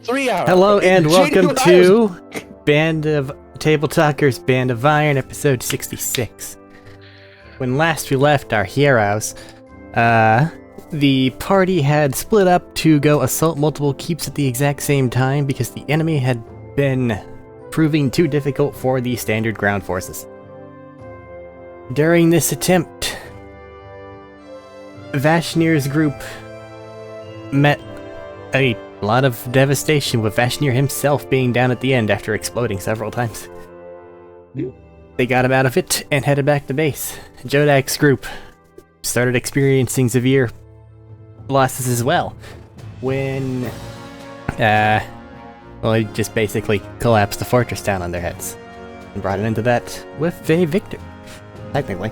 3 hours. Hello and welcome to Band of Tabletalkers, Band of Iron, episode 66. When last we left our heroes, the party had split up to go assault multiple keeps at the exact same time because the enemy had been proving too difficult for the standard ground forces. During this attempt, Vashnir's group met a lot of devastation, with Vashnir himself being down at the end after exploding several times. They got him out of it and headed back to base. Jodak's group started experiencing severe losses as well when, he just basically collapsed the fortress down on their heads and brought it into that with a victory, technically.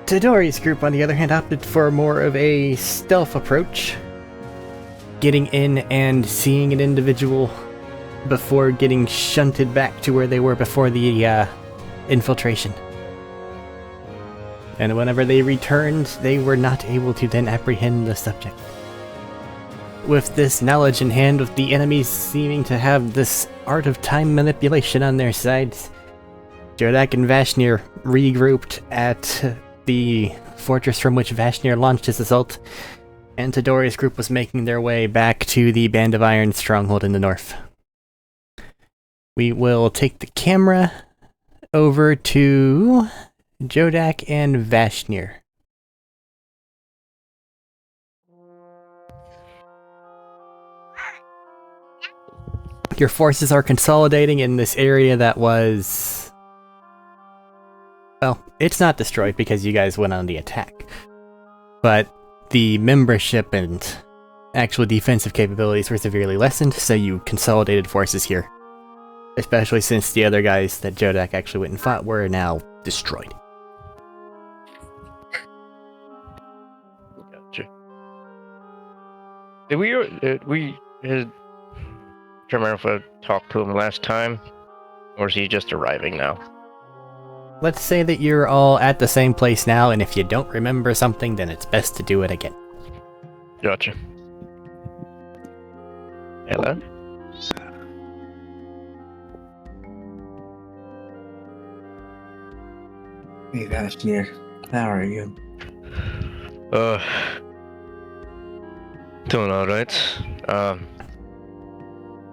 Tadori's group, on the other hand, opted for more of a stealth approach, getting in and seeing an individual before getting shunted back to where they were before the infiltration. And whenever they returned, they were not able to then apprehend the subject. With this knowledge in hand, with the enemies seeming to have this art of time manipulation on their sides, Jodak and Vashnir regrouped at the fortress from which Vashnir launched his assault, and Tadori's group was making their way back to the Band of Iron stronghold in the north. We will take the camera over to Jodak and Vashnir. Your forces are consolidating in this area that was... well, it's not destroyed because you guys went on the attack. But the membership and actual defensive capabilities were severely lessened, so you consolidated forces here. Especially since the other guys that Jodak actually went and fought were now destroyed. Gotcha. Did we remember if I talked to him last time? Or is he just arriving now? Let's say that you're all at the same place now, and if you don't remember something, then it's best to do it again. Gotcha. Hello? Hey Vashnir, how are you? Doing alright.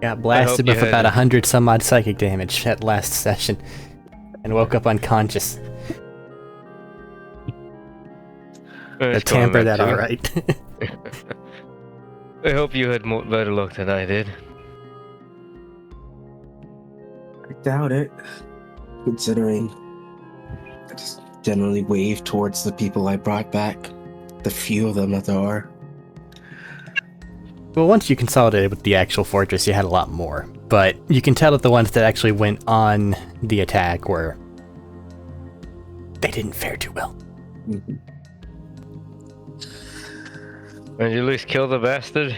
Got blasted with about 100 some odd psychic damage at last session, and woke up unconscious. Tamper that alright. I hope you had more better luck than I did. I doubt it, considering I just generally wave towards the people I brought back, the few of them that there are. Well, once you consolidated with the actual fortress, you had a lot more, but you can tell that the ones that actually went on the attack were... they didn't fare too well. Mm-hmm. Did you at least kill the bastard?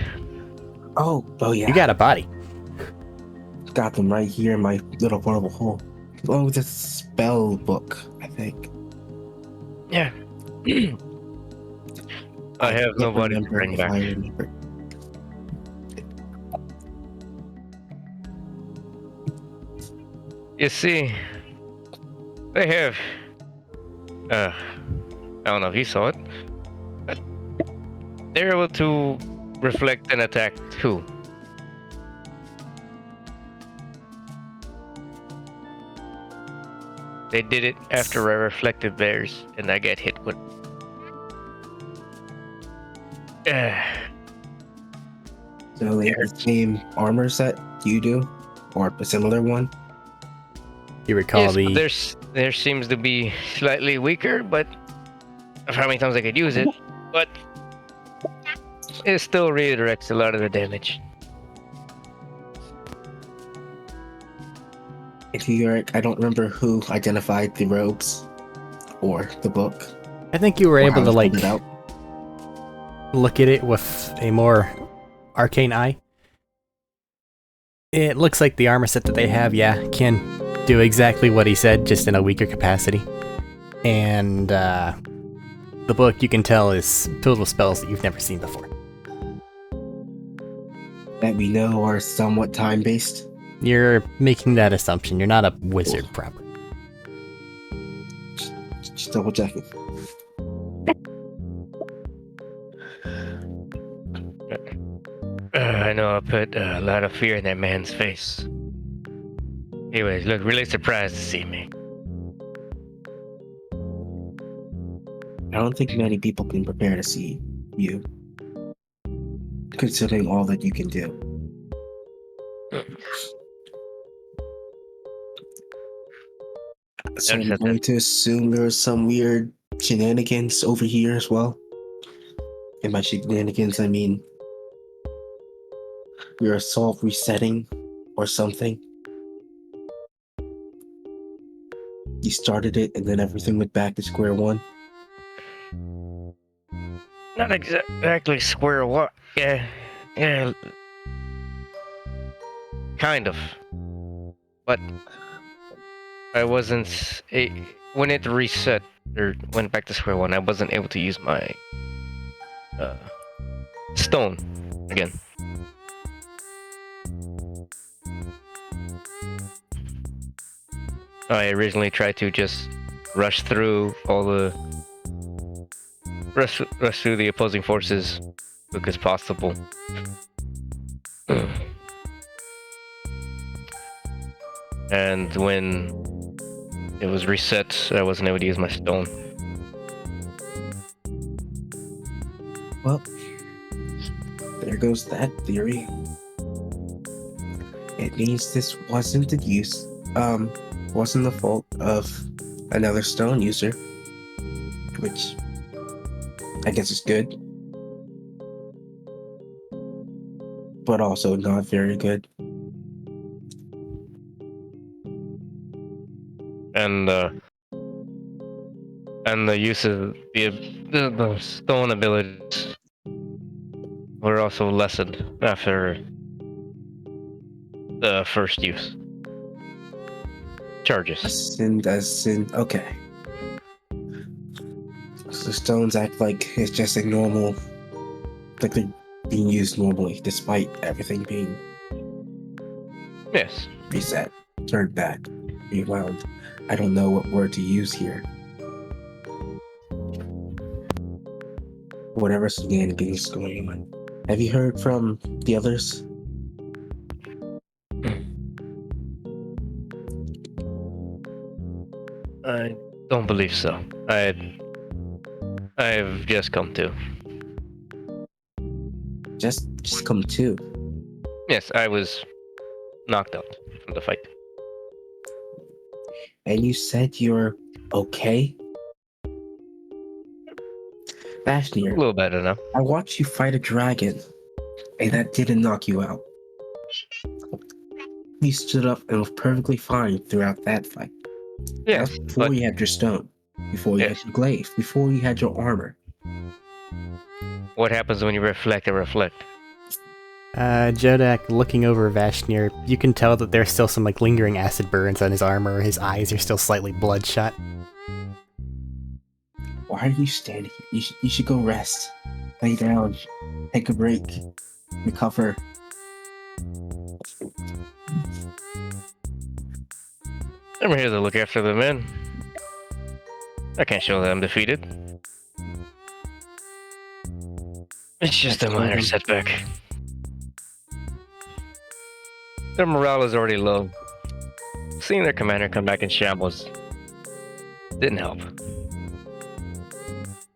Oh yeah. You got a body. Got them right here in my little portable hole. Oh, the spell book, I think. Yeah. I have nobody to bring back. You see, they have... I don't know if you saw it, but they're able to reflect an attack too. They did it after I reflected theirs, and I got hit with... So they have the same armor set you do? Or a similar one? You recall yes, there seems to be slightly weaker, but of how many times I could use it, but it still redirects a lot of the damage. Arik, I don't remember who identified the robes or the book. I think you were able to, like, out. look at it with a more arcane eye. It looks like the armor set that they have, can do exactly what he said, just in a weaker capacity. And the book, you can tell, is filled with spells that you've never seen before. that we know are somewhat time-based? You're making that assumption. You're not a wizard proper. Just double checking. I know I put a lot of fear in that man's face. Anyways, look really surprised to see me. I don't think many people can prepare to see you, considering all that you can do. So I'm going to assume there's some weird shenanigans over here as well. And by shenanigans, I mean your soft resetting or something. You started it and then everything went back to square one. Not exactly square one. Yeah, kind of. But I wasn't. When it reset or went back to square one, I wasn't able to use my stone again. I originally tried to just rush through the opposing forces as quick as possible. And when it was reset, I wasn't able to use my stone. Well, there goes that theory. It means this wasn't wasn't the fault of another stone user, which I guess is good, but also not very good. And the use of the stone abilities were also lessened after the first use. Charges. Okay. So stones act like it's just a normal, like they're being used normally, despite everything being Yes. reset, turned back, rewound. I don't know what word to use here. Whatever shenanigans is going on. Have you heard from the others? I don't believe so. I've just come to. Just come to. Yes, I was knocked out from the fight. And you said you're okay? A Bashnir, little better now. I watched you fight a dragon, and that didn't knock you out. You stood up and was perfectly fine throughout that fight. Yes, That's before you had your stone, before you had your glaive, before you had your armor. What happens when you reflect and reflect? Jodak, looking over Vashnir, you can tell that there's still some like lingering acid burns on his armor. His eyes are still slightly bloodshot. Why are you standing here? You should go rest. Lay down. Take a break. Recover. I'm here to look after the men. I can't show that I'm defeated. It's just a minor setback. Their morale is already low. Seeing their commander come back in shambles didn't help.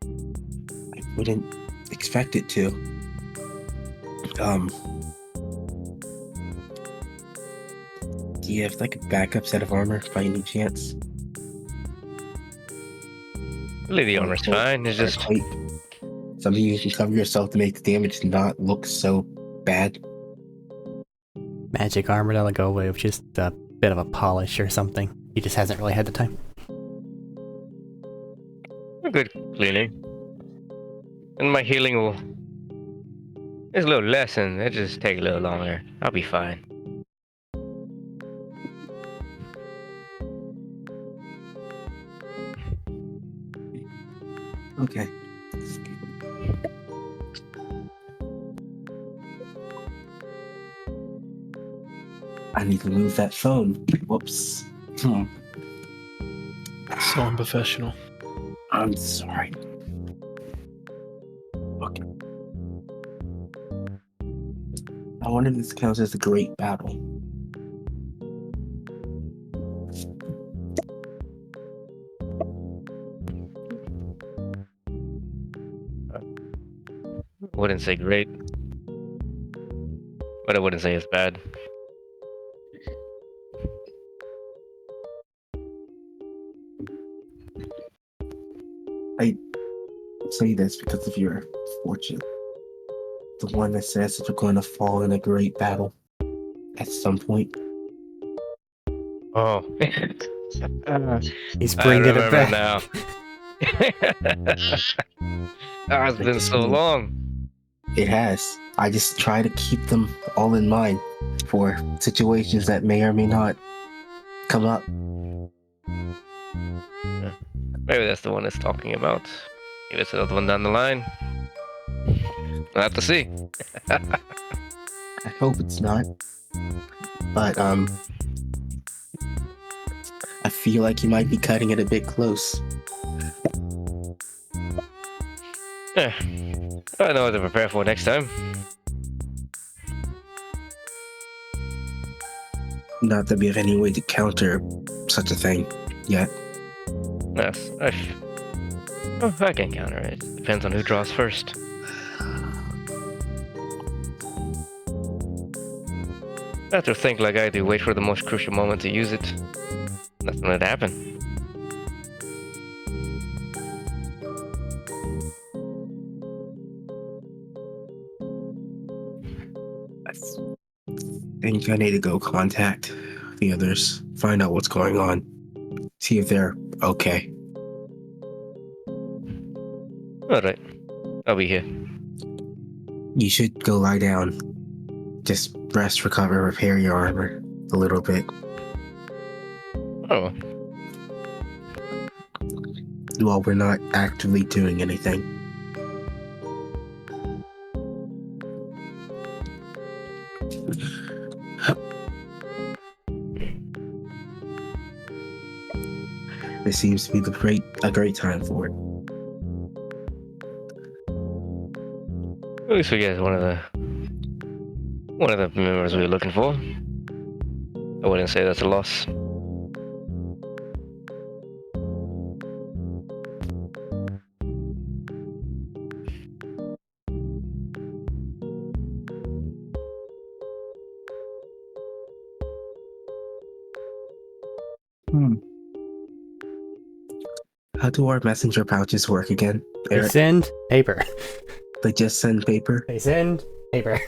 I wouldn't expect it to. Do you have like a backup set of armor by any chance? Lady armor's fine. It's just something you can cover yourself to make the damage not look so bad. Magic armor that'll go away with just a bit of a polish or something. He just hasn't really had the time. a good cleaning. And my healing will... It's a little less and it just take a little longer. I'll be fine. Okay. I need to move that phone. Whoops. Hmm. So unprofessional. I'm sorry. Okay. I wonder if this counts as a great battle. Wouldn't say great, but I wouldn't say it's bad. I say this because of your fortune. The one that says that you're going to fall in a great battle at some point. Oh, He's I bringing it remember back. now. It's I been just so mean, long. it has. I just try to keep them all in mind for situations that may or may not come up. Maybe that's the one it's talking about. Maybe it's another one down the line. We'll have to see. I hope it's not. But I feel like you might be cutting it a bit close. Yeah. I know what to prepare for next time. Not that we have any way to counter such a thing yet. Yes, I can counter it. Depends on who draws first. I have to think like I do, wait for the most crucial moment to use it. Nothing would happen. I think I need to go contact the others, find out what's going on, see if they're okay. Alright. I'll be here. You should go lie down. Just rest, recover, repair your armor a little bit. Oh, While we're not actively doing anything. This seems to be a great time for it. at least we get one of the members we were looking for. I wouldn't say that's a loss. How do our messenger pouches work again, They Eric? send paper. They just send paper? They send paper.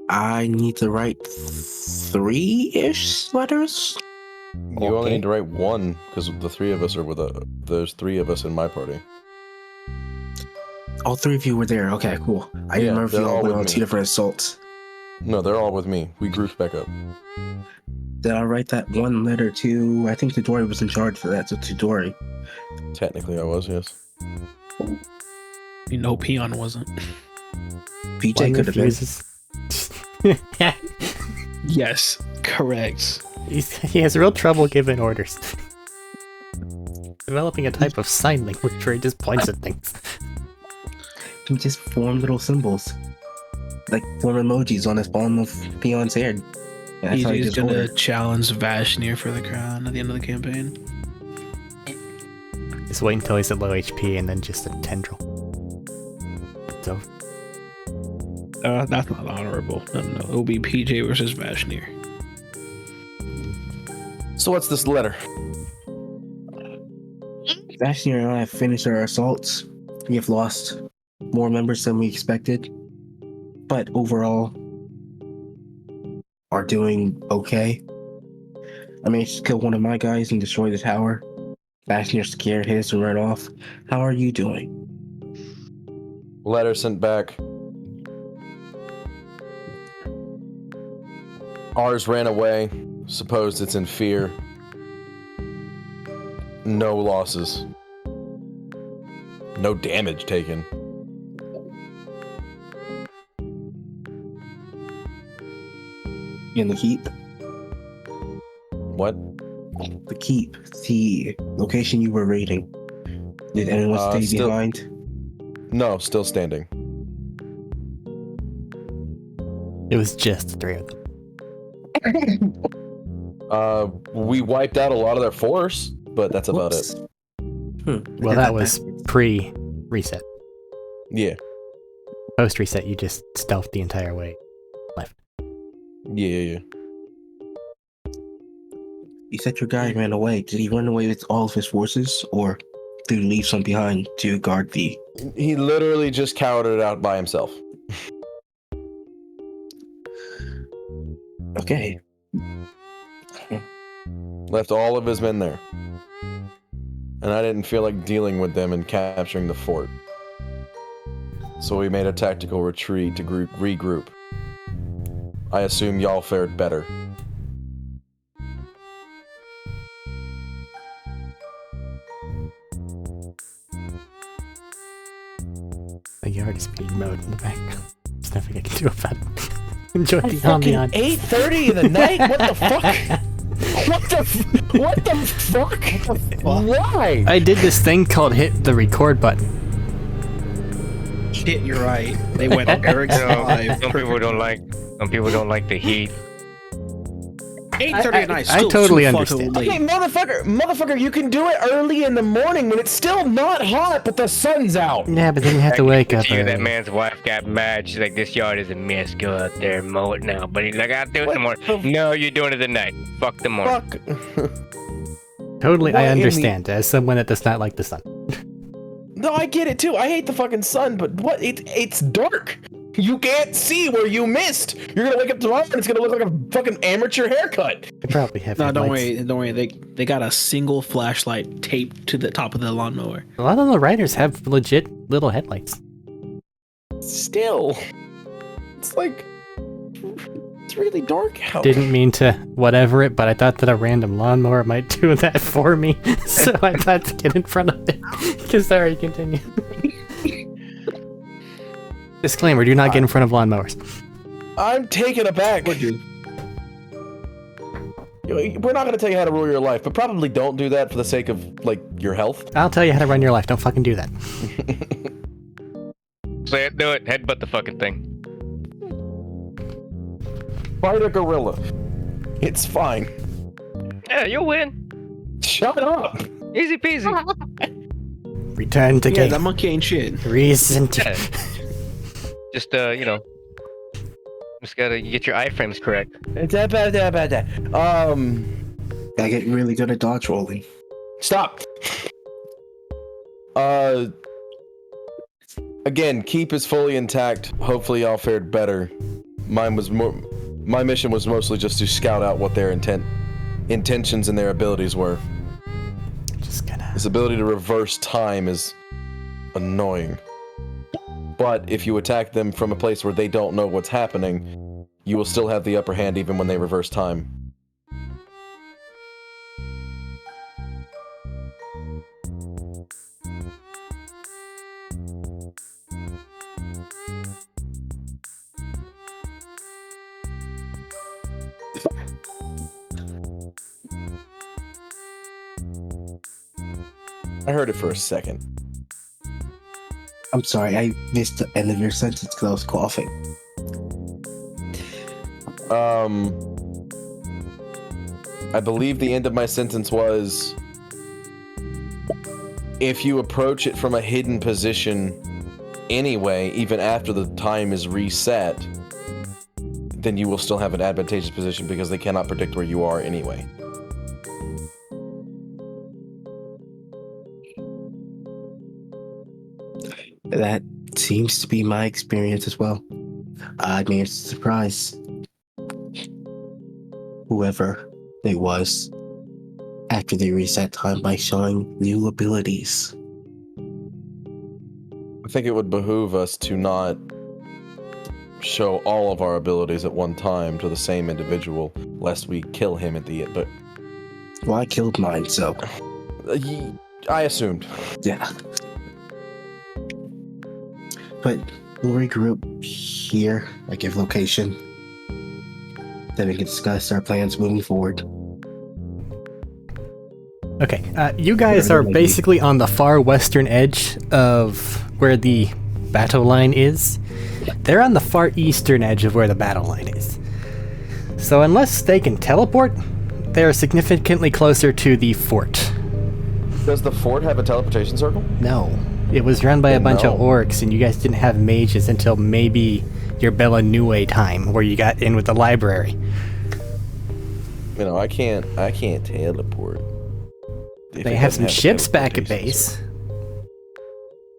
I need to write 3-ish letters? You only need to write one, because the three of us are there's 3 of us in my party. All 3 of you were there. Okay, cool. I didn't remember if they're you all all went with on me. 2 different assaults. No, they're all with me. We grouped back up. Did I write that one letter to... I think Tadori was in charge for that, so Tadori. Technically, I was, yes. You know, Peon wasn't. PJ One could have been. refuses. Yes, correct. He has real trouble giving orders. Developing a type of sign language where he just points at things. He just formed little symbols. Like form emojis on his palm of Peon's head. And that's how he EJ's gives gonna order. challenge Vashnir for the crown at the end of the campaign. Just wait until he's at low HP and then just a tendril. So, That's not honorable. No. It will be PJ versus Vashnir. So what's this letter? Vashnir and I have finished our assaults. We have lost more members than we expected. But overall, are doing okay. I managed to kill one of my guys and destroy the tower. Vashnir scared his and ran off. How are you doing? Letter sent back. Ours ran away. Supposed it's in fear. No losses. No damage taken. In the keep? What? The keep. The location you were raiding. Did anyone stay still- behind? No, still standing. It was just the three of them. We wiped out a lot of their force, but that's about Whoops. it. Well, that was pre-reset. Yeah. Post-reset, you just stealthed the entire way. Yeah. You said your guy ran away. Did he run away with all of his forces, or did he leave some behind to guard the... He literally just cowered it out by himself. Okay. Left all of his men there. And I didn't feel like dealing with them and capturing the fort. So we made a tactical retreat to regroup. I assume y'all fared better. The yard is being mowed in the background. There's nothing I can do about it. Enjoy the Fucking ambiance. 8:30 in the night? What the fuck? What the fuck? Why? I did this thing called hit the record button. Shit, you're right. They went Eric's You know, live. some people don't like the heat. 8:30 at night. I Still totally too understand. fucking Okay, late. motherfucker, you can do it early in the morning when it's still not hot, but the sun's out. Yeah, but then you have to wake up That early. man's wife got mad. She's like, "This yard is a mess. Go out there and mow it now." But he's like, "I'll do it in the morning." No, you're doing it at night. Fuck the morning. Fuck. Totally, What I in the- understand. As someone that does not like the sun. No, I get it too. I hate the fucking sun, but what? It's dark. You can't see where you missed. You're gonna wake up tomorrow and it's gonna look like a fucking amateur haircut. I probably have No, don't headlights. worry. They got a single flashlight taped to the top of the lawnmower. A lot of the riders have legit little headlights. Still, it's like it's really dark out. Didn't mean to whatever it, but I thought that a random lawnmower might do that for me. So I thought to get in front of it. Sorry, continue. Disclaimer, do not get in front of lawnmowers. I'm taken aback. Would you? We're not gonna tell you how to rule your life, but probably don't do that for the sake of like your health. I'll tell you how to run your life. Don't fucking do that. Say it, do it. Headbutt the fucking thing. Fight a gorilla. It's fine. Yeah, you'll win. Shut up. Easy peasy. Return to Yeah, game. that monkey ain't shit. Reason to... Yeah. Just just gotta get your iframes correct. Gotta get really good at dodge rolling. Stop. Again, keep is fully intact. Hopefully y'all fared better. My mission was mostly just to scout out what their intentions and their abilities were. Just gonna... This ability to reverse time is annoying. But if you attack them from a place where they don't know what's happening, you will still have the upper hand even when they reverse time. I heard it for a second. I'm sorry, I missed the end of your sentence because I was coughing. I believe the end of my sentence was, if you approach it from a hidden position anyway, even after the time is reset, then you will still have an advantageous position because they cannot predict where you are anyway. That seems to be my experience as well. I mean, it's a surprise. Whoever they was, after they reset time by showing new abilities. I think it would behoove us to not show all of our abilities at one time to the same individual, lest we kill him at the end. But Well, I killed mine, so I assumed. yeah. But we'll regroup here. I give location. then we can discuss our plans moving forward. Okay, you guys are basically on the far western edge of where the battle line is. They're on the far eastern edge of where the battle line is. So unless they can teleport, they're significantly closer to the fort. Does the fort have a teleportation circle? No, it was run by a bunch of No. orcs, and you guys didn't have mages until maybe your Bella Nue time, where you got in with the library. You know, I can't teleport. If They it have doesn't some a ships back at teleportation base.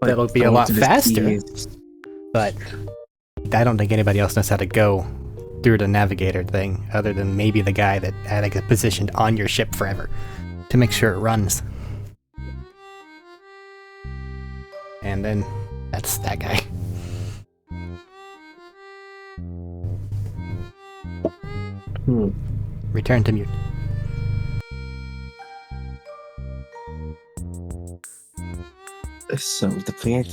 But That'll be a going lot to the sea faster. is- But I don't think anybody else knows how to go through the navigator thing, other than maybe the guy that had it positioned on your ship forever to make sure it runs. And then that's that guy. Return to mute. So the plan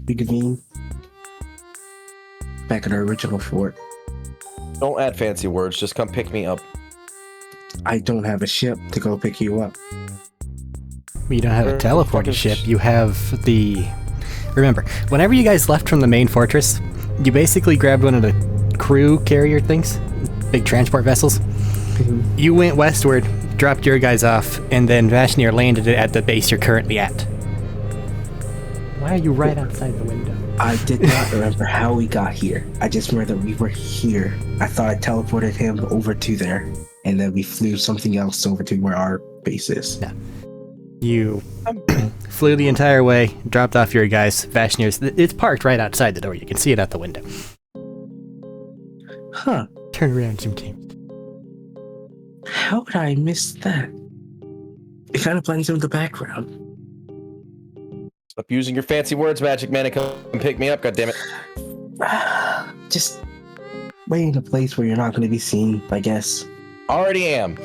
reconvene back at our original fort. Don't add fancy words. Just come pick me up. I don't have a ship to go pick you up. You don't have a Where the teleported fuck is- ship, you have the... Remember, whenever you guys left from the main fortress, you basically grabbed one of the crew carrier things, big transport vessels. You went westward, dropped your guys off, and then Vashnir landed it at the base you're currently at. Why are you right outside the window? I did not remember how we got here. I just remember that we were here. I thought I teleported him over to there, and then we flew something else over to where our base is. You flew the entire way, dropped off your guys. Vashnir's... It's parked right outside the door. You can see it out the window. Huh. Turn around, Jim James. How would I miss that? It kind of blends in with the background. Stop using your fancy words, Magic Man, and come pick me up, goddammit. Just wait in a place where you're not going to be seen, I guess. Already am.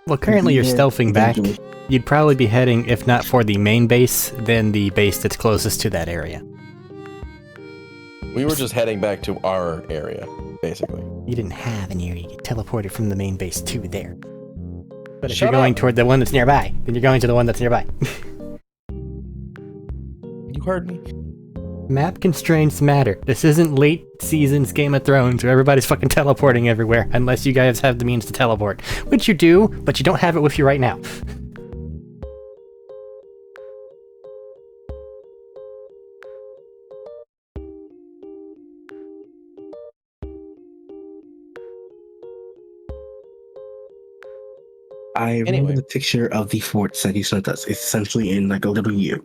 Well, currently you're Yeah, stealthing back. eventually. You'd probably be heading, if not for the main base, then the base that's closest to that area. We were just heading back to our area, basically. You didn't have an area. You teleported from the main base to there. But if Shut you're going up. toward the one that's nearby, then you're going to the one that's nearby. You heard me. Map constraints matter. This isn't late seasons Game of Thrones where everybody's fucking teleporting everywhere, unless you guys have the means to teleport. Which you do, but you don't have it with you right now. I remember Anyway. the picture of the fort that he sent us. It's essentially in like a little U.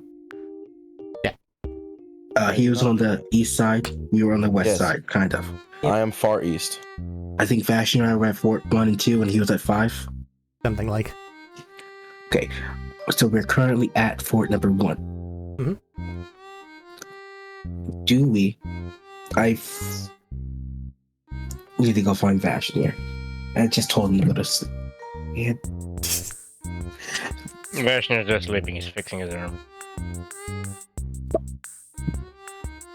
Yeah. He was on the east side. We were on the west Yes. side, kind of. I am far east. I think Fashion and I were at Fort 1 and 2, and he was at 5. Something like. Okay, so we're currently at Fort number 1. Mhm. Do we? We need to go find Fashion here. I just told him to go to sleep. And Vashnir's just sleeping. He's fixing his arm.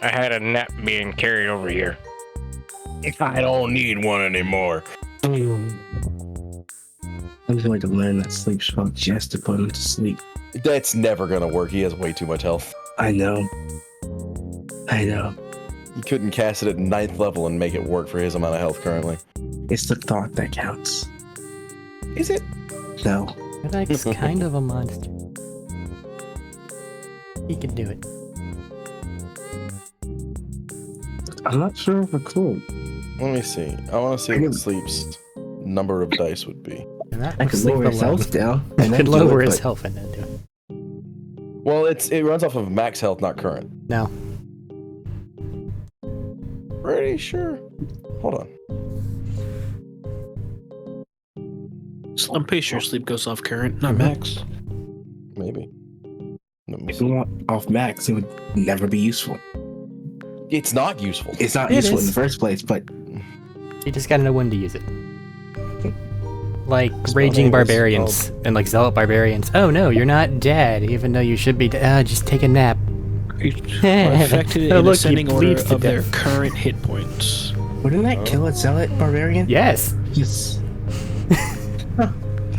I had a nap being carried over here. I don't need one anymore. I'm going to learn that sleep spell just to put him to sleep. That's never gonna work. He has way too much health. I know. You couldn't cast it at 9th level and make it work for his amount of health currently. It's the thought that counts. Is it? No. That's kind of a monster. He can do it. I'm not sure if I could. Let me see. I want to see what Sleep's number of dice would be. And that I was could sleep lower his alone. health down. You and could then do lower it, his but health and then do it. Well, it runs off of max health, not current. No. Pretty sure. Hold on. So I'm pretty sure sleep goes off current, not max. Maybe. Let me If we see. want off max, it would never be useful. It's not useful. It's not It useful in is. the first place, but You just gotta know when to use it. Like Spell Raging name is Barbarians and like Zealot Barbarians. Oh no, you're not dead, even though you should be just take a nap. affected in Oh, look, he ascending order bleeds to of their death. current hit points. Wouldn't that kill a zealot barbarian? Yes. Yes.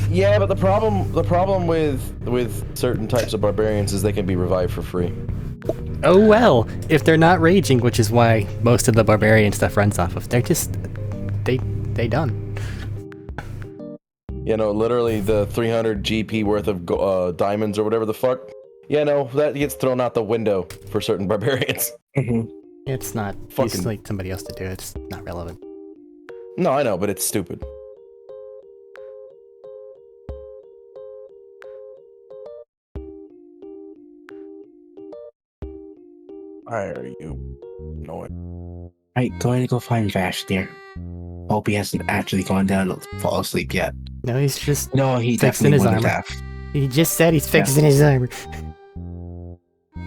Yeah, but the problem with certain types of barbarians is they can be revived for free. Oh well, if they're not raging, which is why most of the barbarian stuff runs off of, they're just they done. You know, literally the 300 GP worth of diamonds or whatever the fuck. Yeah, no, that gets thrown out the window for certain barbarians. It's not. You Fucking- just like somebody else to do it. It's not relevant. No, I know, but it's stupid. Why are you annoying? Right, going to go find Vash there. Hope he hasn't actually gone down to fall asleep yet. No, he's just No, he fixing definitely his wouldn't armor. have. He just said he's fixing his armor.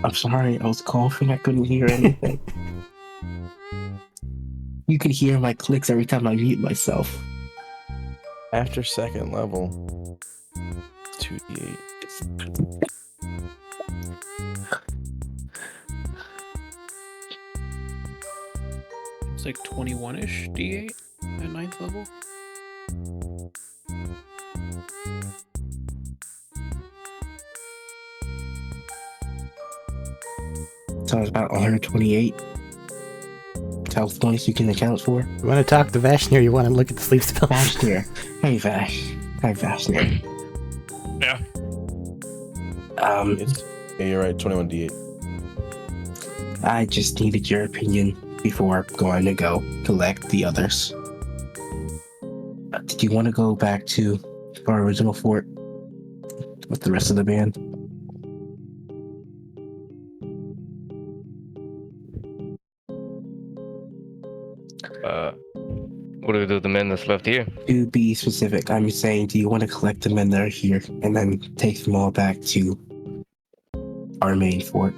I'm sorry, I was coughing, I couldn't hear anything. You can hear my clicks every time I mute myself. After second level, 2d8. It's like 21-ish D8 at 9th level. So it's about 128 health points you can account for. You want to talk to Vashni or you want to look at the sleep spell? Vashner. Hey Vash. Hi Vashner. Yeah. Yeah, you're right, 21d8. I just needed your opinion before going to go collect the others. Did you want to go back to our original fort with the rest of the band? What do we do with the men that's left here? To be specific, I'm saying, do you want to collect the men that are here and then take them all back to our main fort?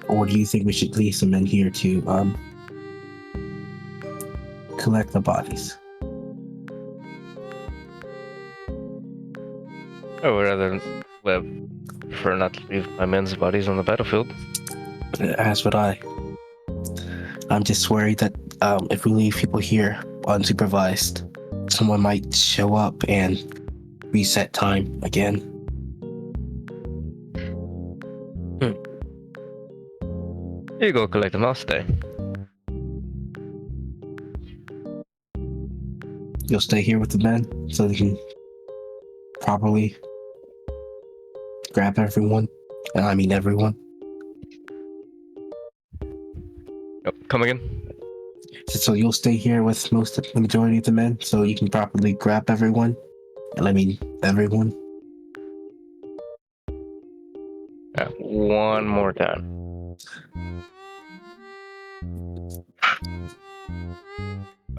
Or do you think we should leave some in here to collect the bodies? I would rather prefer not to leave my men's bodies on the battlefield. As would I. I'm just worried that if we leave people here unsupervised, someone might show up and reset time again. You go collect them, I'll stay. You'll stay here with the men so they can properly grab everyone. And I mean everyone. Oh, come again? So you'll stay here with most of the majority of the men so you can properly grab everyone. And I mean everyone. One more time.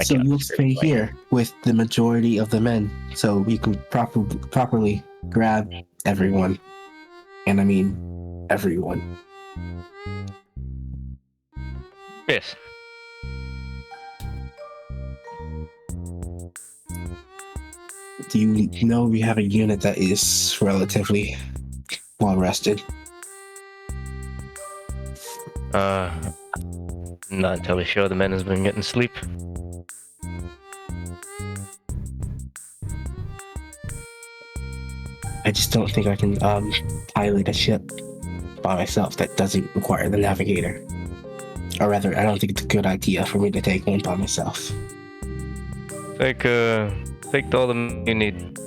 So you'll stay here with the majority of the men so we can properly grab everyone. And I mean everyone. Yes. Do you know we have a unit that is relatively well rested? Not entirely sure the man has been getting sleep. I just don't think I can pilot a ship by myself that doesn't require the navigator. Or rather, I don't think it's a good idea for me to take one by myself. Take all the men you need.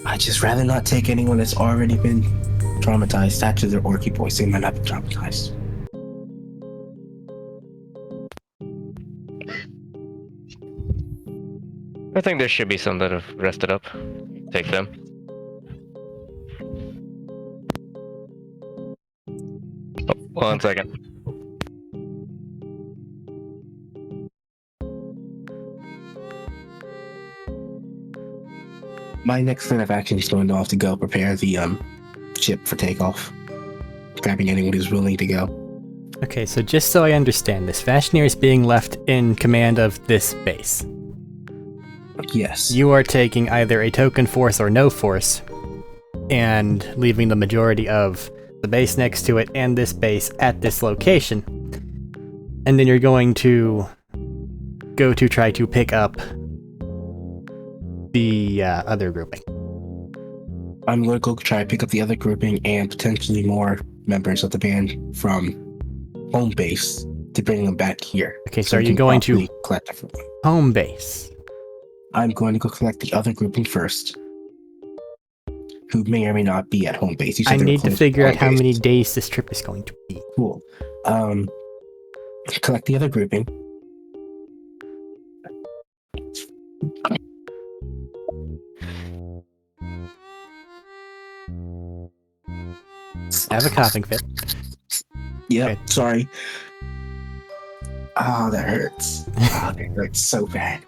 I'd just rather not take anyone that's already been traumatized. After their orky boys, they might not be traumatized. I think there should be some that have rested up. Take them. Oh, 1 second. My next line of action is going to have to go prepare the ship for takeoff. Grabbing anyone who's willing to go. Okay, so just so I understand this, Vashnier is being left in command of this base. Yes. You are taking either a token force or no force, and leaving the majority of the base next to it and this base at this location. And then you're going to go to try to pick up the other grouping. I'm going to go try to pick up the other grouping and potentially more members of the band from home base to bring them back here. Okay, so are we you can going to properly collect everyone. home base? I'm going to go collect the other grouping first, who may or may not be at home base. You said I they were need to close figure out home how base. many days this trip is going to be. Cool. Collect the other grouping. I have a coughing fit. Yep, Okay. sorry. Oh, that hurts. Oh, that hurts so bad.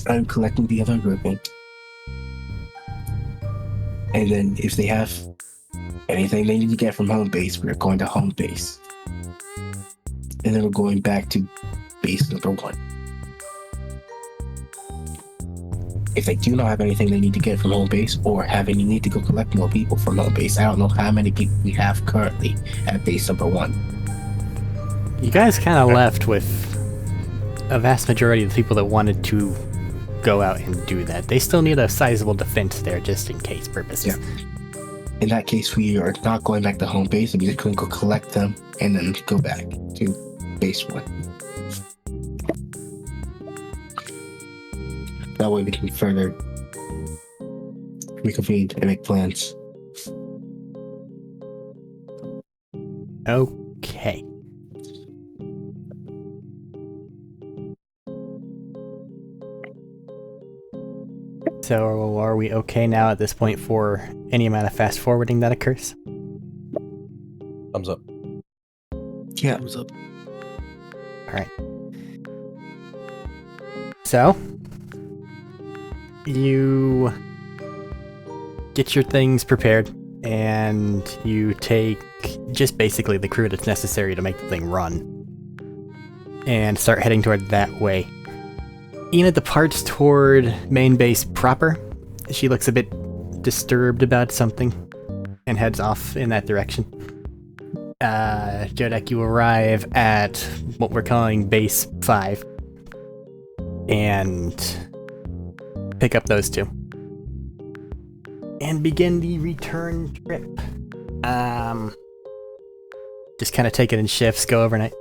I'm collecting the other grouping. And then if they have anything they need to get from home base, we're going to home base. And then we're going back to base number 1. If they do not have anything they need to get from home base or have any need to go collect more people from home base, I don't know how many people we have currently at base number 1. You guys kind of left with a vast majority of the people that wanted to go out and do that. They still need a sizable defense there just in case purposes. Yeah. In that case, we are not going back to home base. We're just going to go collect them and then go back to base 1. That way we can further reconvene and make plans. Okay. So are we okay now at this point for any amount of fast forwarding that occurs? Thumbs up. Yeah. What's up? Alright. So, you get your things prepared, and you take just basically the crew that's necessary to make the thing run, and start heading toward that way. Ina departs toward main base proper. She looks a bit disturbed about something, and heads off in that direction. Jodek, you arrive at what we're calling base 5, and pick up those two. And begin the return trip. Just kind of take it in shifts, go overnight.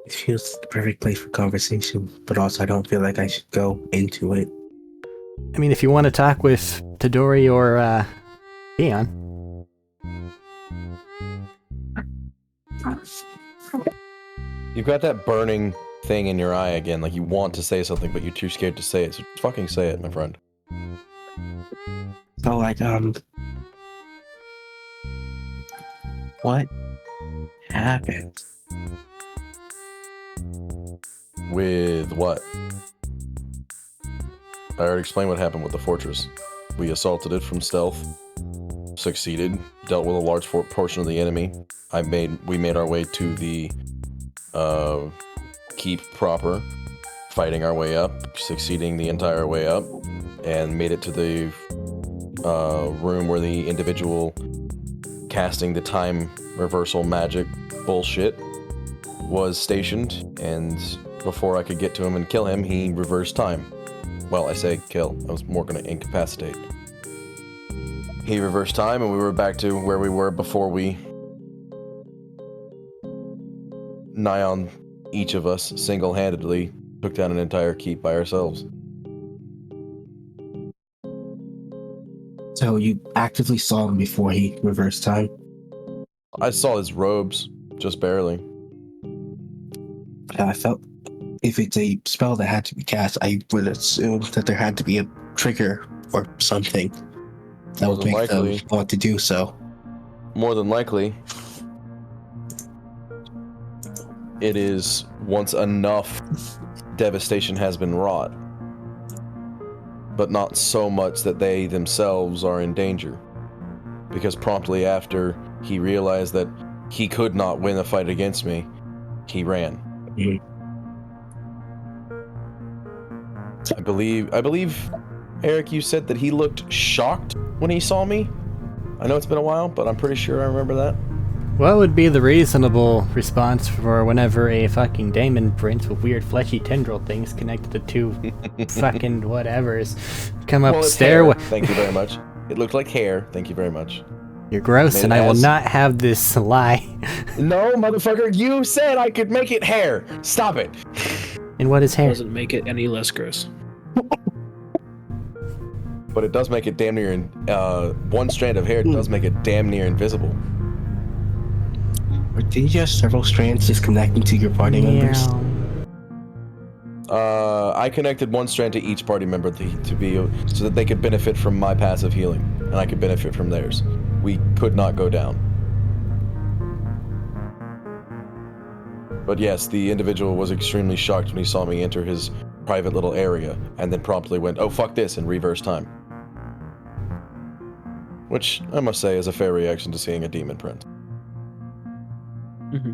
It feels the perfect place for conversation, but also I don't feel like I should go into it. I mean, if you want to talk with Tadori or, Leon. You've got that burning thing in your eye again, like you want to say something, but you're too scared to say it, so just fucking say it, my friend. So, like, what happened? With what? I already explained what happened with the fortress. We assaulted it from stealth, succeeded, dealt with a large portion of the enemy. We made our way to the keep proper, fighting our way up, succeeding the entire way up, and made it to the room where the individual casting the time reversal magic bullshit was stationed, and before I could get to him and kill him, he reversed time. Well, I say kill. I was more gonna incapacitate. He reversed time, and we were back to where we were before we... Nigh on each of us, single-handedly, took down an entire keep by ourselves. So you actively saw him before he reversed time? I saw his robes, just barely. I felt if it's a spell that had to be cast, I would assume that there had to be a trigger or something that would make them want to do so. More than likely, it is once enough devastation has been wrought. but not so much that they themselves are in danger. Because promptly after he realized that he could not win a fight against me, he ran. Mhm. I believe, Arik, you said that he looked shocked when he saw me. I know it's been a while, but I'm pretty sure I remember that. What would be the reasonable response for whenever a fucking daemon prince with weird fleshy tendril things connected to two fucking whatevers come up Well, it's stairway? hair. Thank you very much. It looked like hair. Thank you very much. You're gross, Made and it I will as- not have this lie. No, motherfucker, you said I could make it hair. Stop it. And what is hair? Doesn't make it any less gross. But it does make it damn near, one strand of hair does make it damn near invisible. Or did you have several strands just connecting to your party members? I connected one strand to each party member to be so that they could benefit from my passive healing, and I could benefit from theirs. We could not go down. But yes, the individual was extremely shocked when he saw me enter his private little area, and then promptly went, "Oh fuck this," and reverse time. Which I must say is a fair reaction to seeing a demon print. Mm-hmm.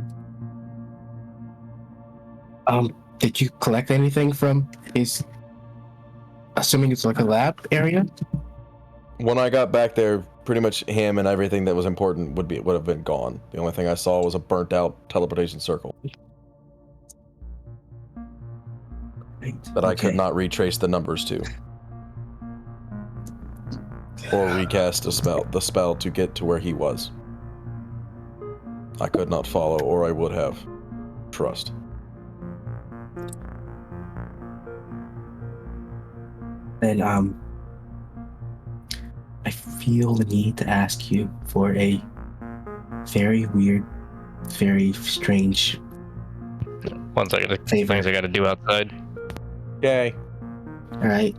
Did you collect anything from his? Assuming it's like a lab area. When I got back there, pretty much him and everything that was important would have been gone. The only thing I saw was a burnt out teleportation circle that I could not retrace the numbers to, or recast the spell to get to where he was. I could not follow, or I would have. Trust. Then I feel the need to ask you for a very weird, very strange One second. favor. Things I gotta do outside. Yay. All right.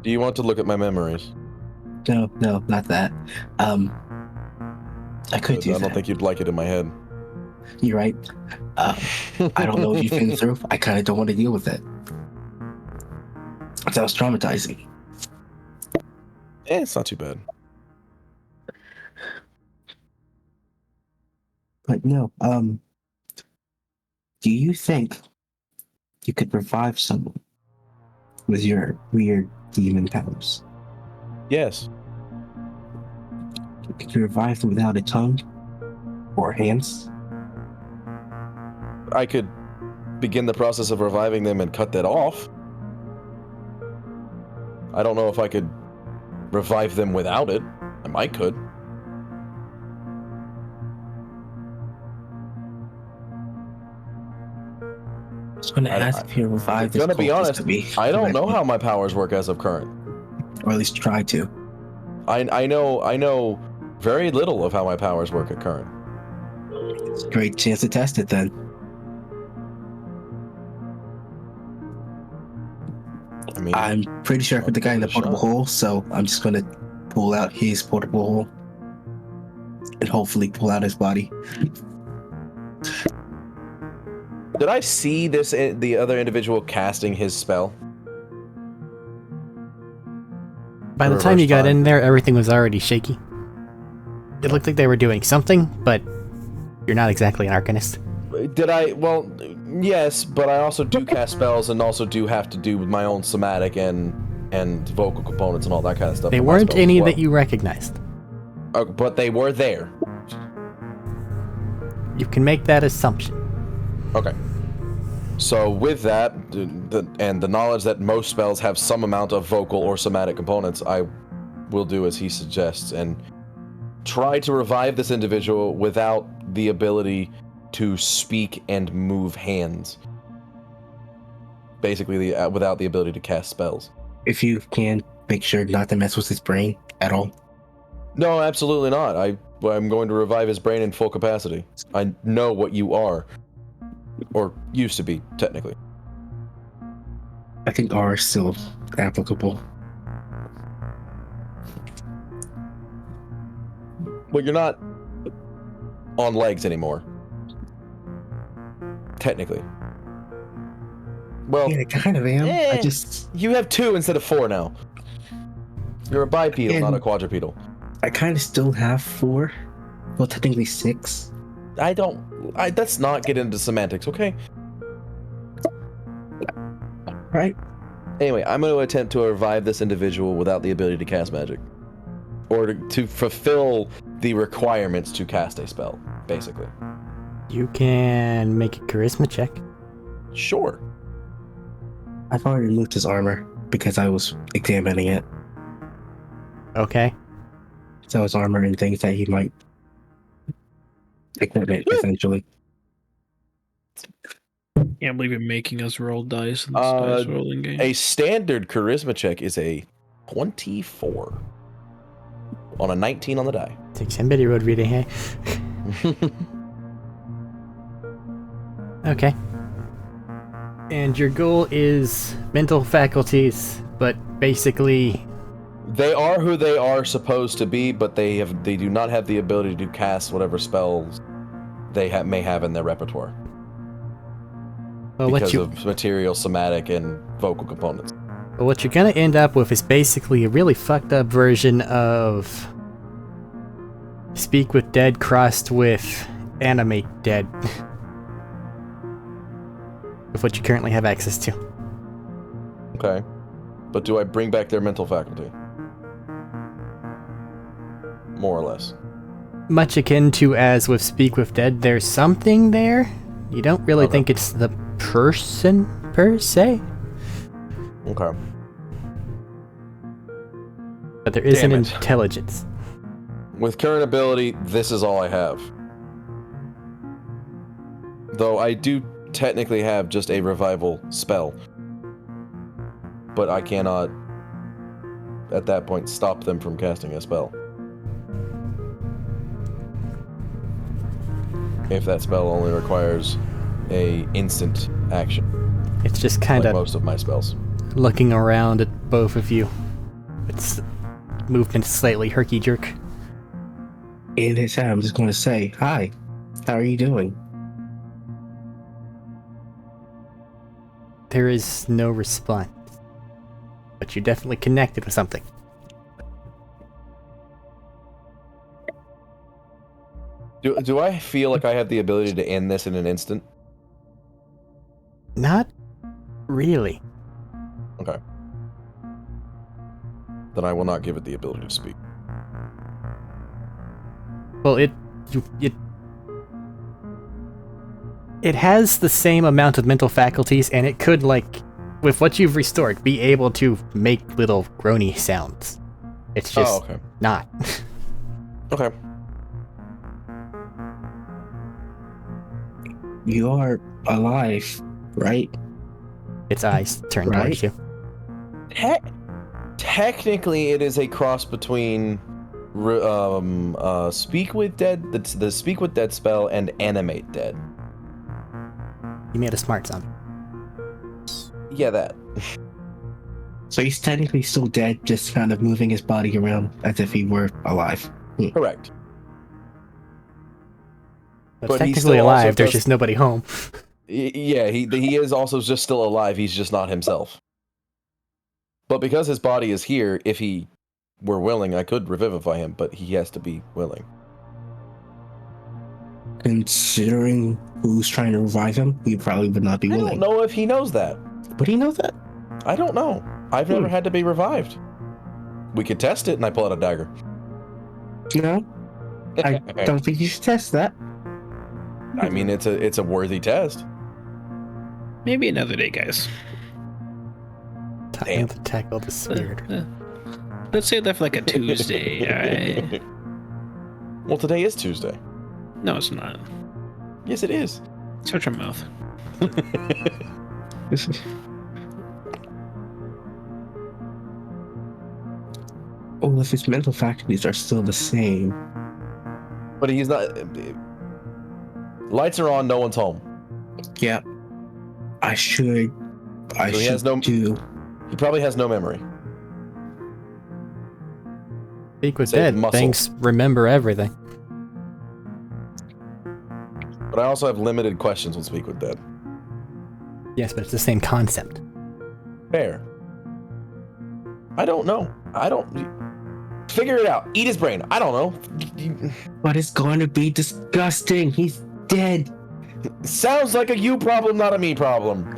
Do you want to look at my memories? No, not that. I could do I that. don't think you'd like it in my head. You're right. I don't know what you've been through. I kind of don't want to deal with it. It sounds traumatizing. It's not too bad. But no, do you think you could revive someone with your weird demon powers? Yes. Could you revive them without a tongue or hands? I could begin the process of reviving them and cut that off. I don't know if I could revive them without it. I might could. I was going to ask if you revive this Gonna be cultist honest, to me. I don't know how my powers work as of current. Or at least try to. I know very little of how my powers work at current. It's a great chance to test it then. I mean, I'm pretty sure I put the guy in the portable hole, so I'm just going to pull out his portable hole and hopefully pull out his body. did I see the other individual casting his spell? By the time you got in there, everything was already shaky. It looked like they were doing something, but you're not exactly an arcanist. Did I? Well, yes, but I also do cast spells and also do have to do with my own somatic and vocal components and all that kind of stuff. They in my weren't spells any as well. that you recognized. But they were there. You can make that assumption. Okay. So with that, and the knowledge that most spells have some amount of vocal or somatic components, I will do as he suggests and try to revive this individual without the ability to speak and move hands. Basically, without the ability to cast spells. If you can, make sure not to mess with his brain at all. No, absolutely not. I'm going to revive his brain in full capacity. I know what you are. Or used to be, technically. I think R is still applicable. Well, you're not on legs anymore. Technically. Well, Yeah, I kind of am. eh, I just, you have 2 instead of 4 now. You're a bipedal, not a And- quadrupedal. I kind of still have 4. Well, technically 6. Let's not get into semantics, okay? Right? Anyway, I'm going to attempt to revive this individual without the ability to cast magic. Or to fulfill the requirements to cast a spell, basically. You can make a charisma check. Sure. I've already removed his armor because I was examining it. Okay. So his armor and things that he might equipment, essentially. Can't believe you're making us roll dice in this dice rolling game. A standard charisma check is a 24 on a 19 on the die. Take somebody road reading, hey? Okay. And your goal is mental faculties, but basically... They are who they are supposed to be, but they do not have the ability to cast whatever spells they may have in their repertoire. Well, Because of material, somatic, and vocal components. Well, what you're gonna end up with is basically a really fucked up version of Speak with Dead crossed with Animate Dead. With what you currently have access to. Okay. But do I bring back their mental faculty? More or less. Much akin to as with Speak with Dead, there's something there. You don't really Okay. think it's the person per se, Okay. but there is Damn an it. intelligence. With current ability, this is all I have. Though I do technically have just a revival spell. But I cannot, at that point, stop them from casting a spell. If that spell only requires a instant action, It's just kind like of most of my spells. looking around at both of you. Its movement slightly herky-jerk. In his head, I'm just going to say, "Hi, how are you doing?" There is no response. But you're definitely connected with something. Do I feel like I have the ability to end this in an instant? Not really. Okay. Then I will not give it the ability to speak. Well, it has the same amount of mental faculties, and it could, like, with what you've restored, be able to make little groany sounds. It's just okay. not. Okay. You are alive, right? Its eyes turn Right. towards you. Technically, it is a cross between Speak with Dead, the Speak with Dead spell, and Animate Dead. You made a smart zombie. Yeah, that. So he's technically still dead, just kind of moving his body around as if he were alive. Correct. But But he technically still also alive, there's does- just nobody home. Yeah, he is also just still alive. He's just not himself. But because his body is here, if he were willing, I could revivify him, but he has to be willing. Considering who's trying to revive him, he probably would not be I willing. don't know if he knows that. But he knows that. I don't know. I've never had to be revived. We could test it, and I pull out a dagger. No, I don't think you should test that. I mean, it's a worthy test. Maybe another day, guys. Time Damn. to tackle the spirit. Let's save that for like a Tuesday, alright? Well, today is Tuesday. No, it's not. Yes, it is. Shut your mouth. Oh, if his mental faculties are still the same. But he's not. Lights are on. No one's home. Yeah. I should So he has no- do. He probably has no memory. Speak with Save Dead. muscle. Things remember everything. But I also have limited questions with Speak with Dead. Yes, but it's the same concept. Fair. I don't know. I don't. Figure it out. Eat his brain. I don't know. But it's going to be disgusting. He's dead. Sounds like a you problem, not a me problem.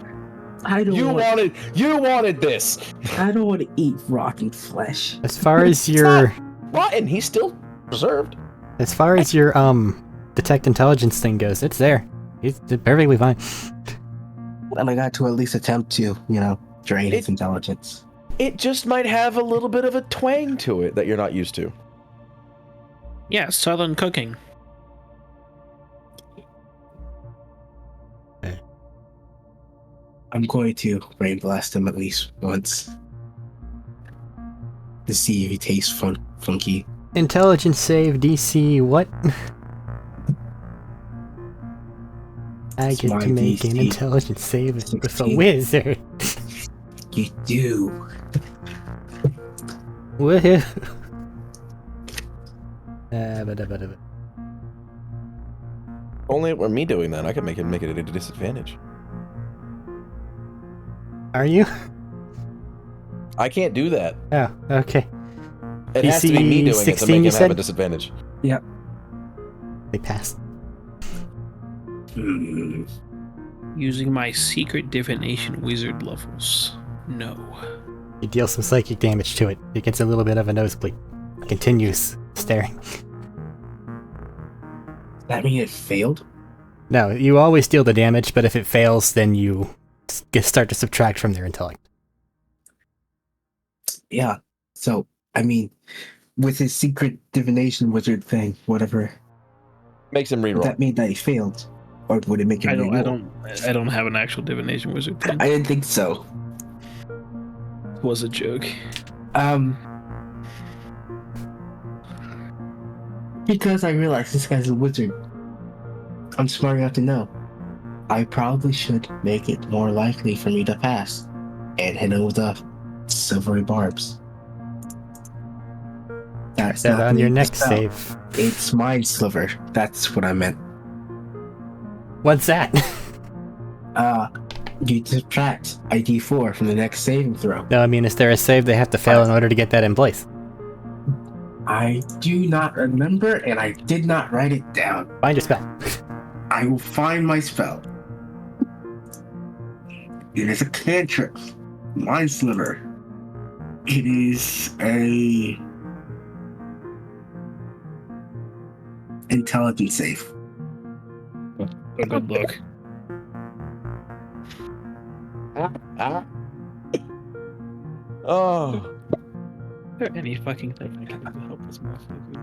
I don't You wanted this. I don't want to eat rotten flesh. As far as your Rotten. He's still preserved. detect intelligence thing goes, it's there. He's perfectly fine. And I got to at least attempt to, drain his intelligence. It just might have a little bit of a twang to it that you're not used to. Yeah, southern cooking. I'm going to brain blast him at least once to see if he tastes funky. Intelligence save DC what? I get my to make an DC. intelligence save with a 16. wizard. You do. Woohoo! Only it were me doing that, I could make it at a disadvantage. Are you? I can't do that. Oh, okay. It has to be me doing it to 16, make you him have a said? disadvantage. They passed. Using my secret divination wizard levels. No. You deal some psychic damage to it. It gets a little bit of a nosebleed. Continues staring. That mean it failed? No, you always deal the damage, but if it fails, then you start to subtract from their intellect. Yeah. So, with his secret divination wizard thing, whatever, Makes him would reroll. that mean that he failed? Or would it make him reroll? I don't have an actual divination wizard thing. I didn't think so. It was a joke. Because I realized this guy's a wizard. I'm smart enough to know. I probably should make it more likely for me to pass and hit him with the silvery barbs. That's That not on your the next spell. save. It's Mind Sliver. That's what I meant. What's that? You subtract a d4 from the next saving throw. No, I mean, is there a save they have to fail in order to get that in place? I do not remember, and I did not write it down. Find your spell. I will find my spell. It is a cantrip. Mind Sliver. It is a intelligence save. A good look. Oh. Is there any fucking thing I can do to help this motherfucker?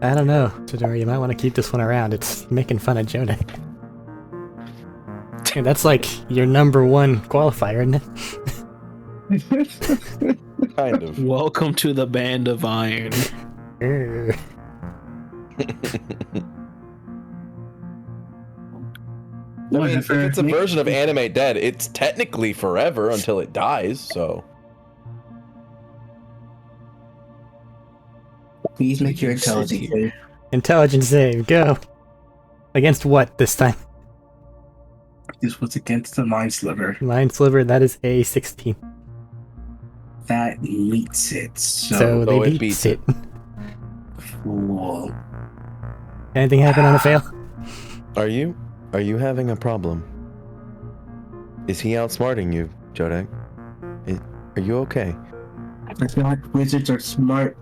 I don't know, Chidori, you might want to keep this one around. It's making fun of Jonah. Yeah, that's like your #1 qualifier, isn't it? Kind of. Welcome to the band of iron. Grr. I mean, if it's a version of Animate Dead, it's technically forever until it dies, so. Please make your intelligence save. Intelligence save, go. Against what this time? This was against the Mind Sliver. Mind Sliver, that is a 16. That meets it. So Oh, they it beat beats it. Cool. Anything happen on a fail? Are you having a problem? Is he outsmarting you, Jodek? Are you okay? I forgot wizards are smart.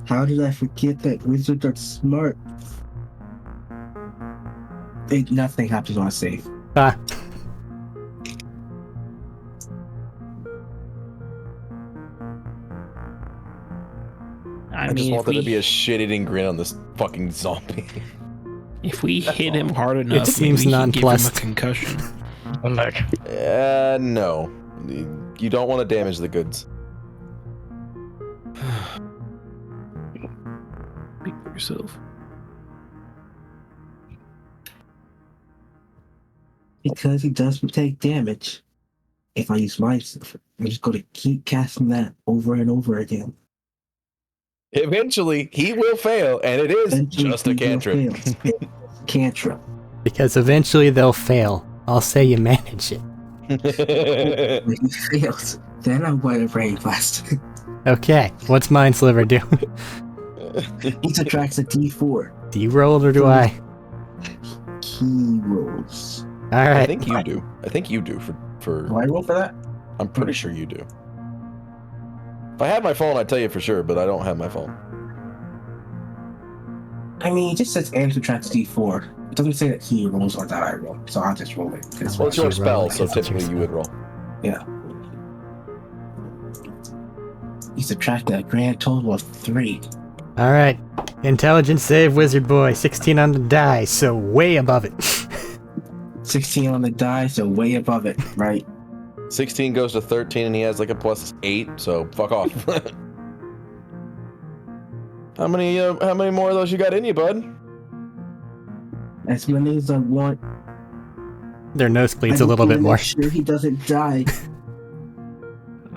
How did I forget that wizards are smart? Nothing happens on a save. Ah, I just want there to be a shit-eating grin on this fucking zombie. If we hit him hard enough, seems maybe we can give him a nonplussed. concussion. I'm back. No. You don't want to damage the goods. Speak for yourself. Because he doesn't take damage. If I use Mind Sliver, I'm just going to keep casting that over and over again. Eventually, he will fail, and it is Eventually just a he will cantrip. fail. Cantrip. Because eventually they'll fail. I'll say you manage it. When he fails, then I'm going to brain blast. Okay, what's Mind Sliver do? He subtracts a D4. Do you roll or do I? He rolls. All I right. think you do. I think you do for. Do I roll for that? I'm pretty sure you do. If I had my phone, I'd tell you for sure, but I don't have my phone. I mean, it just says and subtracts D4. It doesn't say that he rolls or that I roll, so I'll just roll it. Well, it's your You roll spell, so because it's your typically you would roll. Yeah. He subtracted a grand total of 3. All right. Intelligence save, Wizard Boy. 16 on the die, so way above it. 16 on the die, so way above it, right? 16 goes to 13, and he has like a +8, so fuck off. How many more of those you got in you, bud? As many as I want. Their nosebleeds I a little just bit wanna more. make sure he doesn't die.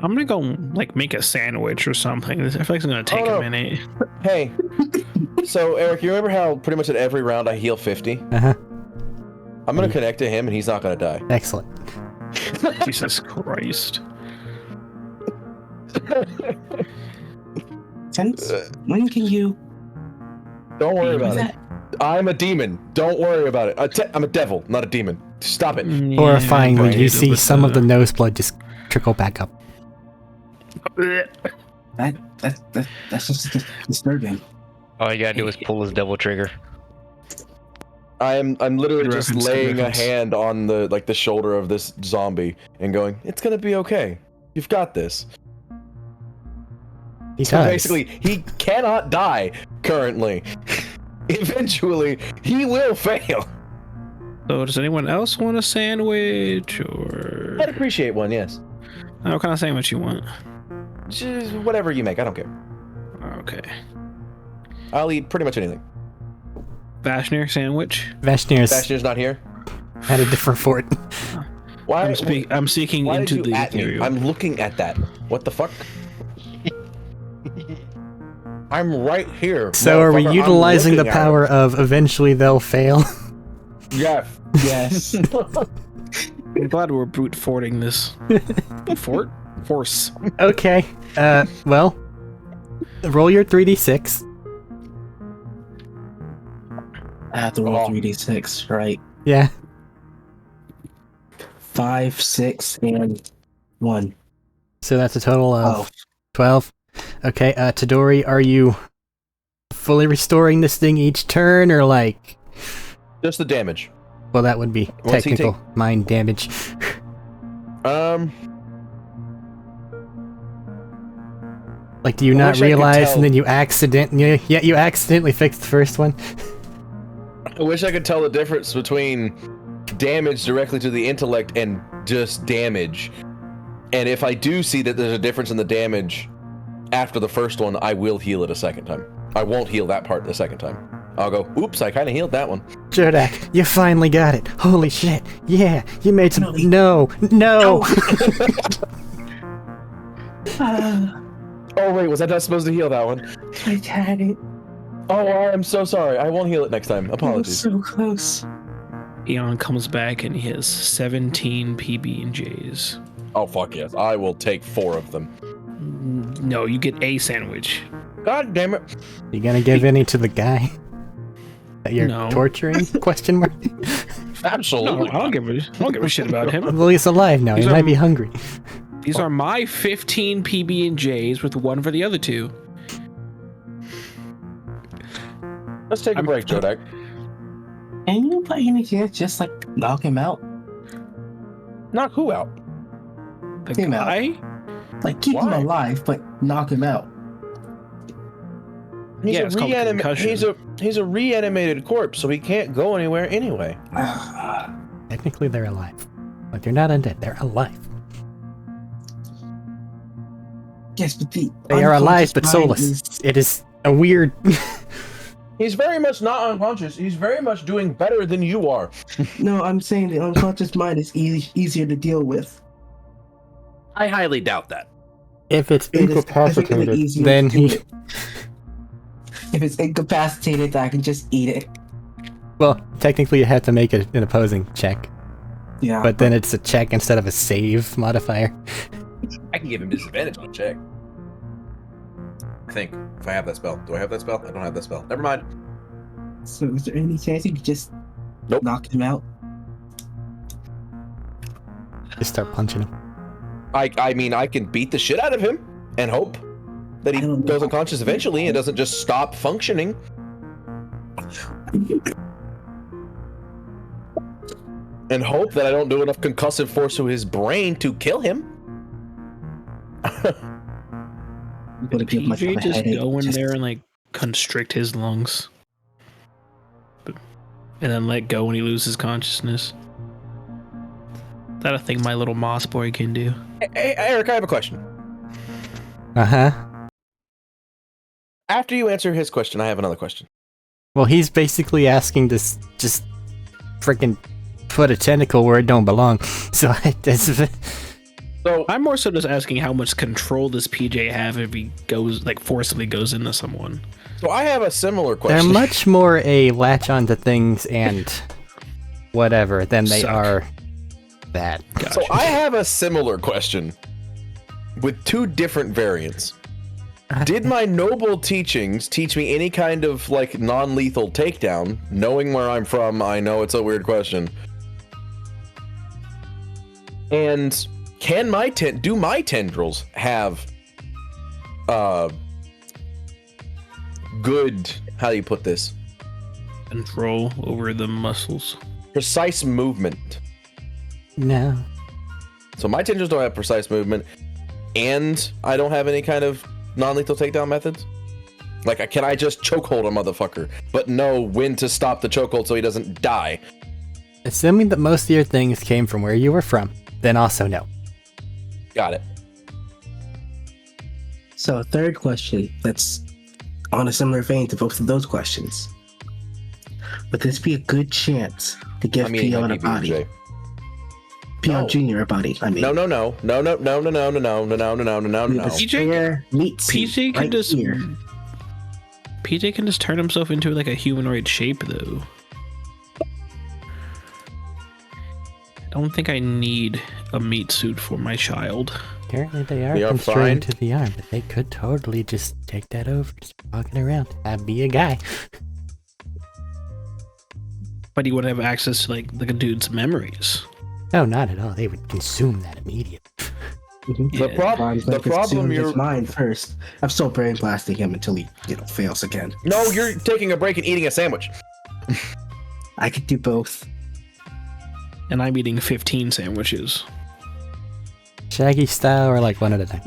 I'm gonna go like make a sandwich or something. I feel like it's gonna take Oh, no. a minute. Hey, so Eric, you remember how pretty much at every round I heal 50? Uh-huh. I'm gonna connect to him, and he's not gonna die. Excellent. Jesus Christ. Since when can you? Don't worry about Who's it. I'm a demon. Don't worry about it. I'm a devil, not a demon. Stop it. Horrifying when you right, see with some of the noseblood just trickle back up. That's just disturbing. All you gotta do is pull his devil trigger. I'm literally Good just reference, good laying a reference. hand on the shoulder of this zombie and going, "It's gonna be okay. You've got this." He So does. basically, he cannot die currently. Eventually, he will fail. So does anyone else want a sandwich or I'd appreciate one, yes. what kind of sandwich you want? Just whatever you make, I don't care. Okay. I'll eat pretty much anything. Vashner sandwich. Vashnir's Bastion's not here. at a different fort. Why? I'm seeking Why into did you the at me? ethereal. I'm looking at that. What the fuck? I'm right here. So are we motherfucker. I'm utilizing the looking at power it. of eventually they'll fail? Yes. Yes. I'm glad we're brute forting this. Force. Okay. Well, roll your 3d6. I have to roll Oh. 3d6, right? Yeah. 5, 6, and 1. So that's a total of Oh, 12. Okay, Tadori, are you fully restoring this thing each turn, or like... Just the damage. Well, that would be Once he technical mind damage. Like, do you I not wish I could realize tell. and then you accidentally fixed the first one? I wish I could tell the difference between damage directly to the intellect and just damage. And if I do see that there's a difference in the damage after the first one, I will heal it a second time. I won't heal that part the second time. I'll go, oops, I kind of healed that one. Jodak, you finally got it. Holy shit. Yeah, you made some... No. No! Oh wait, was I not supposed to heal that one? I had it. Oh, I'm so sorry. I won't heal it next time. I was Apologies. so close. Eon comes back and he has 17 PB&Js. Oh fuck yes, I will take 4 of them. No, you get a sandwich. God damn it. You gonna give any to the guy that you're No. torturing? Question mark. Absolutely. No, I don't give a shit about him. Well, he's alive now. He These might are- be hungry. These are my 15 PB&Js with 1 for the other 2. Let's take a break, Jodak. And you by any chance just like knock him out? Knock who out? The Him out. guy? Like keep Why? him alive, but knock him out. He's Yeah, a it's called concussion. he's a reanimated corpse, so he can't go anywhere anyway. Technically, they're alive. Like, they're not undead. They're alive. Yes, but the They are alive, unconscious but mind soulless. is- It is a weird... He's very much not unconscious. He's very much doing better than you are. No, I'm saying the unconscious mind is easier to deal with. I highly doubt that. If it's It is significantly incapacitated, easier then to do he... it. If it's incapacitated, I can just eat it. Well, technically you have to make an opposing check, Yeah. but then it's a check instead of a save modifier. I can give him disadvantage on check. I think if I have that spell. Do I have that spell? I don't have that spell. Never mind. So is there any chance you could just Nope. knock him out? Just start punching him. I mean, I can beat the shit out of him and hope that he I don't know. goes unconscious eventually and doesn't just stop functioning. And hope that I don't do enough concussive force to his brain to kill him. I'm gonna give myself PJ a just headache. go in Just- there and like constrict his lungs, and then let go when he loses consciousness. Is that a thing my little moss boy can do? Hey, Eric, I have a question. Uh-huh. After you answer his question, I have another question. Well, he's basically asking to just freaking put a tentacle where it don't belong. So So, I'm more so just asking how much control does PJ have if he goes like forcibly goes into someone. so I have a similar they're question. much more a latch onto things and whatever than they Suck. are that. Gotcha. So I have a similar question with two different variants. Did my noble teachings teach me any kind of like non-lethal takedown? Knowing where I'm from, I know it's a weird question. And can my do my tendrils have good, how do you put this? Control over the muscles. Precise movement. No. So my tendrils don't have precise movement, and I don't have any kind of non-lethal takedown methods. Like, can I just chokehold a motherfucker, but know when to stop the chokehold so he doesn't die? Assuming that most of your things came from where you were from, then also no. Got it. So a third question that's on a similar vein to both of those questions. Would this be a good chance to give I mean, Peon a like body? BBJ. Peon No. Jr. a body, I mean. No. PJ? Meat suit PJ can right just here. PJ can just turn himself into like a humanoid shape though. I don't think I need a meat suit for my child. Apparently they are They are constrained fine. to the arm, but they could totally just take that over, just walking around, have be a guy. But he wouldn't have access to like the dude's memories. No, not at all. They would consume that immediately. Mhm. The Yeah. problem, I'm the gonna problem consume you're his mind first. I'm still brain blasting him until he, fails again. no, you're taking a break and eating a sandwich. I could do both. And I'm eating 15 sandwiches. Shaggy style or like one at a time?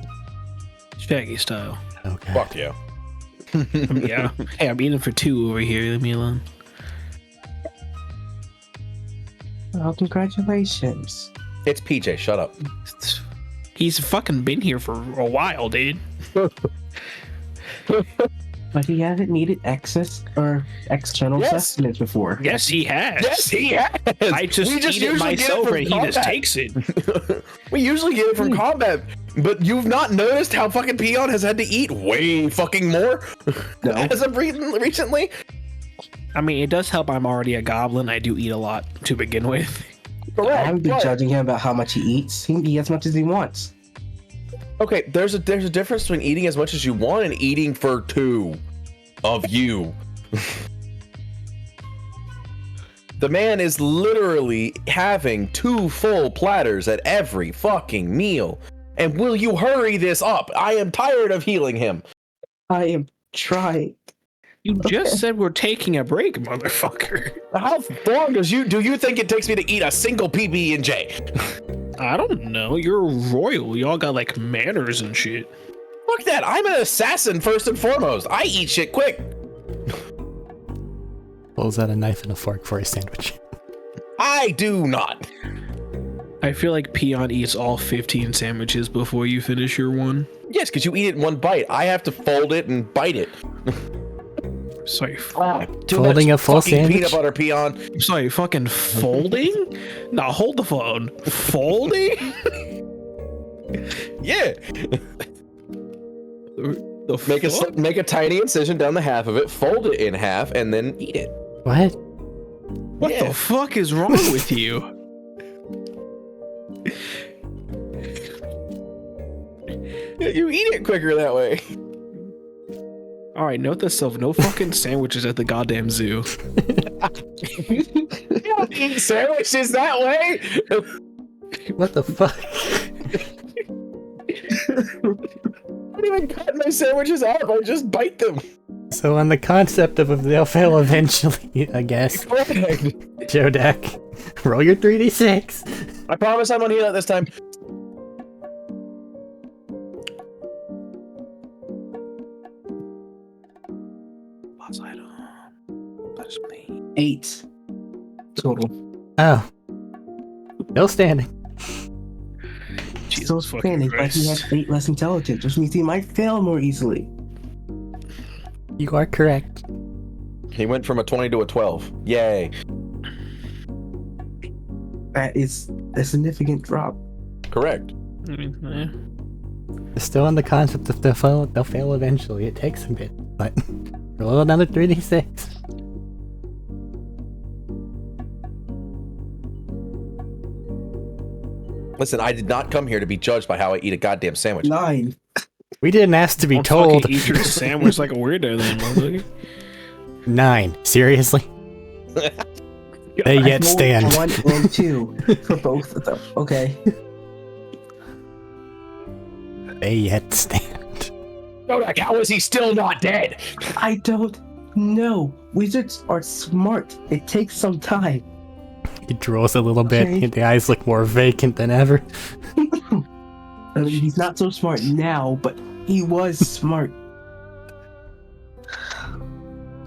Shaggy style. Okay. Fuck yeah. Yeah. Hey, I'm eating for 2 over here. Leave me alone. Oh, congratulations. It's PJ. Shut up. He's fucking been here for a while, dude. But he hasn't needed access or external Yes. sustenance before. Yes, he has. Yes, he has. I just We eat it usually get myself, from and he just combat. takes it. We usually get it from combat, but you've not noticed how fucking Peon has had to eat way fucking more No. as of recently? I mean, it does help. I'm already a goblin. I do eat a lot to begin with. I Correct. haven't been but- judging him about how much he eats. He can eat as much as he wants. Okay, there's a difference between eating as much as you want and eating for 2 of you. The man is literally having 2 full platters at every fucking meal. And will you hurry this up? I am tired of healing him. I am trying. You just said we're taking a break, motherfucker. How long do you think it takes me to eat a single PB&J? I don't know. You're royal. Y'all got like manners and shit. Fuck that. I'm an assassin first and foremost. I eat shit quick. Pulls out a knife and a fork for a sandwich. I do not. I feel like Peon eats all 15 sandwiches before you finish your one. Yes, because you eat it in one bite. I have to fold it and bite it. Sorry, Too Folding much a full fucking sandwich? peanut butter Peon. sorry, fucking folding? Nah, hold the phone. Folding? Yeah. The fuck? Make a tiny incision down the half of it, fold it in half, and then eat it. What? What Yeah. the fuck is wrong with you? You eat it quicker that way. All right, note to self: no fucking sandwiches at the goddamn zoo. You don't eat sandwiches that way. What the fuck? I don't even cut my sandwiches up. I just bite them. So on the concept of they'll fail eventually, I guess. Joe Deck, roll your 3d6. I promise I won't heal it this time. Poseidon. 8 total. Oh. Still standing. Still standing, but he has 8 less intelligence, which means he might fail more easily. You are correct. He went from a 20 to a 12. Yay. That is a significant drop. Correct. Still on the concept of they'll fail eventually. It takes a bit, but roll another 3d6. Listen, I did not come here to be judged by how I eat a goddamn sandwich. 9. We didn't ask to be Don't told. fucking eat your sandwich like a weirdo, then, motherfucker. 9. Seriously? They yet I rolled stand. 1 and 2 for both of them. Okay. They yet stand. Kodak, how is he still not dead? I don't know. Wizards are smart. It takes some time. He draws a little bit. Okay. The eyes look more vacant than ever. I mean, he's not so smart now, but he was smart.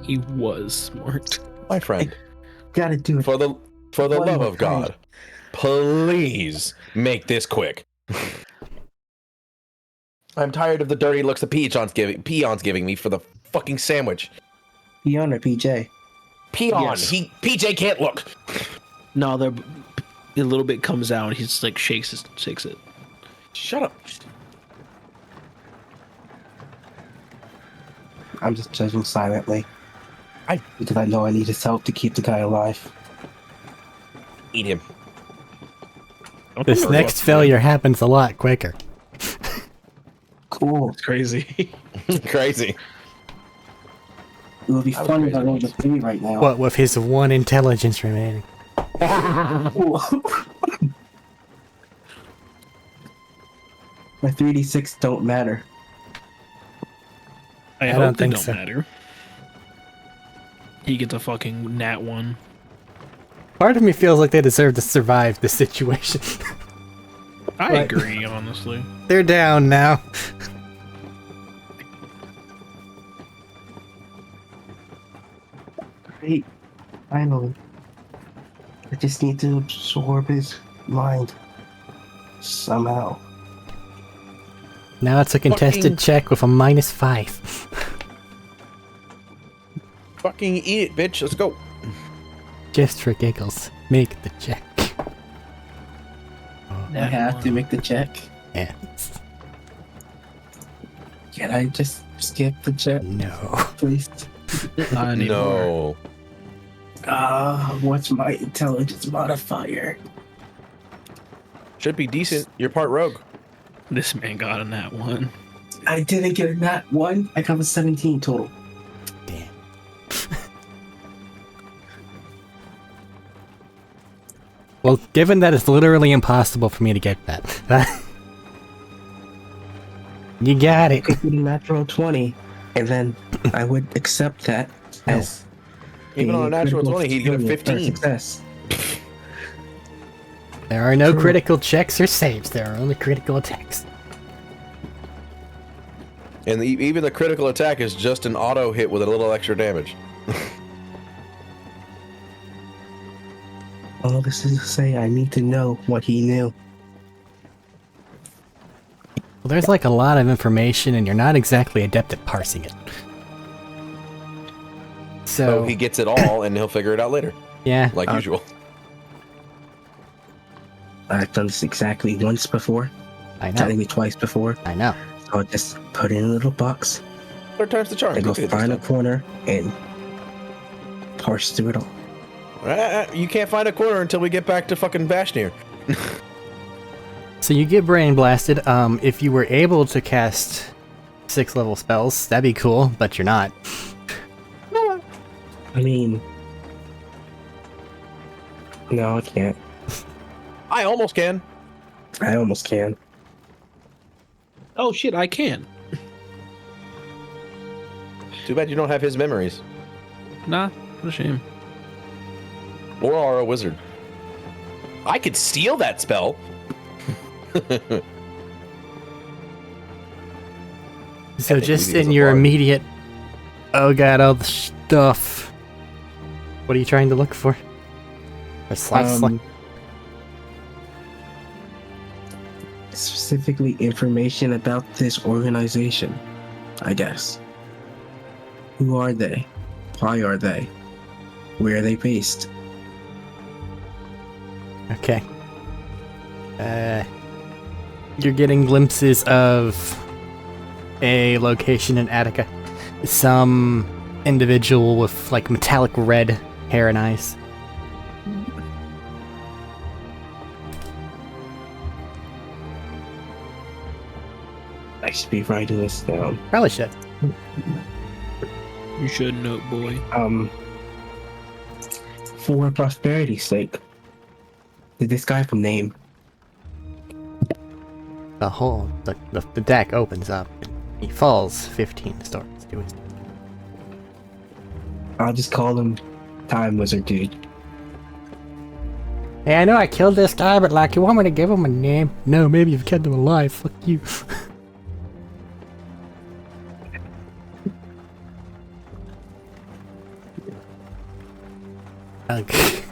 He was smart. My friend, Gotta do it. for the One love more of God, please make this quick. I'm tired of the dirty looks the peons giving me for the fucking sandwich. Peon or PJ? Peon, Yes. PJ can't look. No, a little bit comes out. And he just like shakes it. Shut up. I'm just judging silently. I- Because I know I need his help to keep the guy alive. Eat him. This next failure happens a lot quicker. Cool. It's crazy. Crazy. It would be funny if I rolled a 3 right now. What with his 1 intelligence remaining? My 3d6 don't matter. I don't hope they think don't so. matter. He gets a fucking nat 1. Part of me feels like they deserve to survive this situation. I Right. agree, honestly. They're down now. Great. Finally. I just need to absorb his mind. Somehow. Now it's a contested Fucking- check with a -5. Fucking eat it, bitch. Let's go. Just for giggles, make the check. I have to make the check. Yes. Can I just skip the check, No. please? Not anymore. No. What's my intelligence modifier? Should be decent. You're part rogue. This man got a nat 1. I didn't get a nat 1. I got a 17 total. Damn. Well, given that it's literally impossible for me to get that, you got it. I could get a natural 20, and then I would accept that as Even on a natural critical 20, he'd get a failure or 15. Success. There are no True. critical checks or saves. There are only critical attacks. And even the critical attack is just an auto hit with a little extra damage. All this is to say, I need to know what he knew. Well, there's like a lot of information, and you're not exactly adept at parsing it. So So, he gets it all, and he'll figure it out later, yeah. like usual. I've done this exactly once before, I know. technically twice before. I know. So I'll just put it in a little box, Third time's the charm. I go Okay, find a this corner and parse through it all. time. You can't find a corner until we get back to fucking Bashnir. So you get brain blasted. If you were able to cast 6 level spells, that'd be cool, but you're not. I mean, no, I can't. I almost can. I almost can. Oh shit, I can. Too bad you don't have his memories. Nah, what a shame. Or are a wizard. I could steal that spell. So Epically, just he is in a your bard. immediate, oh god, all the stuff. What are you trying to look for? A slash. Specifically information about this organization, I guess. Who are they? Why are they? Where are they based? Okay. You're getting glimpses of a location in Attica. Some individual with like metallic red hair and eyes. I should be writing this down. Probably should. You should know, boy. For prosperity's sake, did this guy have a name? The deck opens up and he falls 15 stories to his death. I'll just call him Time Wizard Dude. Hey, I know I killed this guy, but like, you want me to give him a name? No, maybe you've kept him alive. Fuck you. Okay.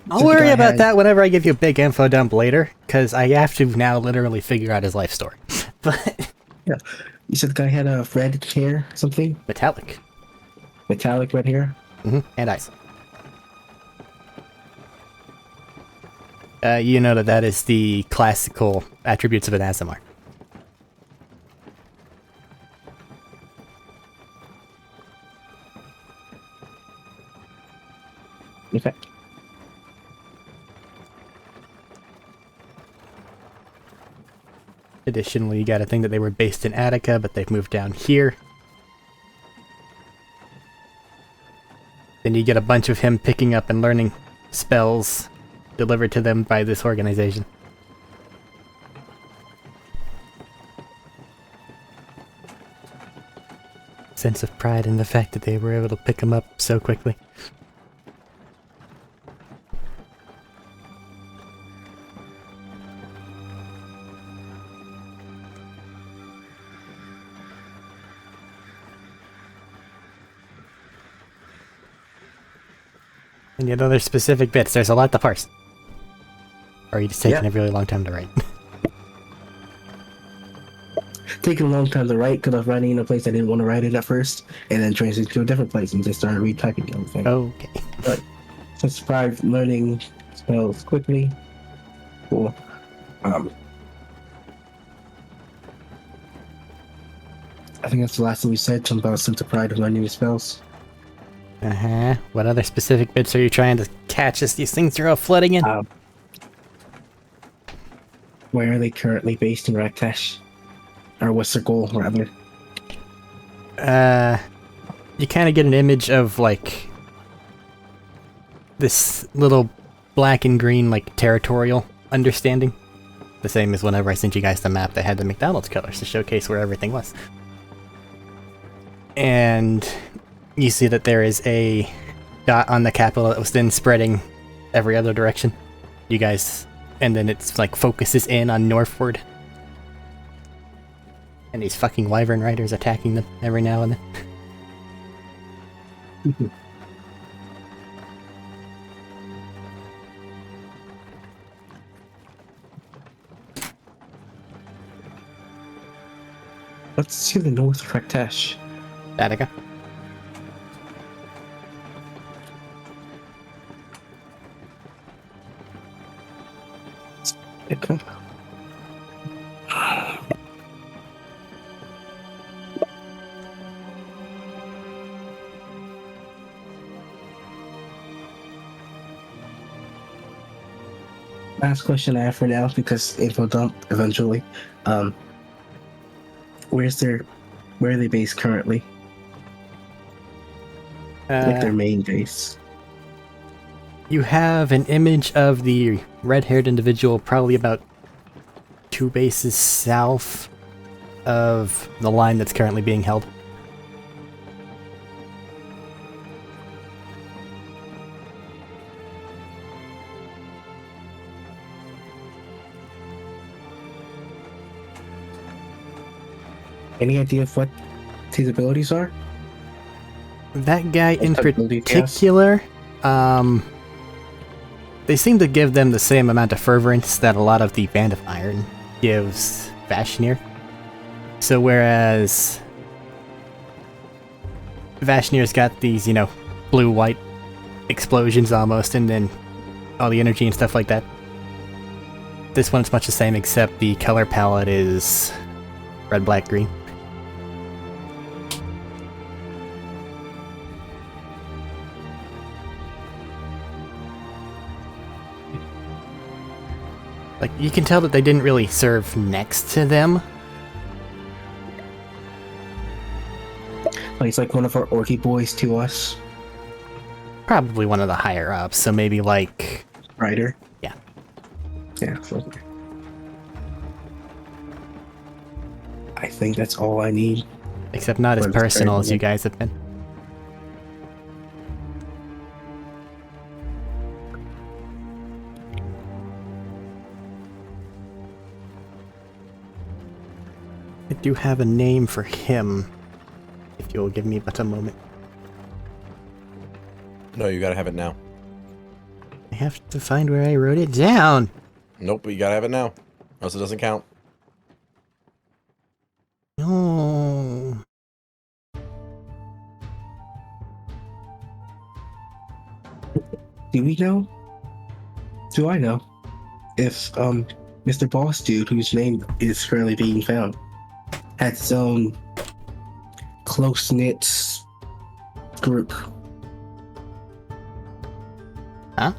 I'll So the worry guy about had- that whenever I give you a big info dump later, because I have to now literally figure out his life story. But Yeah. You said the guy had a red hair, something? metallic. Metallic red hair? And ice. You know that is the classical attributes of an Azamar. Okay. Additionally, you gotta think that they were based in Attica, but they've moved down here. Then you get a bunch of him picking up and learning spells delivered to them by this organization. Sense of pride in the fact that they were able to pick him up so quickly. And yet other specific bits. There's a lot to parse. Or are you just taking Yeah. a really long time to write? Taking a long time to write because I was writing in a place I didn't want to write it at first, and then transitioned to a different place and just started retyping everything. Okay. Subscribe learning spells quickly. Cool. I think that's the last thing we said. Something about sense of pride of learning the spells. Uh-huh. What other specific bits are you trying to catch as these things are all flooding in? Where are they currently based in Raktesh? Or what's their goal, rather? You kind of get an image of, like, this little black and green, like, territorial understanding. The same as whenever I sent you guys the map that had the McDonald's colors to showcase where everything was. And you see that there is a dot on the capital that was then spreading every other direction. You guys, and then it's like focuses in on northward. And these fucking wyvern riders attacking them every now and then. Let's see the North Raktesh. Attica. Last question I have for now, because info dump eventually. Where are they based currently? Like their main base. You have an image of the red-haired individual probably about 2 bases south of the line that's currently being held. Any idea of what his abilities are? That guy in Abilities, yes. particular, they seem to give them the same amount of fervorance that a lot of the Band of Iron gives Vashnir. So whereas Vashnir's got these, blue-white explosions almost, and then all the energy and stuff like that, this one's much the same, except the color palette is red, black, green. Like, you can tell that they didn't really serve next to them. He's like one of our orky boys to us. Probably one of the higher ups, so maybe like... Ryder? Yeah. Yeah. I think that's all I need. Except not as Well, personal as very you guys have been. I do have a name for him, if you'll give me but a moment. No, you gotta have it now. I have to find where I wrote it down. Nope, but you gotta have it now. Or else it doesn't count. No. Do we know? Do I know? If Mr. Boss Dude, whose name is currently being found, had his own close-knit group. Huh?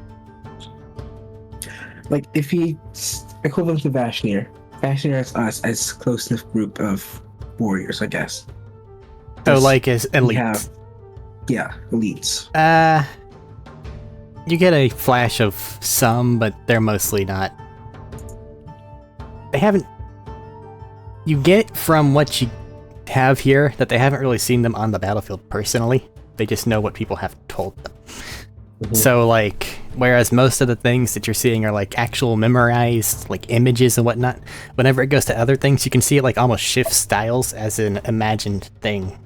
Like, if he's equivalent to Vashnir. Vashnir has us as close-knit group of warriors, I guess. Oh, like as We elites. have, yeah, elites. You get a flash of some, but they're mostly not. They haven't... You get from what you have here that they haven't really seen them on the battlefield personally. They just know what people have told them. Mhm. So, like, whereas most of the things that you're seeing are, like, actual memorized, like, images and whatnot, whenever it goes to other things, you can see it, like, almost shift styles as an imagined thing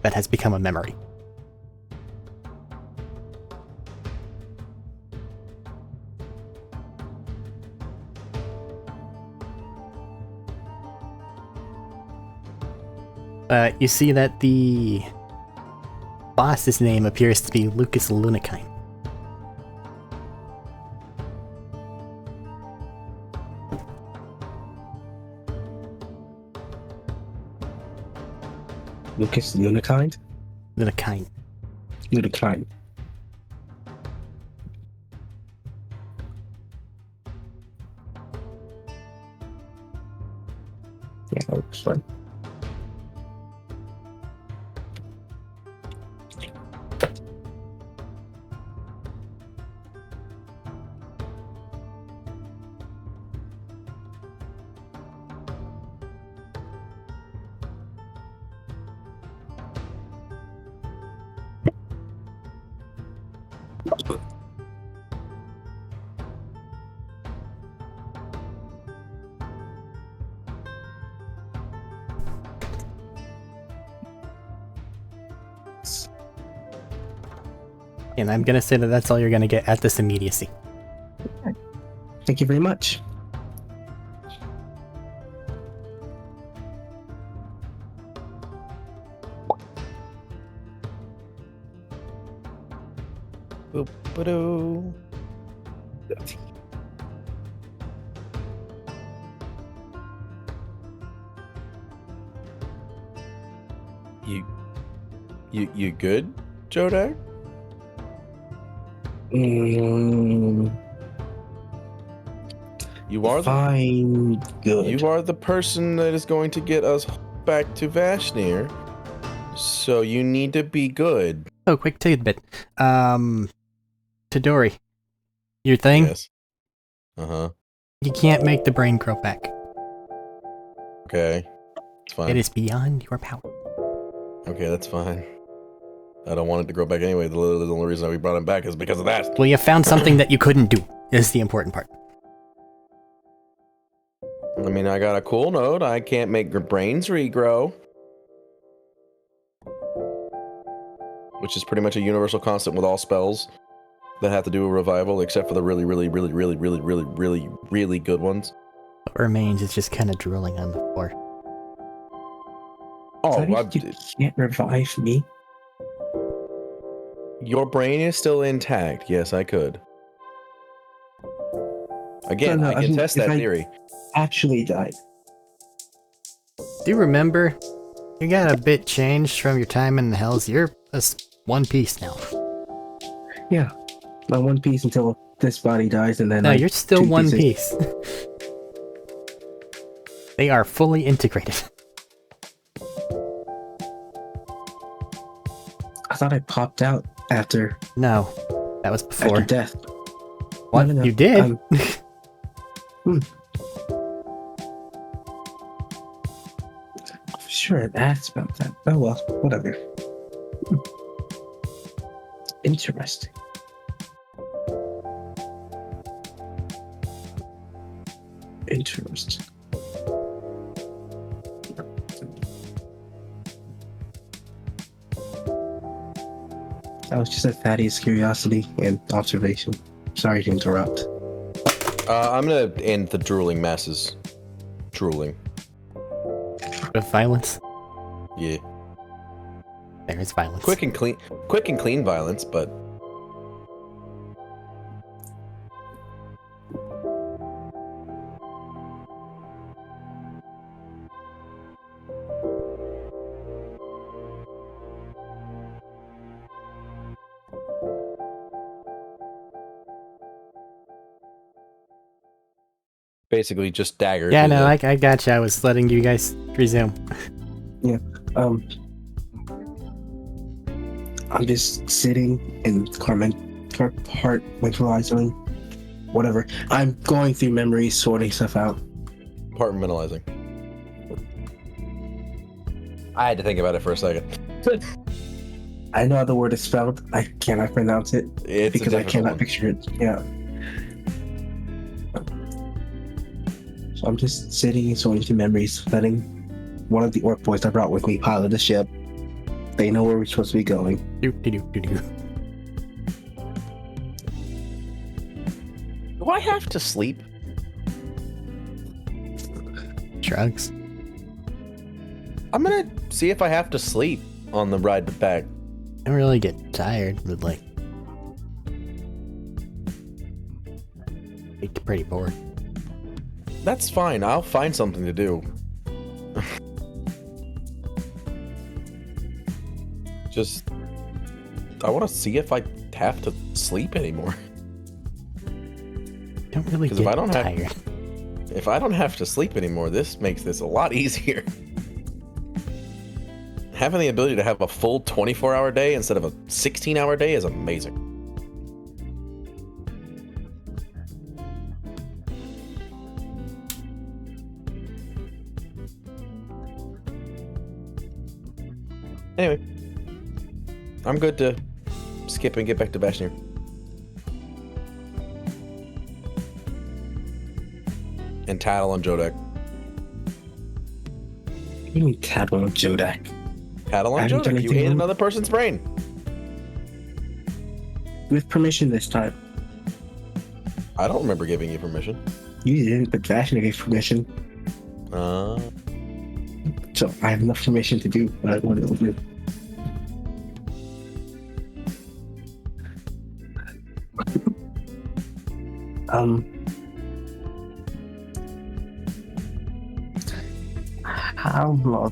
that has become a memory. You see that the boss's name appears to be Lucas Lunakine. Lucas Unikind? Lunakine. Unikind. Yeah, that looks fun. And I'm gonna say that that's all you're gonna get at this immediacy. Thank you very much. Boop-a-doo. You good, Jodak? You are the Fine, good. You are the person that is going to get us back to Vashnir. So you need to be good. Oh, quick tidbit. Tadori, your thing, Yes. Uh-huh. you can't make the brain grow back. Okay. It's fine. It is beyond your power. Okay, that's fine. I don't want it to grow back anyway. The only reason we brought him back is because of that. Well, you found something that you couldn't do, is the important part. I mean, I got a cool note. I can't make your brains regrow. Which is pretty much a universal constant with all spells that have to do with revival, except for the really good ones. What remains is just kind of drooling on the floor. Oh, You can't revive me. Your brain is still intact. Yes, I could. Again, No, I can mean, test if that I theory. Actually died. Do you remember? You got a bit changed from your time in the Hells. You're one piece now. Yeah, my one piece until this body dies, and then No, you're still two one pieces. piece. They are fully integrated. I thought I popped out after No, that was before. death. What? No. You did? Sure, it asked about that. Oh well, whatever. Interesting. Interesting. That was just a Thaddeus curiosity and observation. Sorry to interrupt. I'm gonna end the drooling masses. Drooling. With violence? Yeah. There is violence. Quick and clean violence, but basically just daggers. Yeah, with no, it. I gotcha. I was letting you guys resume. I'm just sitting and compartmentalizing, whatever. I'm going through memories, sorting stuff out. Compartmentalizing. I had to think about it for a second. I know how the word is spelled. I cannot pronounce it It's because a I difficult cannot one. picture it. Yeah. So I'm just sitting and sorting through memories, letting one of the orc boys I brought with me pilot the ship. They know where we're supposed to be going. Do. Do I have to sleep? Drugs. I'm gonna see if I have to sleep on the ride back. I don't really get tired, but like, I get pretty bored. That's fine. I'll find something to do. Just, I want to see if I have to sleep anymore. Don't really 'Cause get if I don't have- tired. If I don't have to sleep anymore, this makes this a lot easier. Having the ability to have a full 24-hour day instead of a 16-hour day is amazing. Anyway, I'm good to skip and get back to Vashnir. And tattle on Jodak. What do you mean Tadwell and Jodak? Tattle I on haven't done Jodak. You anything ate wrong. another person's brain. With permission this time. I don't remember giving you permission. You didn't, but Vashna gave permission. So I have enough permission to do what I wanted to do. How long?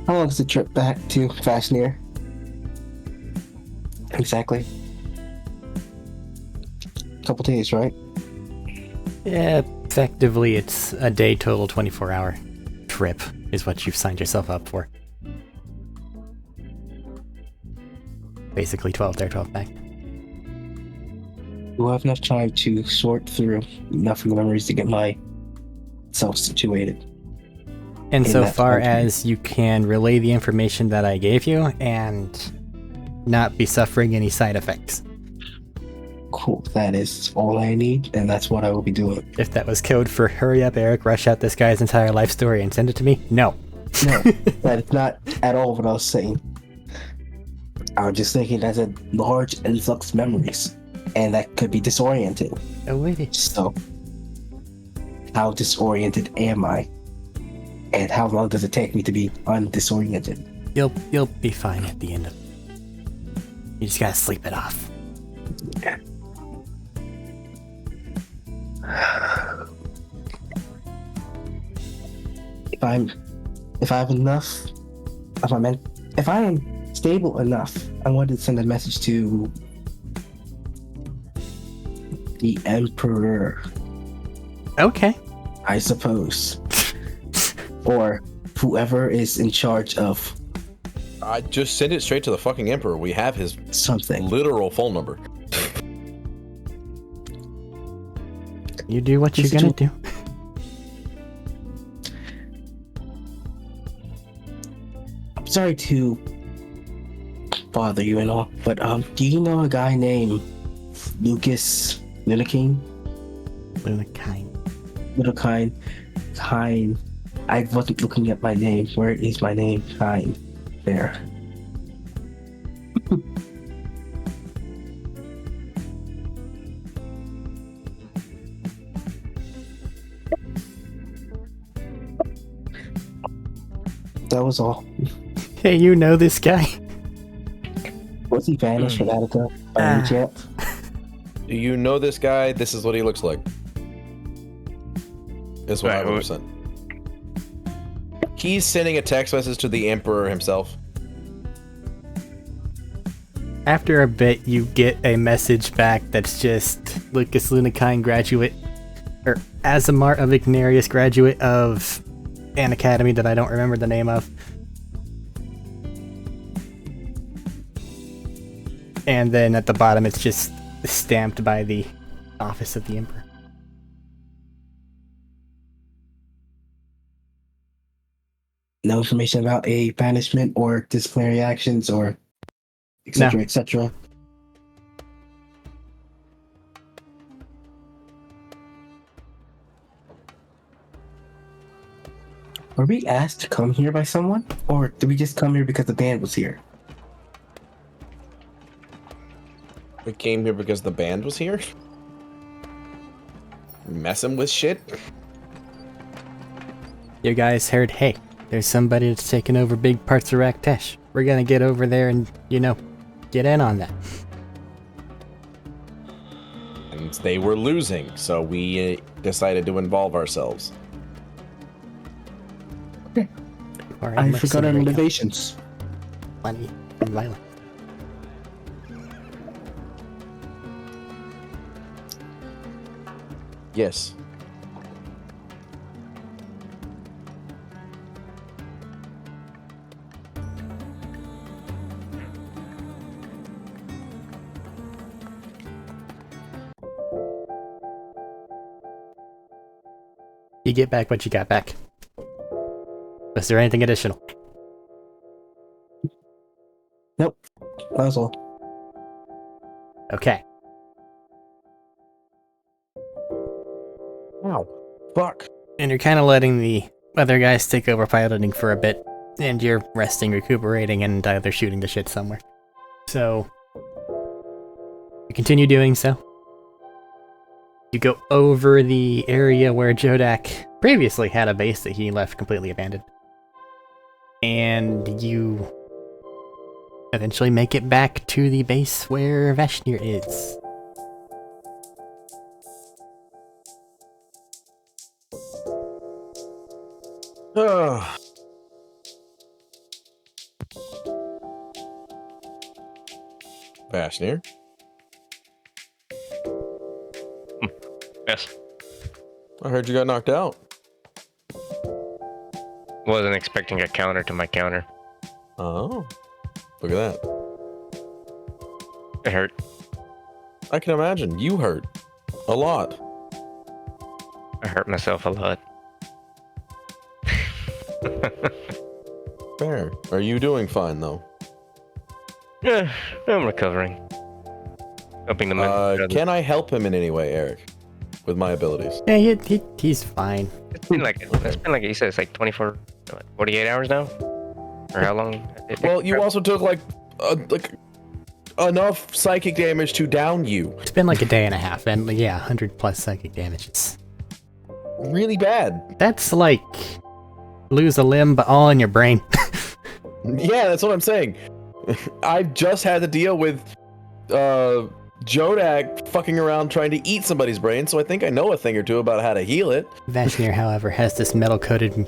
How long is the trip back to Vashnir? Exactly. couple days, right? Yeah, effectively, it's a day total 24-hour trip is what you've signed yourself up for. Basically 12 there, 12 back. We'll have enough time to sort through enough memories to get myself situated. And In so that far time frame. as you can relay the information that I gave you and not be suffering any side effects. Cool. That is all I need, and that's what I will be doing. If that was code for hurry up, Arik, rush out this guy's entire life story and send it to me, no. No, that is not at all what I was saying. I was just thinking that's a large influx of memories, and that could be disorienting. Oh, wait. So, how disoriented am I? And how long does it take me to be undisoriented? You'll be fine at the end of it. You just gotta sleep it off. If I am stable enough, I wanted to send a message to the Emperor, Okay. I suppose. Or whoever is in charge of I just send it straight to the fucking Emperor. We have his something. literal phone number. You do what you're This is gonna do. I'm sorry to bother you and all, but do you know a guy named Lucas Lineking? Little kind. I wasn't looking at my name. Where is my name? Kind. There. That was all. Hey, you know this guy? Was he vanished from Attica by any chance? Do you know this guy? This is what he looks like. Is what I would have sent. He's sending a text message to the Emperor himself. After a bit, you get a message back that's just Lucas Lunakine graduate, or Azamar of Ignarius graduate of an academy that I don't remember the name of. And then at the bottom, it's just stamped by the office of the Emperor. No information about a banishment or disciplinary actions or etc. etc. Were we asked to come here by someone, or did we just come here because the band was here? We came here because the band was here? Messing with shit? You guys heard, hey, there's somebody that's taking over big parts of Raktesh. We're gonna get over there and, get in on that. And they were losing, so we decided to involve ourselves. Or I unless forgot our somebody motivations. Money and violence. Yes. You get back what you got back. Was there anything additional? Nope. That was all. Okay. Wow. Fuck. And you're kind of letting the other guys take over piloting for a bit, and you're resting, recuperating, and either shooting the shit somewhere. So, you continue doing so. You go over the area where Jodak previously had a base that he left completely abandoned. And you eventually make it back to the base where Veshnir is. Vashnir? Yes. I heard you got knocked out. Wasn't expecting a counter to my counter. Oh. Look at that. It hurt. I can imagine. You hurt. A lot. I hurt myself a lot. Fair. Are you doing fine, though? Yeah, I'm recovering. Helping the men. Can I help him in any way, Arik? With my abilities? Yeah, he's fine. It's been like you said, it's like 24, 48 hours now? Or how long? Well, you also took like enough psychic damage to down you. It's been like a day and a half, and yeah, 100 plus psychic damage. It's Really bad. that's like lose a limb, but all in your brain. Yeah, that's what I'm saying. I've just had to deal with Jodak fucking around trying to eat somebody's brain, so I think I know a thing or two about how to heal it. Vashmir, however, has this metal-coated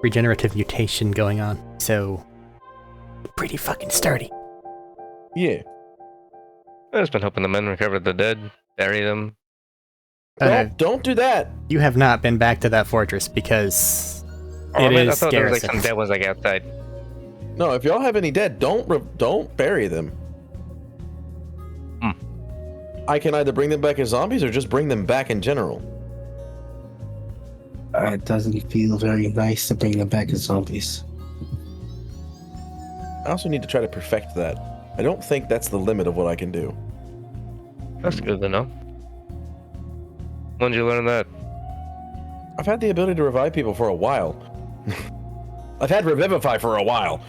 regenerative mutation going on, so pretty fucking sturdy. Yeah. I've just been hoping the men recover the dead, bury them. Don't do that. You have not been back to that fortress because I is thought there was like garrison. some dead ones like outside. No, if y'all have any dead, don't bury them. I can either bring them back as zombies or just bring them back in general. It doesn't feel very nice to bring them back as zombies. I also need to try to perfect that. I don't think that's the limit of what I can do. That's good to know. When did you learn that? I've had the ability to revive people for a while. I've had Revivify for a while.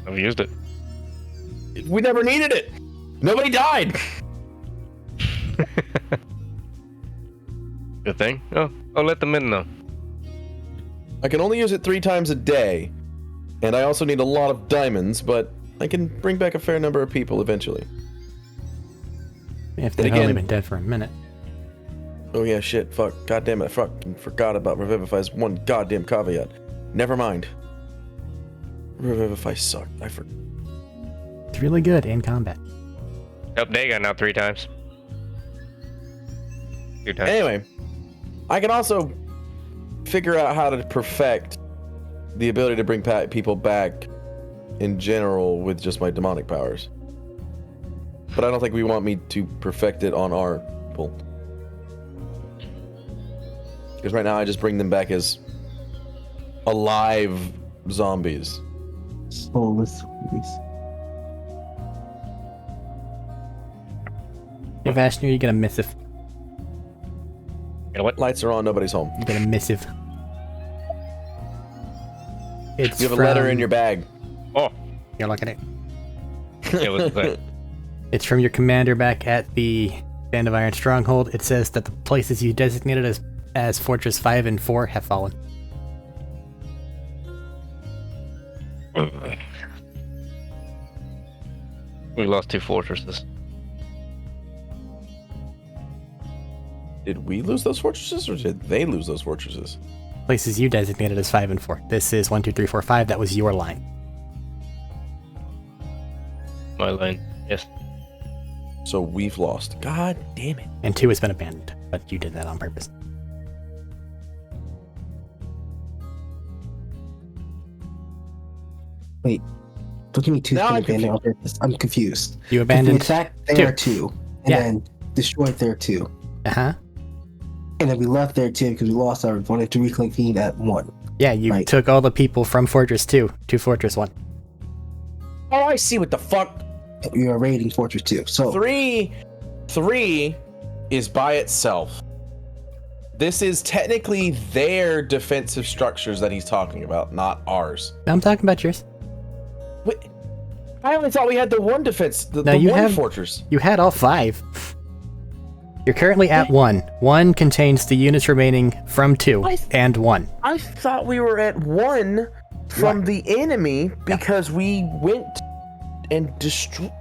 I've used it. We never needed it. Nobody died. Good thing. Oh, I'll let them in though. I can only use it 3 times a day, and I also need a lot of diamonds, but I can bring back a fair number of people eventually. If they've again- only been dead for a minute. Oh yeah, shit, fuck, goddamn it, I fucking forgot about Revivify's one goddamn caveat. Never mind. Revivify sucked, I forgot. It's really good in combat. Nope, they got now 3 times. 2 times. Anyway, I can also figure out how to perfect the ability to bring people back in general with just my demonic powers. But I don't think we want me to perfect it on our people. Because right now I just bring them back as alive zombies. Soulless zombies. Hey, Vashmir, you get a missive. You know what? Lights are on, nobody's home. You get a missive. It's You have a letter in your bag. Oh, You're looking at it. it was that. It's from your commander back at the Band of Iron Stronghold. It says that the places you designated as Fortress 5 and 4 have fallen. We lost 2 fortresses. Did we lose those fortresses, or did they lose those fortresses? Places you designated as 5 and 4. This is 1, 2, 3, 4, 5. That was your line. My line. Yes. So we've lost. God damn it. And 2 has been abandoned, but you did that on purpose. Wait, don't give me 2 Now I'm abandoned on purpose. I'm confused. You We abandoned attacked there 2. 2, and Yeah. then destroyed there 2. Uh-huh. And then we left there 2 because we lost our wanted to reconvene at 1. Yeah, you Right. took all the people from Fortress 2 to Fortress 1. Oh, I see what the fuck. We are raiding Fortress 2. So 3 is by itself. This is technically their defensive structures that he's talking about, not ours. I'm talking about yours. Wait, I only thought we had the one defense, the No, you one have- fortress. You had all 5. You're currently at 1. 1 contains the units remaining from 2 and 1. I thought we were at 1 from What? the enemy because we went and destroyed.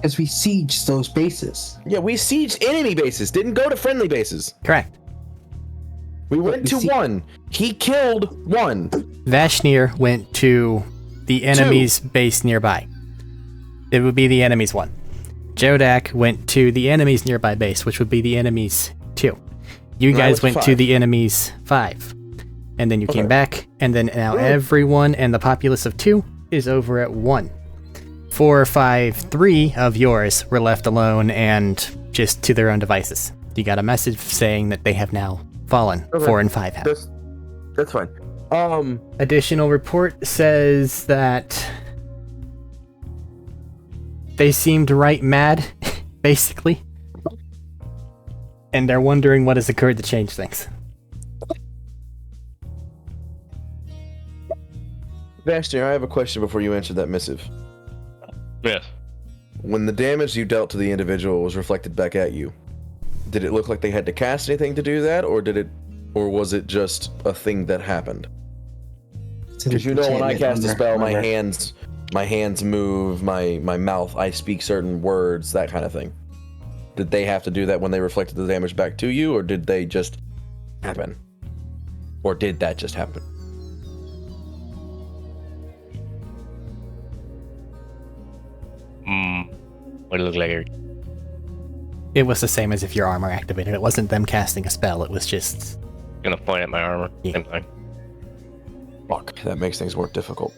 as we siege those bases. Yeah, we sieged enemy bases, didn't go to friendly bases. Correct. We went to see- 1. He killed 1. Vashmir went to the enemy's base nearby. It would be the enemy's 1. Jodak went to the enemy's nearby base, which would be the enemy's 2. You And I guys went went to to 5. the enemy's 5. And then you came Okay. back, and then now everyone and the populace of 2 is over at 1. 4, 5, 3 of yours were left alone and just to their own devices. You got a message saying that they have now fallen. Okay. 4 and 5 have. That's fine. Additional report says that they seemed right mad, basically. And they're wondering what has occurred to change things. Bastion, I have a question before you answer that missive. Yes. When the damage you dealt to the individual was reflected back at you, did it look like they had to cast anything to do that, or was it just a thing that happened? Because you know, when I cast a spell, my hands move, my mouth, I speak certain words, that kind of thing. Did they have to do that when they reflected the damage back to you, or did they just happen? Or did that just happen? What it look like, Arik? It was the same as if your armor activated. It wasn't them casting a spell, it was just... Gonna point at my armor. Yeah. Same time. Fuck, that makes things more difficult.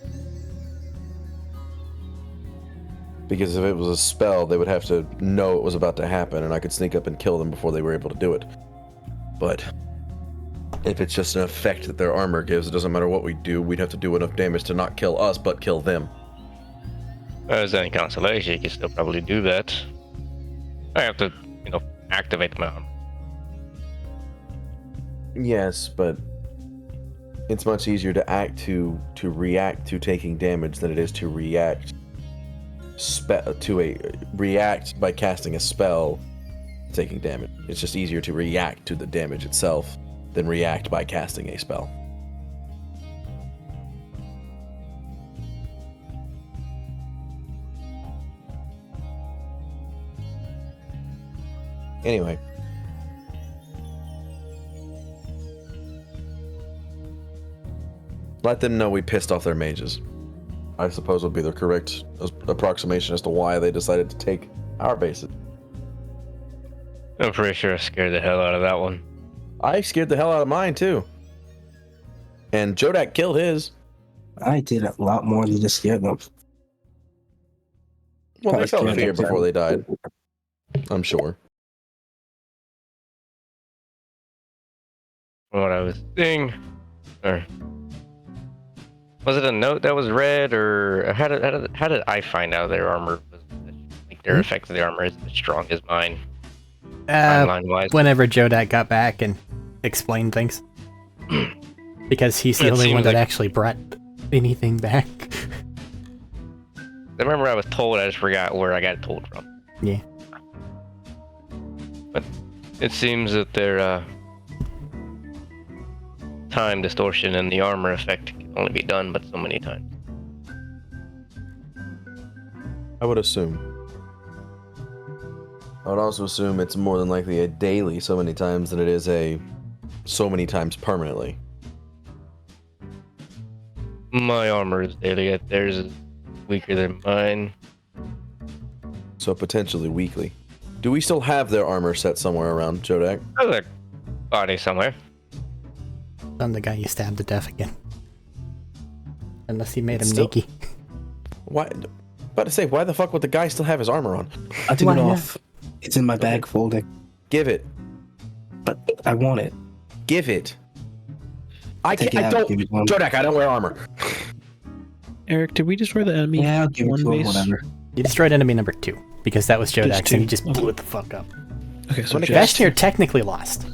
Because if it was a spell, they would have to know it was about to happen, and I could sneak up and kill them before they were able to do it. But if it's just an effect that their armor gives, it doesn't matter what we do, we'd have to do enough damage to not kill us, but kill them. If there's any consolation, you can still probably do that. I have to, activate my armor. Yes, but it's much easier to react to taking damage than it is to react react by casting a spell taking damage. It's just easier to react to the damage itself than react by casting a spell. Anyway. Let them know we pissed off their mages. I suppose would be the correct approximation as to why they decided to take our bases. I'm pretty sure I scared the hell out of that one. I scared the hell out of mine too. And Jodak killed his. I did a lot more than just scare them. Well, they I felt scared fear them. before they died. I'm sure. What I was seeing, or was it a note that was read, or how did I find out their armor was like their effect of the armor is as strong as mine? Timeline wise, Whenever Jodak got back and explained things. Because he's the It only one seems that like- actually brought anything back. I remember I was told. I just forgot where I got it told from. Yeah. But it seems that their time distortion and the armor effect can only be done but so many times. I would assume. I would also assume it's more than likely a daily so many times than it is a so many times permanently. My armor is daily, yet theirs is weaker than mine. So potentially weekly. Do we still have their armor set somewhere around, Jodak? There's a body somewhere. On the guy you stabbed to death again. Unless he made him Still- naked. Why? About to say, why the fuck would the guy still have his armor on? I took Why it not? off. It's in my bag folder, Give it. but I want it. Give it. I Take can't. it I out, don't. give it to him. Jodak, I don't wear armor. Eric, did we destroy the enemy? Yeah, I'll give it one to him, base? whatever. You destroyed enemy number 2. Because that was Jodak's and he two. just blew it the fuck up. Okay, so When it just Vashtir technically lost.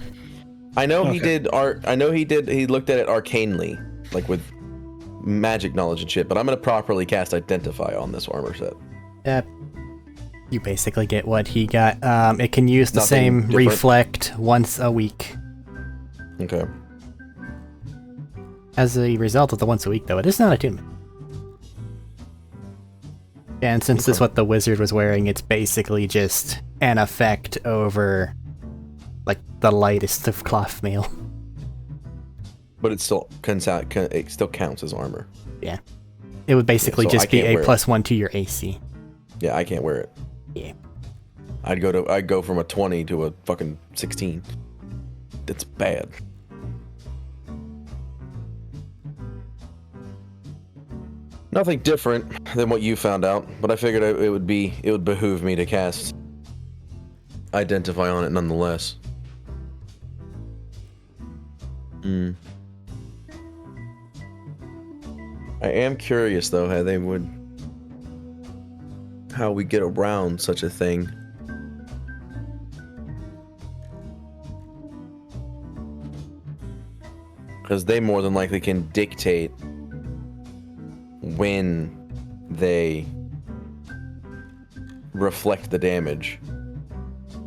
I know he Okay. did art. I know he did. He looked at it arcanely, like with magic knowledge and shit. But I'm gonna properly cast Identify on this armor set. You basically get what he got. It can use the Nothing same different? reflect once a week. Okay. As a result of the once a week, though, it is not attunement. And since this is what the wizard was wearing, it's basically just an effect over, like, the lightest of cloth mail. But it still it still counts as armor. It would basically Yeah, so I just be can't a wear it. +1 to your AC. Yeah, I can't wear it. Yeah. I'd go from a 20 to a fucking 16. That's bad. Nothing different than what you found out, but I figured it would behoove me to cast Identify on it nonetheless. I am curious though how we get around such a thing. Because they more than likely can dictate when they reflect the damage.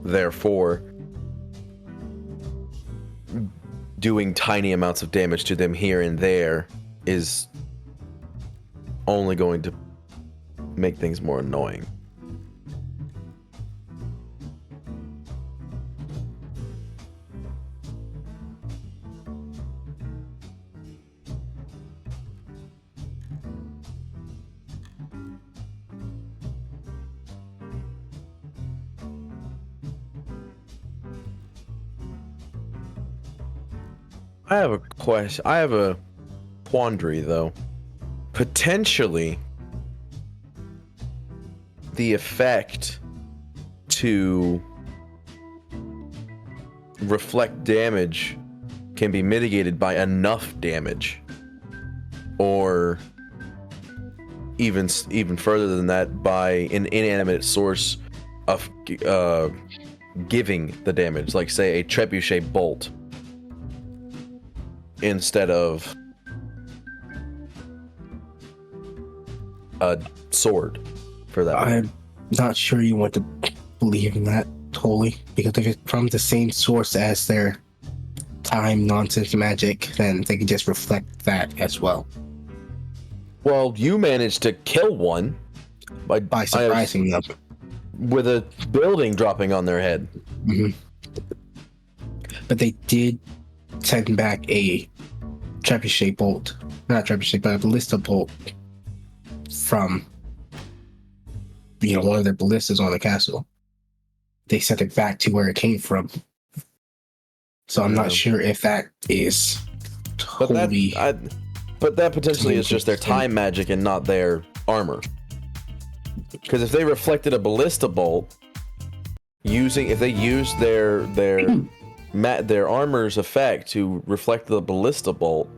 Therefore, doing tiny amounts of damage to them here and there is only going to make things more annoying. I have a question. I have a quandary, though. Potentially, the effect to reflect damage can be mitigated by enough damage, or even further than that, by an inanimate source of giving the damage, like say a trebuchet bolt, instead of a sword, for that. I'm not sure you want to believe in that totally, because if it's from the same source as their time nonsense magic, then they can just reflect that as well. Well, you managed to kill one By surprising them. with a building dropping on their head. Mm-hmm. But they did send back a trebuchet bolt. Not trebuchet, but a ballista bolt from, one of their ballistas on the castle. They sent it back to where it came from. So I'm not sure if that is totally... But that potentially is just their time magic and not their armor. Because if they reflected a ballista bolt, if they used their armor's effect to reflect the ballista bolt,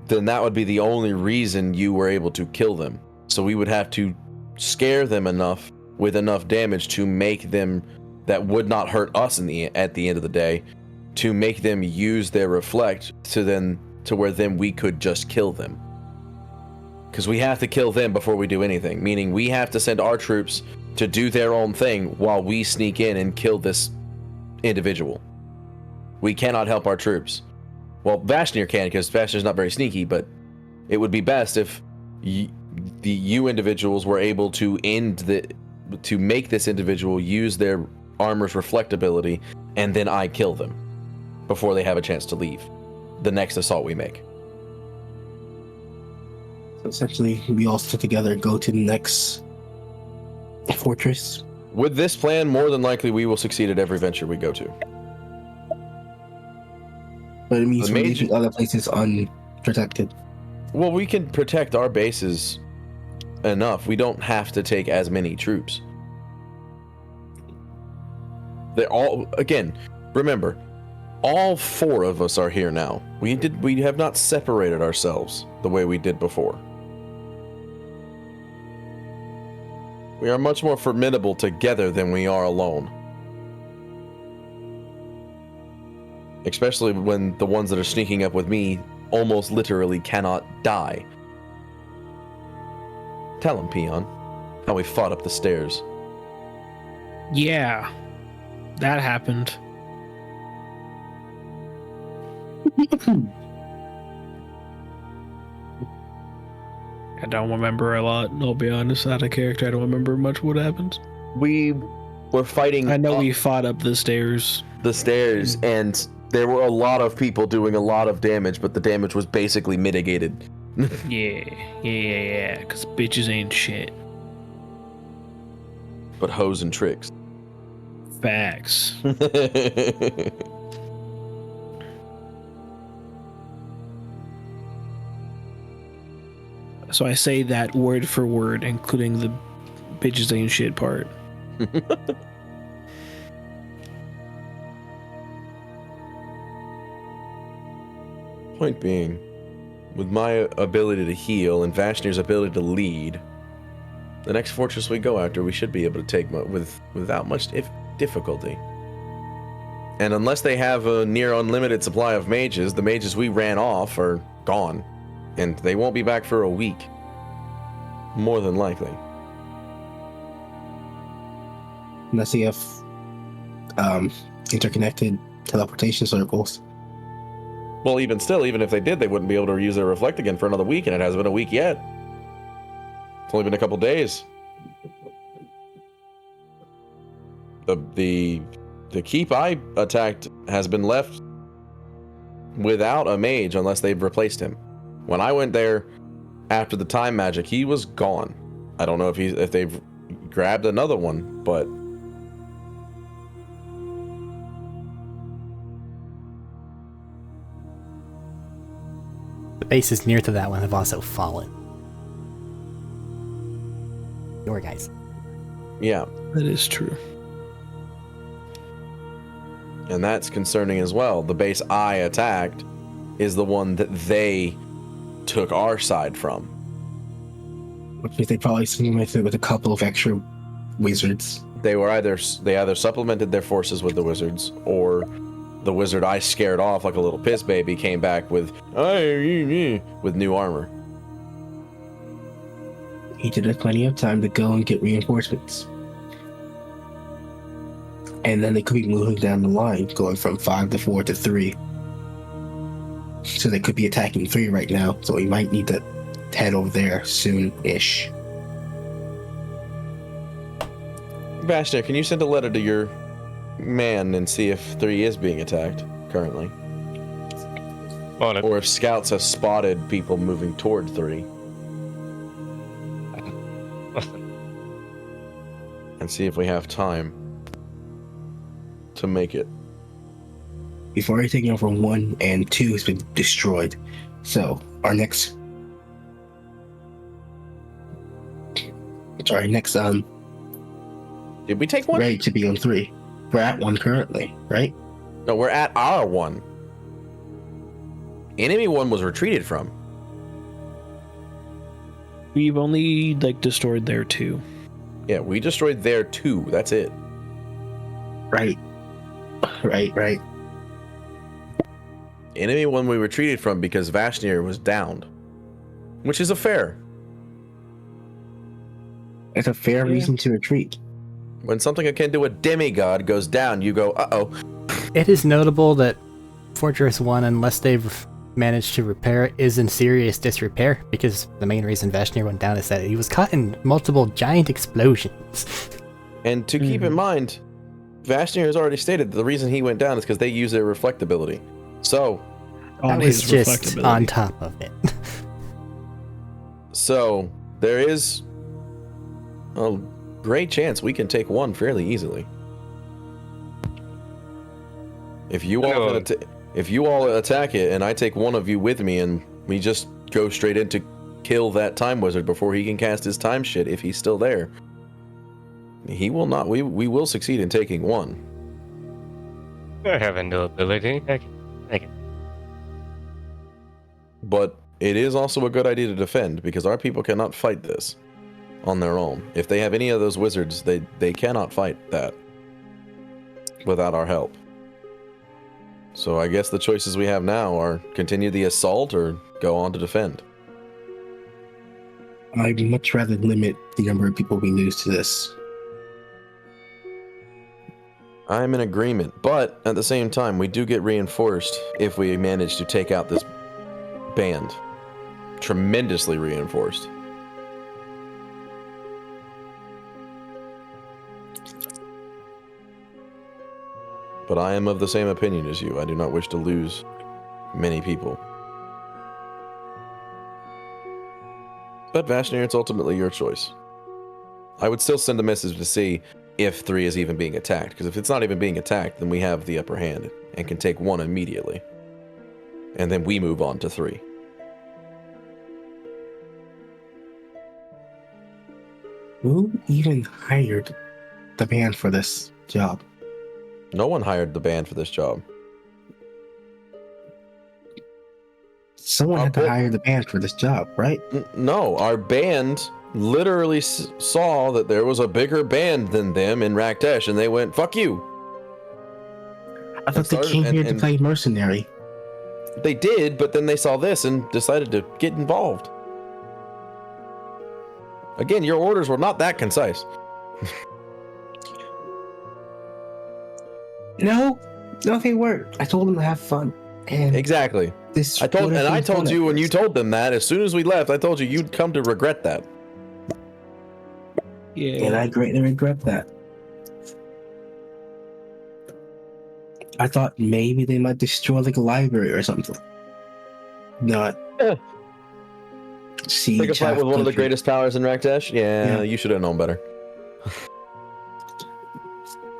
then that would be the only reason you were able to kill them. So we would have to scare them enough with enough damage to make them, that would not hurt us at the end of the day, to make them use their reflect to where then we could just kill them. Because we have to kill them before we do anything, meaning we have to send our troops to do their own thing while we sneak in and kill this individual. We cannot help our troops. Well, Vashnir can, because Vashnir's not very sneaky, but it would be best if you individuals were able to to make this individual use their armor's reflectability, and then I kill them before they have a chance to leave the next assault we make. So essentially, we all stick together and go to the next fortress. With this plan, more than likely we will succeed at every venture we go to. But it means we're leaving other places unprotected. Well, we can protect our bases enough. We don't have to take as many troops. Remember, all four of us are here now. We have not separated ourselves the way we did before. We are much more formidable together than we are alone. Especially when the ones that are sneaking up with me almost literally cannot die. Tell him, Peon, how we fought up the stairs. Yeah, that happened. I don't remember a lot, I'll be honest. Out of character, I don't remember much what happened. We were fighting... I know we fought up the stairs. And there were a lot of people doing a lot of damage, but the damage was basically mitigated. Yeah, because bitches ain't shit. but hoes and tricks. Facts. So I say that word for word, including the bitches ain't shit part. Point being, with my ability to heal and Vashnir's ability to lead, the next fortress we go after, we should be able to take without much difficulty. And unless they have a near unlimited supply of mages, the mages we ran off are gone. And they won't be back for a week. More than likely. Unless you have interconnected teleportation circles. Well, even still, even if they did, they wouldn't be able to use their reflect again for another week, and it hasn't been a week yet. It's only been a couple days. The keep I attacked has been left without a mage unless they've replaced him. When I went there after the time magic, he was gone. I don't know if they've grabbed another one, but The bases near to that one have also fallen. Your guys. yeah. That is true. And that's concerning as well. The base I attacked is the one that they took our side from. Which means they probably supplemented with a couple of extra wizards. They either supplemented their forces with the wizards, or the wizard I scared off like a little piss baby came back with new armor. He did have plenty of time to go and get reinforcements. And then they could be moving down the line, going from 5 to 4 to 3. So they could be attacking 3 right now, so we might need to head over there soon-ish. Bastion, can you send a letter to your man and see if 3 is being attacked currently? On it. Or if scouts have spotted people moving toward 3? And see if we have time to make it. We've already taken over 1 and 2 has been destroyed. So our next Did we take 1? ready to be on 3. We're at 1 currently, right? No, we're at our 1. Enemy 1 was retreated from. We've only destroyed there too. Yeah, we destroyed their 2. That's it. Right. Right. Enemy 1 we retreated from because Vashnir was downed. Which is a fair. It's a fair reason to retreat. When something akin to a demigod goes down, you go, uh-oh. It is notable that Fortress 1, unless they've managed to repair it, is in serious disrepair, because the main reason Vashnir went down is that he was caught in multiple giant explosions. And to keep in mind, Vashnir has already stated that the reason he went down is because they use their reflectability. So, That was just on top of it. So, there is a great chance we can take 1 fairly easily. If you all attack it and I take 1 of you with me and we just go straight in to kill that time wizard before he can cast his time shit, if he's still there, he will not. We will succeed in taking 1. I have no ability. I can. But it is also a good idea to defend, because our people cannot fight this on their own. If they have any of those wizards, they cannot fight that without our help. So I guess the choices we have now are continue the assault or go on to defend. I'd much rather limit the number of people we lose to this. I'm in agreement, but at the same time, we do get reinforced if we manage to take out this band. Tremendously reinforced. But I am of the same opinion as you. I do not wish to lose many people. But Vashnir, it's ultimately your choice. I would still send a message to see if 3 is even being attacked. Because if it's not even being attacked, then we have the upper hand and can take 1 immediately. And then we move on to 3. Who even hired the band for this job? No one hired the band for this job. Someone had to hire the band for this job, right? No, our band literally saw that there was a bigger band than them in Raktesh, and they went, "Fuck you." I thought they came here to play mercenary. They did, but then they saw this and decided to get involved. Again, your orders were not that concise. No, they weren't. I told them to have fun. And exactly. I told you when you told them that, as soon as we left, I told you you'd come to regret that. Yeah. And I greatly regret that. I thought maybe they might destroy like a library or something. Not siege. Take a fight with one of the greatest powers in Raktesh? Yeah, you should have known better.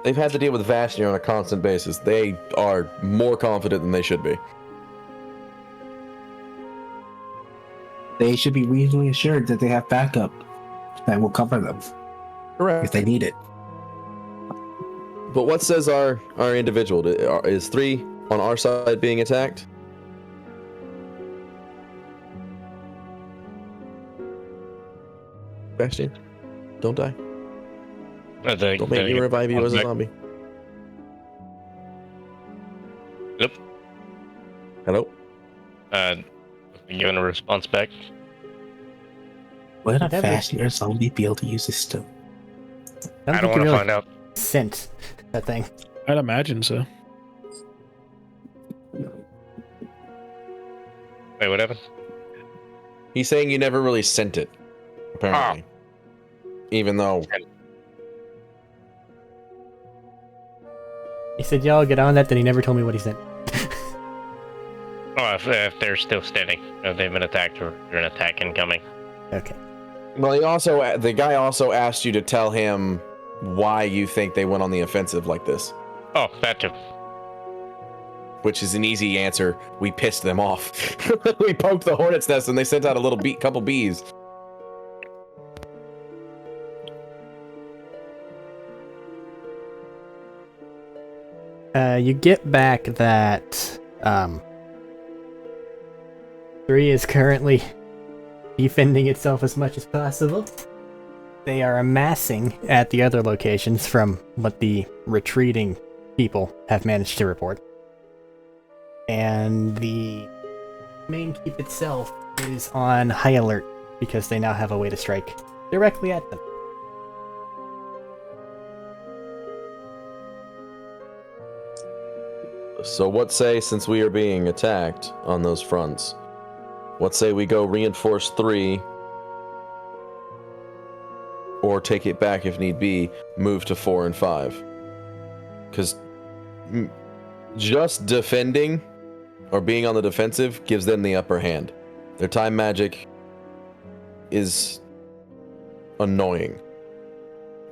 They've had to deal with Vashnir on a constant basis. They are more confident than they should be. They should be reasonably assured that they have backup that will cover them. Correct. If they need it. But what says our individual? Is 3 on our side being attacked? Bastion, don't die. Don't make me revive you as a zombie. Yep. Hello? Giving a response back. Would a Vashnir zombie be able to use this stone? I don't want to find out. Sent that thing. I'd imagine so. Wait, what happened? He's saying you never really sent it, apparently. Even though... He said, y'all get on that, then he never told me what he sent. Oh, if they're still standing. If they've been attacked or there's an attack incoming. Okay. Well, the guy also asked you to tell him why you think they went on the offensive like this. Oh, that too. Which is an easy answer. We pissed them off. We poked the hornet's nest and they sent out a little couple bees. You get back that 3 is currently defending itself as much as possible. They are amassing at the other locations from what the retreating people have managed to report. And the main keep itself is on high alert because they now have a way to strike directly at them. So what say, since we are being attacked on those fronts, what say we go reinforce 3, or take it back if need be, move to 4 and 5? Because just defending or being on the defensive gives them the upper hand. Their time magic is annoying.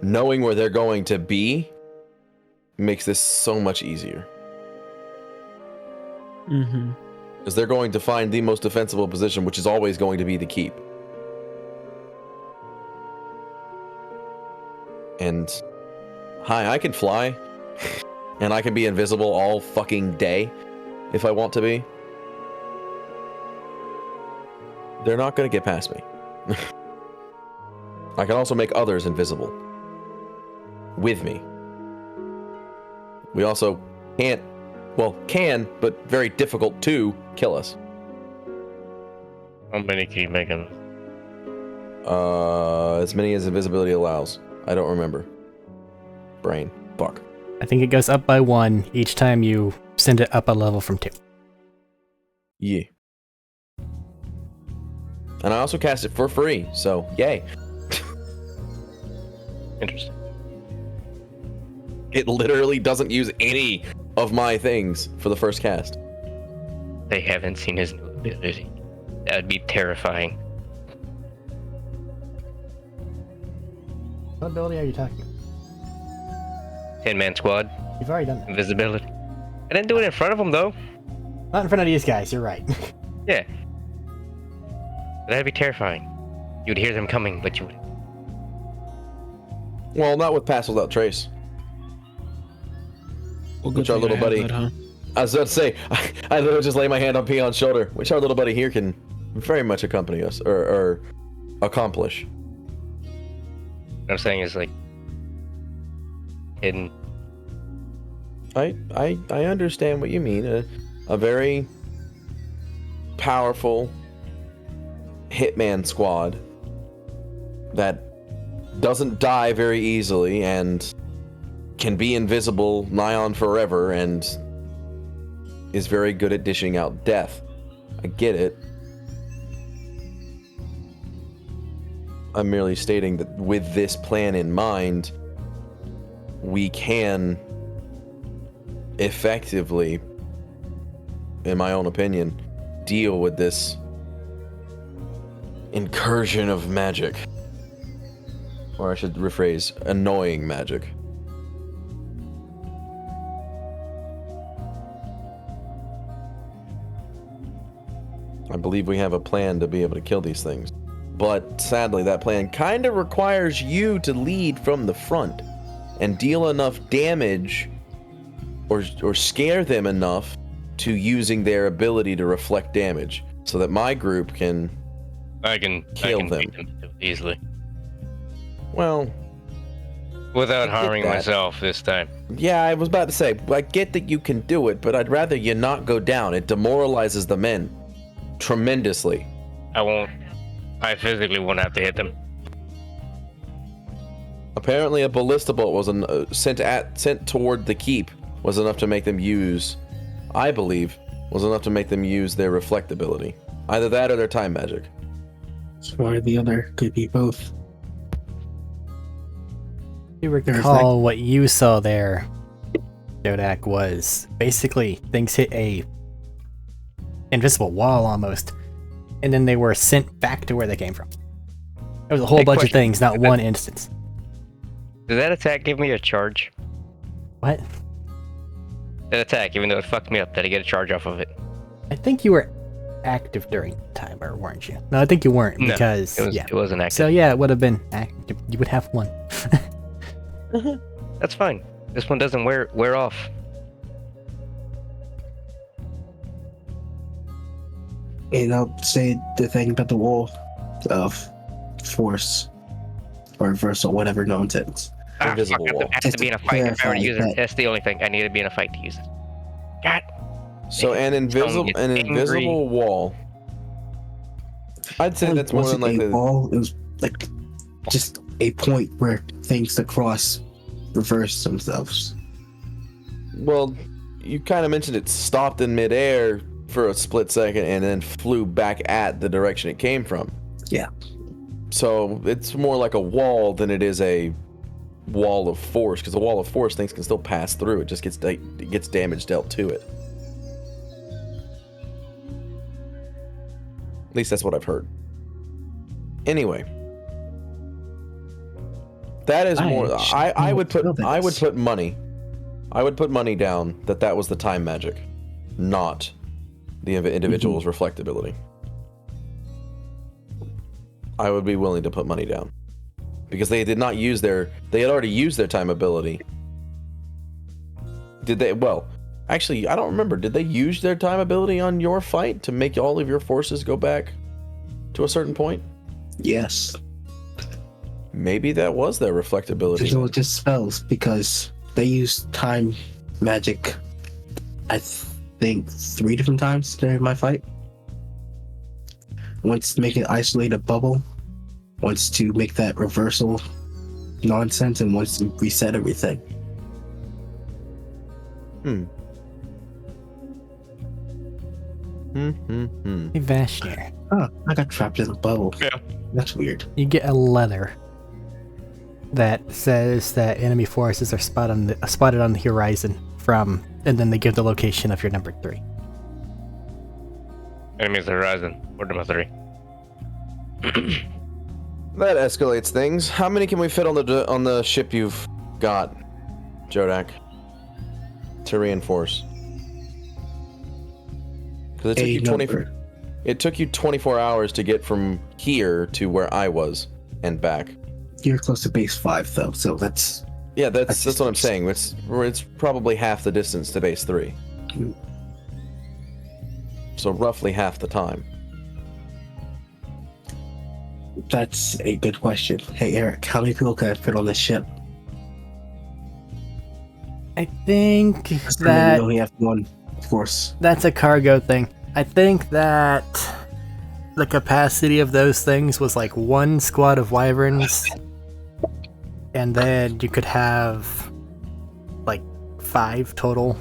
Knowing where they're going to be makes this so much easier. Mm-hmm. Because they're going to find the most defensible position, which is always going to be the keep. And hi, I can fly, and I can be invisible all fucking day if I want to be. They're not going to get past me. I can also make others invisible with me. We also can, but very difficult to kill us. How many can you make them? As many as invisibility allows. I don't remember. Brain. Fuck. I think it goes up by 1 each time you send it up a level from 2. Yeah. And I also cast it for free, so yay. Interesting. It literally doesn't use any of my things for the first cast. They haven't seen his new ability. That'd be terrifying. Well, What ability are you talking about? 10-man squad, You've already done that. invisibility. I didn't do it in front of them though. Not in front of these guys, you're right. Yeah. That'd be terrifying. You'd hear them coming, but you would. Well, not with Pass Without Trace. Well, Which our little buddy. I was about to say, I literally just lay my hand on Peon's shoulder, which our little buddy here can very much accompany us, or accomplish. What I'm saying is like hidden. I understand what you mean. A very powerful hitman squad that doesn't die very easily and can be invisible nigh on forever and is very good at dishing out death. I get it. I'm merely stating that with this plan in mind, we can effectively, in my own opinion, deal with this incursion of magic. Or I should rephrase, annoying magic. I believe we have a plan to be able to kill these things. But sadly, that plan kind of requires you to lead from the front and deal enough damage or scare them enough to using their ability to reflect damage so that my group can kill them. beat them easily. Well, Without I get harming that. myself this time. yeah, I was about to say, I get that you can do it, but I'd rather you not go down. It demoralizes the men tremendously. I won't. I physically won't have to hit them. Apparently, a ballista bolt was sent toward the keep was enough to make them use, I believe, was enough to make them use their reflect ability. Either that or their time magic. Or the other could be both. You recall what you saw there, Jodak, was basically things hit a invisible wall almost, and then they were sent back to where they came from. There was a whole Hey, bunch of question. things, not one instance. Did that attack give me a charge? What? That attack, even though it fucked me up, did I get a charge off of it? I think you were active during the timer, weren't you? No, I think you weren't, No, because It wasn't active. So yeah, it would have been active. You would have one. That's fine. This one doesn't wear off. And I'll say the thing about the wall of force or reversal, whatever nonsense. Invisible fuck, wall. It has to be in a fight. If I were to use it, that's the only thing. I need to be in a fight to use it. God. So an invisible gets invisible wall. I'd say that's more than Wasn't likely. a wall. It was like just a point where things across reverse themselves. Well, you kind of mentioned it stopped in midair for a split second and then flew back at the direction it came from. Yeah. So it's more like a wall than it is a wall of force, because a wall of force things can still pass through. It just gets damage dealt to it. At least that's what I've heard. Anyway, that is more. I would put money. I would put money down that was the time magic, not the individual's reflectability. I would be willing to put money down because they did not use they had already used their time ability. Did they? Well, actually, I don't remember. Did they use their time ability on your fight to make all of your forces go back to a certain point? Yes. Maybe that was their reflectability. It was just spells because they used time magic, I think 3 different times during my fight. Once to make it isolate a bubble, once to make that reversal nonsense, and once to reset everything. Hey, Vashnir, Oh, I got trapped in a bubble. Yeah. That's weird. you get a letter that says that enemy forces are spotted on the horizon and then they give the location of your number 3. Enemies the horizon. Or number 3. That escalates things. How many can we fit on the ship you've got, Jodak, to reinforce? Because it took you 24 hours to get from here to where I was and back. You're close to base 5, though, so that's... Yeah, that's what I'm saying. It's probably half the distance to base 3. So roughly half the time. That's a good question. Hey, Arik, how many people can I fit on this ship? I think We that only have one, of course. that's a cargo thing. I think that the capacity of those things was like 1 squad of wyverns, and then you could have like 5 total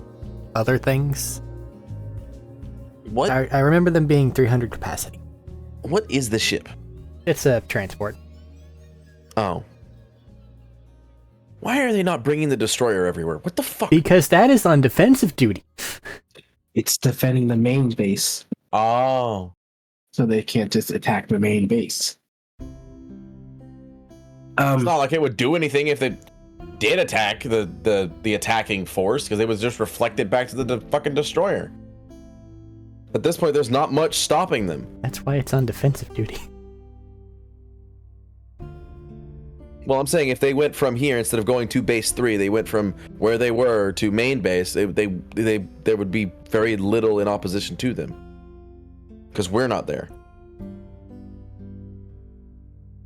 other things. What? I remember them being 300 capacity. What is the ship? It's a transport. Oh. Why are they not bringing the destroyer everywhere? What the fuck? Because that is on defensive duty. It's defending the main base, Oh. so they can't just attack the main base. It's not like it would do anything if they did attack the attacking force, because it was just reflected back to the fucking destroyer. At this point, there's not much stopping them. That's why it's on defensive duty. Well, I'm saying if they went from here instead of going to base 3, they went from where they were to main base, there would be very little in opposition to them. Because we're not there.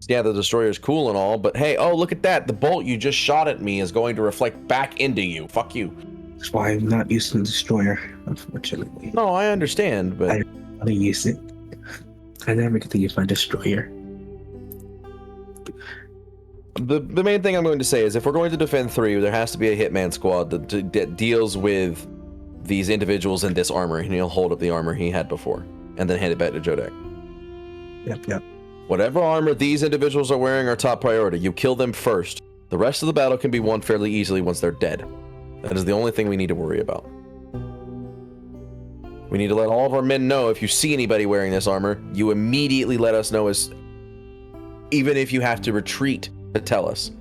Yeah, the destroyer's cool and all, but hey, oh, look at that. The bolt you just shot at me is going to reflect back into you. Fuck you. That's why I'm not using the destroyer, unfortunately. No, I understand, but... I want to use it. I never get to use my destroyer. The main thing I'm going to say is if we're going to defend 3, there has to be a hitman squad that deals with these individuals in this armor, and he'll hold up the armor he had before, and then hand it back to Jodak. Yep. Whatever armor these individuals are wearing are top priority. You kill them first. The rest of the battle can be won fairly easily once they're dead. That is the only thing we need to worry about. We need to let all of our men know if you see anybody wearing this armor, you immediately let us know, even if you have to retreat to tell us.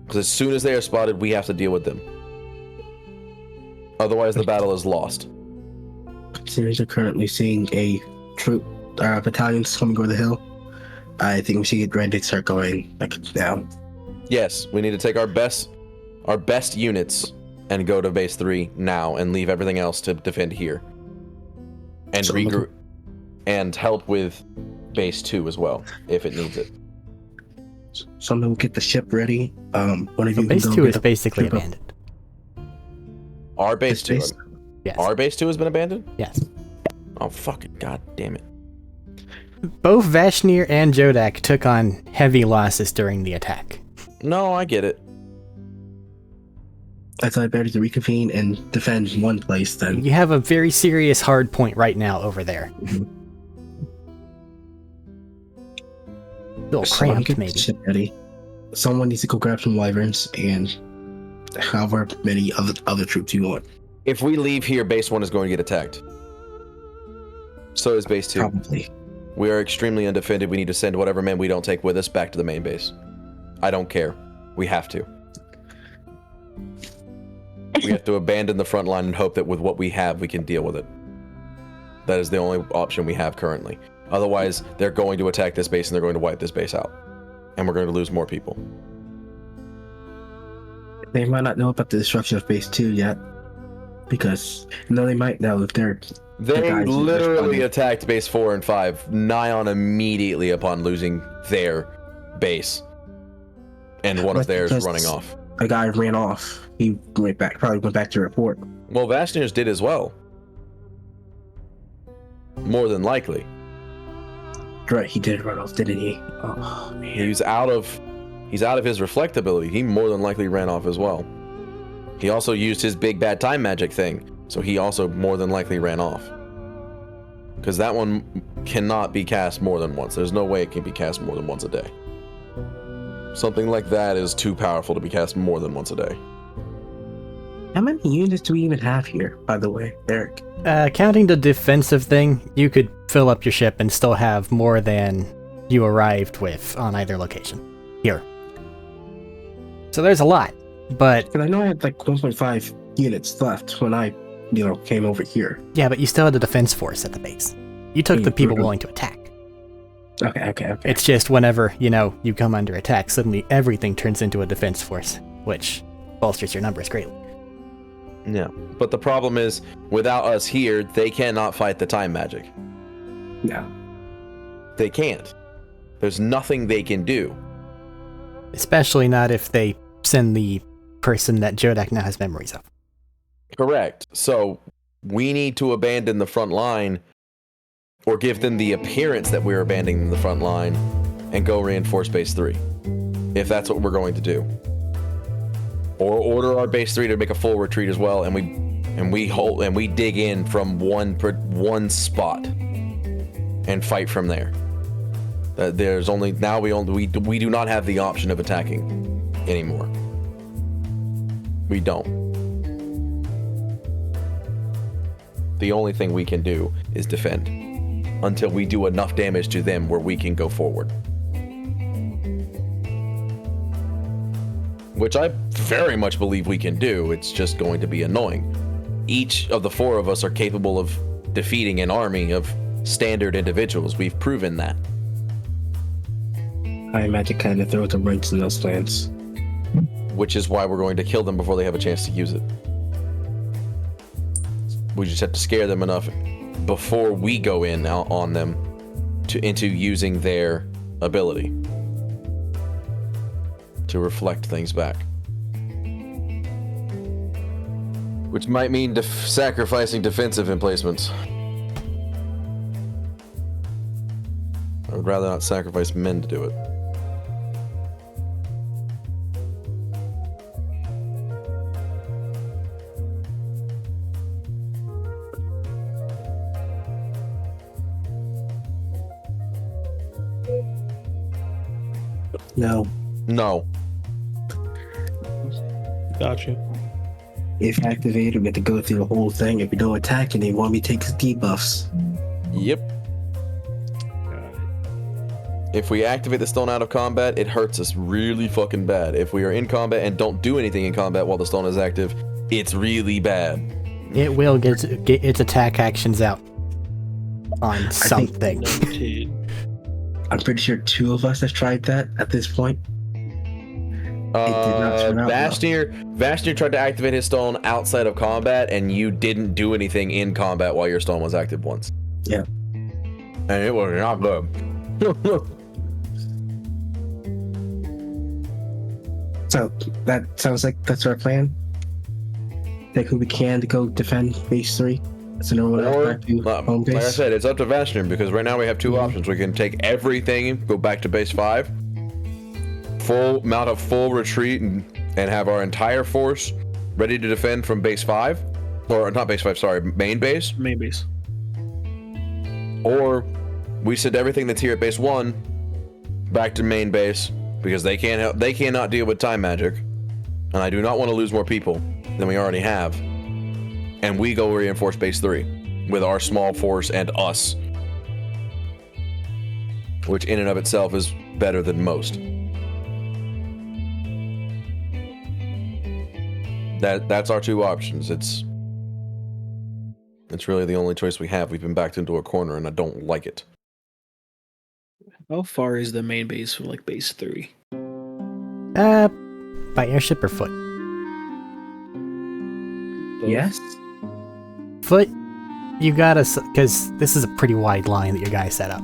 Because as soon as they are spotted, we have to deal with them. Otherwise, the battle is lost. Considering you're currently seeing a troop, battalions coming over the hill, I think we should get ready to start going now. Yes, we need to take our best units and go to base 3 now and leave everything else to defend here. And regroup and help with base 2 as well, if it needs it. Someone will get the ship ready. One of you Base can go 2 get is a basically troop up. abandoned. Our base 2. Base- Yes. Our base 2 has been abandoned? Yes. Oh, fucking god damn it. Both Vashnir and Jodak took on heavy losses during the attack. No, I get it. I thought better to reconvene and defend one place then. You have a very serious hard point right now over there. A little Someone cramped, get the maybe. ship ready. Someone needs to go grab some wyverns and however many other troops you want. If we leave here, base 1 is going to get attacked. So is base 2. Probably. We are extremely undefended. We need to send whatever men we don't take with us back to the main base. I don't care. We have to. We have to abandon the front line and hope that with what we have, we can deal with it. That is the only option we have currently. Otherwise, they're going to attack this base and they're going to wipe this base out. And we're going to lose more people. They might not know about the destruction of base 2 yet. Because, no, they might know if they're... They guys who literally responded. attacked base 4 and 5 nigh on immediately upon losing their base. And one of That's theirs because running off. A guy ran off. He probably went back to report. Well, Vashnir's did as well. More than likely. Right, he did run off, didn't he? Oh, man. He's out of his reflectability. He more than likely ran off as well. He also used his big bad time magic thing, so he also more than likely ran off. Because that one cannot be cast more than once. There's no way it can be cast more than once a day. Something like that is too powerful to be cast more than once a day. How many units do we even have here, by the way, Arik? Counting the defensive thing, you could fill up your ship and still have more than you arrived with on either location. Here. So there's a lot, but... But I know I had like 1.5 units left when I, came over here. Yeah, but you still had a defense force at the base. You took the people willing to attack. Okay. It's just whenever, you come under attack, suddenly everything turns into a defense force, which bolsters your numbers greatly. Yeah. But the problem is, without us here, they cannot fight the time magic. No. They can't. There's nothing they can do. Especially not if they send the person that Jodak now has memories of. Correct. So we need to abandon the front line, or give them the appearance that we're abandoning the front line, and go reinforce base 3. If that's what we're going to do. Or order our base 3 to make a full retreat as well, and we dig in from one spot and fight from there. There's only now we do not have the option of attacking anymore. We don't. The only thing we can do is defend until we do enough damage to them where we can go forward. Which I very much believe we can do. It's just going to be annoying. Each of the 4 of us are capable of defeating an army of standard individuals. We've proven that. I imagine kind of throw the wrench in those plans. Which is why we're going to kill them before they have a chance to use it. We just have to scare them enough before we go in on them into using their ability to reflect things back. Which might mean sacrificing defensive emplacements. I would rather not sacrifice men to do it. No. Gotcha. If activated, we have to go through the whole thing. If we don't attack anyone, we take his debuffs. Yep. If we activate the stone out of combat, it hurts us really fucking bad. If we are in combat and don't do anything in combat while the stone is active, it's really bad. It will get its attack actions out on something. I'm pretty sure 2 of us have tried that at this point. Vashtir tried to activate his stone outside of combat, and you didn't do anything in combat while your stone was active once. Yeah. And it was not good. So, that sounds like that's our plan. Take who we can to go defend base 3. So no one else back to home base. Like I said, it's up to Vashtir, because right now we have 2 options. We can take everything, go back to base 5, mount a full retreat, and have our entire force ready to defend from base 5, or not base 5, sorry, main base. Main base. Or we send everything that's here at base 1 back to main base, because they cannot deal with time magic, and I do not want to lose more people than we already have. And we go reinforce base 3 with our small force and us, which in and of itself is better than most. That's our 2 options. It's really the only choice we have. We've been backed into a corner, and I don't like it. How far is the main base from like base 3? By airship or foot? Yes. Foot, you gotta, because this is a pretty wide line that your guy set up.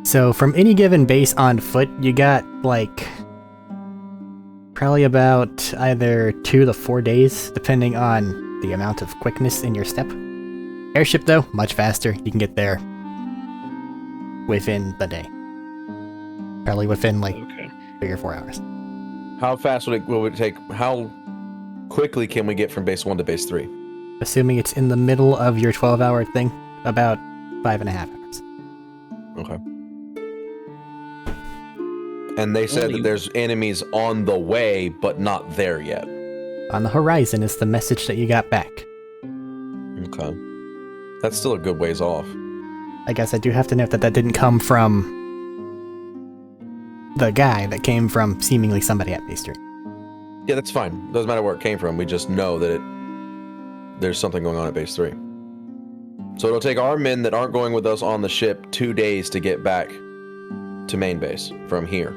So from any given base on foot, you got like probably about either 2 to 4 days, depending on the amount of quickness in your step. Airship though, much faster. You can get there within the day. Probably within like 3 or 4 hours. How fast will it take? How quickly can we get from base 1 to base 3? Assuming it's in the middle of your 12-hour thing, about 5.5 hours. Okay. And they said that there's enemies on the way, but not there yet. On the horizon is the message that you got back. Okay. That's still a good ways off. I guess I do have to note that that didn't come from the guy that came from seemingly somebody at base 3. Yeah, that's fine. Doesn't matter where it came from. We just know that there's something going on at base 3. So it'll take our men that aren't going with us on the ship 2 days to get back to main base from here.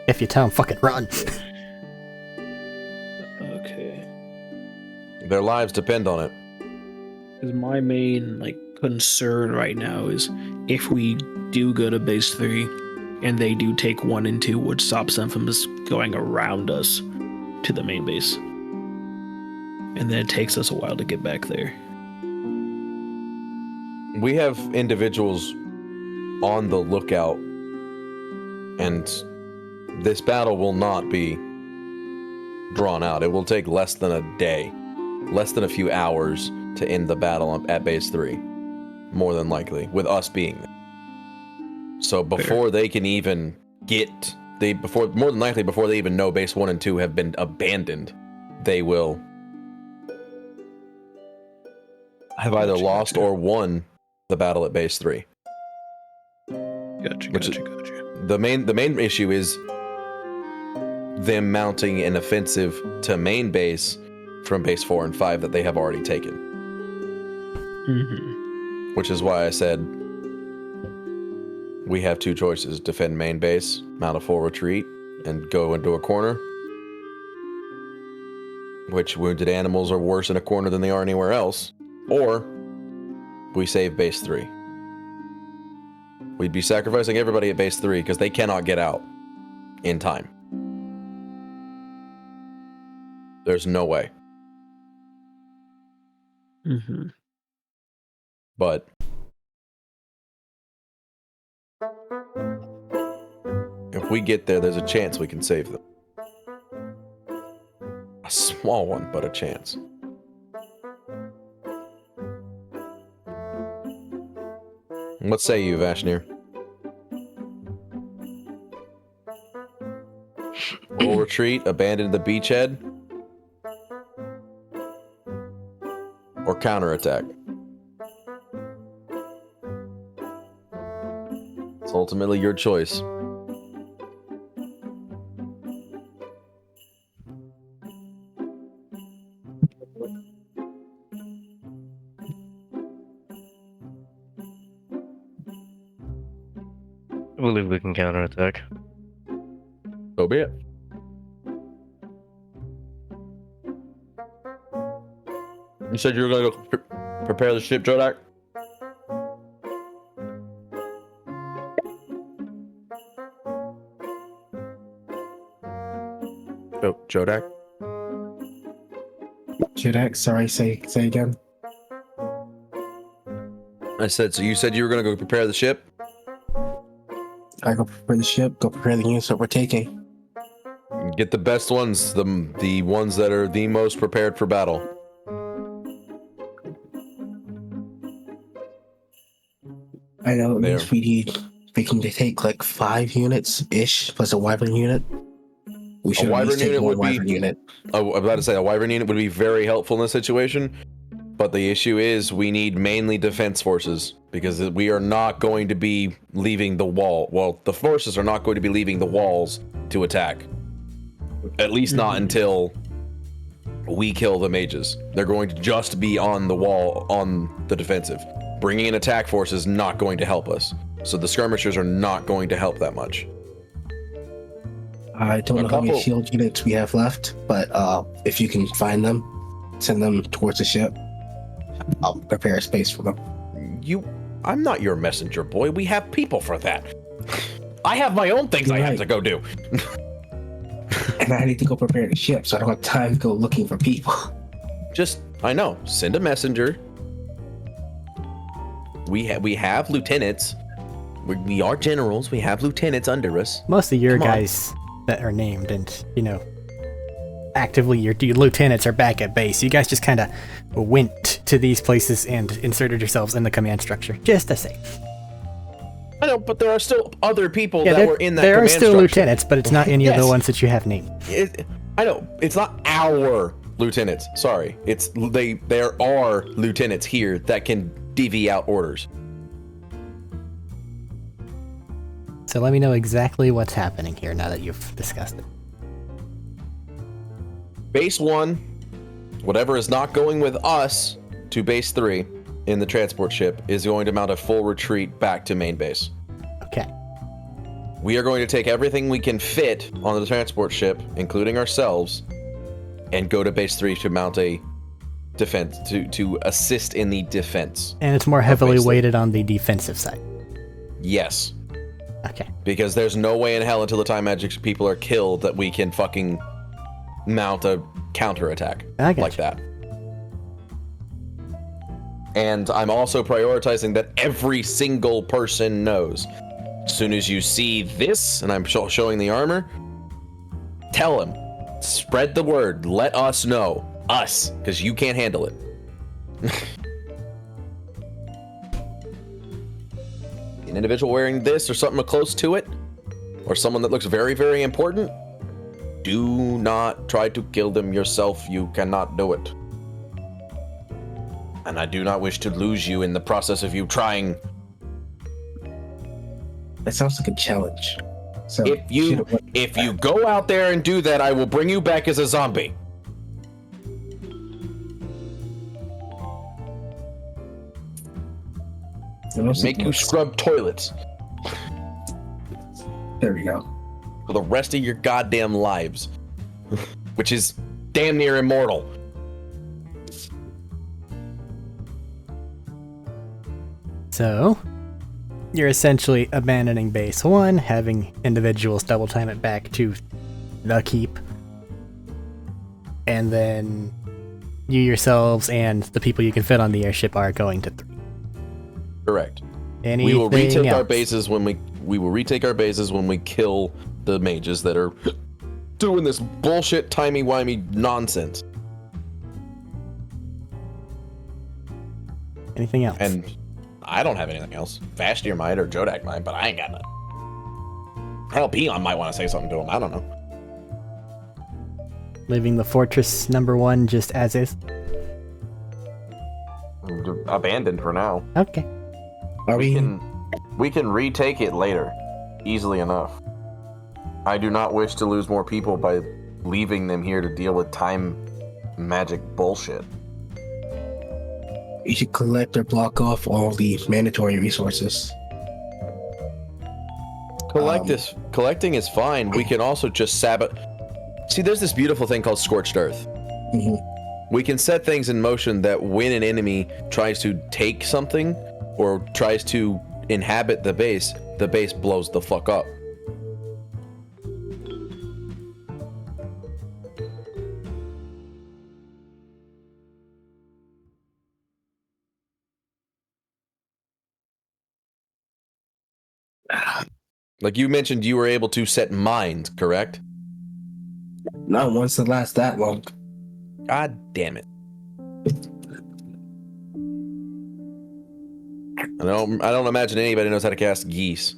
If you tell them fucking run. Okay. Their lives depend on it. Because my main concern right now is if we do go to base 3 and they do take 1 and 2, what stops them from just going around us to the main base? And then it takes us a while to get back there. We have individuals on the lookout, and this battle will not be drawn out. It will take less than a day, less than a few hours to end the battle at base 3, more than likely, with us being there. So before they can even more than likely before they even know base 1 and 2 have been abandoned, they will have either lost or won the battle at base 3. Gotcha. The main issue is them mounting an offensive to main base from base 4 and 5 that they have already taken. Mm-hmm. Which is why I said we have 2 choices: defend main base, mount a full retreat, and go into a corner. Which wounded animals are worse in a corner than they are anywhere else. Or we save base 3. We'd be sacrificing everybody at base 3 because they cannot get out in time. There's no way. Mm-hmm. But if we get there, there's a chance we can save them. A small one, but a chance. What say you, Vashnir? Full retreat, abandon the beachhead, or counterattack? It's ultimately your choice. I believe we can counterattack. So be it. You said you were going to go prepare the ship, Jodak? Oh, Jodak? Jodak, sorry, say again. I said, so you said you were going to go prepare the ship? I go prepare the ship, go prepare the units that we're taking. Get the best ones, the ones that are the most prepared for battle. I know it means we can take like 5 units-ish, plus a wyvern unit. We should at least take one wyvern unit. I'm about to say, a wyvern unit would be very helpful in this situation. But the issue is we need mainly defense forces, because we are not going to be leaving the wall. Well, the forces are not going to be leaving the walls to attack. At least not until we kill the mages. They're going to just be on the wall, on the defensive. Bringing in attack force is not going to help us. So the skirmishers are not going to help that much. I don't know how many shield units we have left, but if you can find them, send them towards the ship. I'll prepare a space for them. I'm not your messenger boy. We have people for that. I have my own things I have to go do. And I need to go prepare the ship, so I don't have time to go looking for people. I know. Send a messenger. We have lieutenants. We are generals. We have lieutenants under us. Most of your guys that are named and, actively your lieutenants are back at base. You guys just kind of went to these places and inserted yourselves in the command structure. Just to say. I know, but there are still other people that were in that command structure. There are still lieutenants, but it's not any of the ones that you have named. I know. It's not our lieutenants. Sorry. There are lieutenants here that can divvy out orders. So let me know exactly what's happening here now that you've discussed it. Base 1, whatever is not going with us to base 3 in the transport ship is going to mount a full retreat back to main base. Okay. We are going to take everything we can fit on the transport ship, including ourselves, and go to base 3 to mount a defense, to assist in the defense. And it's more heavily base three. weighted on the defensive side. Yes. Okay. Because there's no way in hell until the time magic people are killed that we can fucking mount a counterattack I gotcha. like that. And I'm also prioritizing that every single person knows. As soon as you see this, and I'm showing the armor, tell him. Spread the word. Let us know. Us. Because you can't handle it. An individual wearing this or something close to it, or someone that looks very, very important, do not try to kill them yourself. You cannot do it. And I do not wish to lose you in the process of you trying. That sounds like a challenge. So If you go out there and do that, I will bring you back as a zombie. Make you scrub toilets. There we go. For the rest of your goddamn lives. Which is damn near immortal. So, you're essentially abandoning base 1, having individuals double time it back to the keep, and then you yourselves and the people you can fit on the airship are going to 3. Correct. Anything We will retake else? our bases when we will retake our bases when we kill the mages that are doing this bullshit timey-wimey nonsense. Anything else? And I don't have anything else. Vashtir might or Jodak might, but I ain't got nothing. Hell, Peon might want to say something to him. I don't know. Leaving the fortress number 1 just as is? Abandoned for now. Okay. We can retake it later, easily enough. I do not wish to lose more people by leaving them here to deal with time magic bullshit. You should collect or block off all the mandatory resources. Collecting is fine. We can also just See, there's this beautiful thing called Scorched Earth. Mm-hmm. We can set things in motion that when an enemy tries to take something or tries to inhabit the base blows the fuck up. Like you mentioned, you were able to set mines, correct? Not once to last that long. God damn it. I don't imagine anybody knows how to cast geese.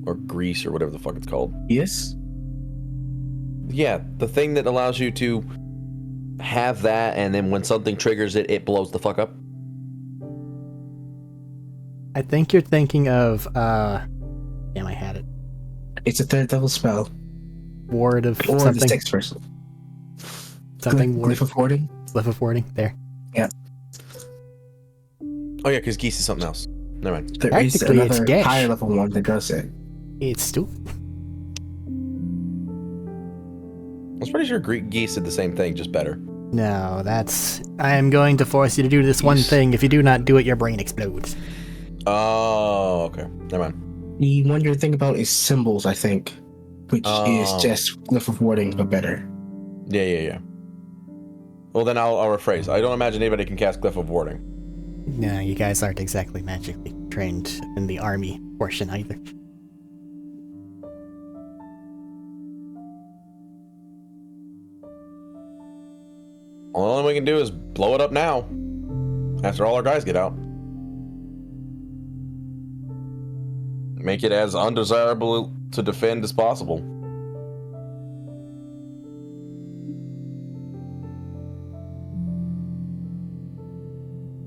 Or grease or whatever the fuck it's called. Yes? Yeah, the thing that allows you to have that and then when something triggers it, it blows the fuck up. I think you're thinking of, damn, I had it. It's a third level spell. Ward of Or the something. 6th person. Something ward. Glyph of warding? Glyph of warding, there. Yeah. Oh yeah, because geese is something else. Never mind. There is Practically, it's another Gesh. higher level one that does it. It's stupid. I was pretty sure Greek geese did the same thing, just better. No, that's... I am going to force you to do this one thing. If you do not do it, your brain explodes. Oh, okay. Never mind. The one you're thinking about is symbols, I think. Which is just Glyph of warding, but better. Yeah. Well, then I'll rephrase. I don't imagine anybody can cast Glyph of Warding. No, you guys aren't exactly magically trained in the army portion either. Well, the only we can do is blow it up now. After all our guys get out. Make it as undesirable to defend as possible.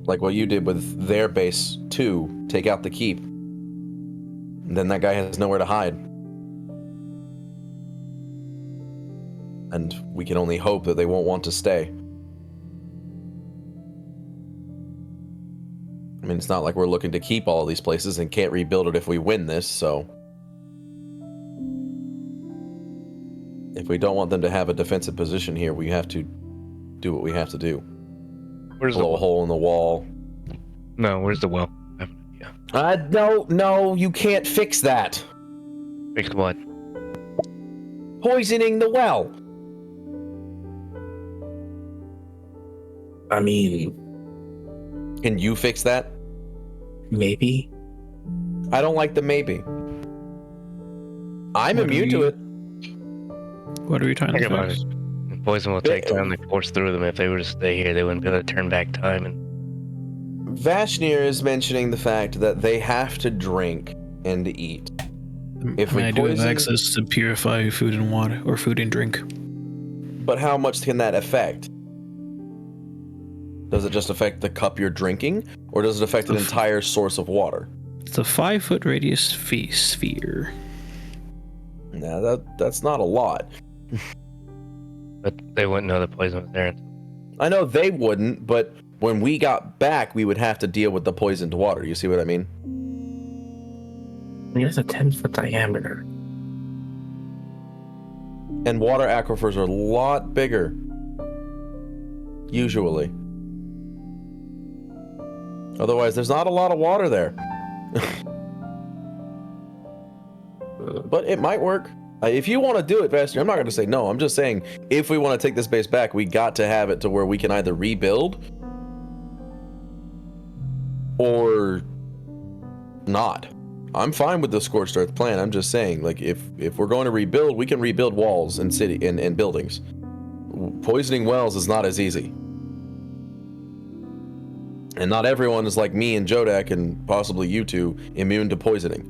Like what you did with their base 2, take out the keep. then that guy has nowhere to hide. And we can only hope that they won't want to stay. I mean, it's not like we're looking to keep all of these places and can't rebuild it if we win this, so... If we don't want them to have a defensive position here, we have to do what we have to do. Where's Blow a hole in the wall. No, where's the well? I have an idea. No, you can't fix that. Fix what? Poisoning the well. I mean, Can you fix that? maybe. I don't like the maybe. I'm What immune are to you- it. What are we trying Think to about fix? it. Poison will take time to course through them. If they were to stay here, they wouldn't be able to turn back time. And Vashnir is mentioning the fact that they have to drink and eat. If we I do have poison- access to purify food and water, or food and drink. But how much can that affect? Does it just affect the cup you're drinking, or does it affect an entire source of water? It's a 5-foot radius sphere. Nah, that's not a lot. but they wouldn't know the poison was there. I know they wouldn't, but when we got back, we would have to deal with the poisoned water. You see what I mean? I mean, it's a 10-foot diameter. And water aquifers are a lot bigger. Usually. Otherwise, there's not a lot of water there. But it might work. If you want to do it, Vashnir, I'm not going to say no. I'm just saying, if we want to take this base back, we got to have it to where we can either rebuild or not. I'm fine with the Scorched Earth plan. I'm just saying, like, if we're going to rebuild, we can rebuild walls and city and buildings. Poisoning wells is not as easy. And not everyone is like me and Jodak and possibly you two immune to poisoning.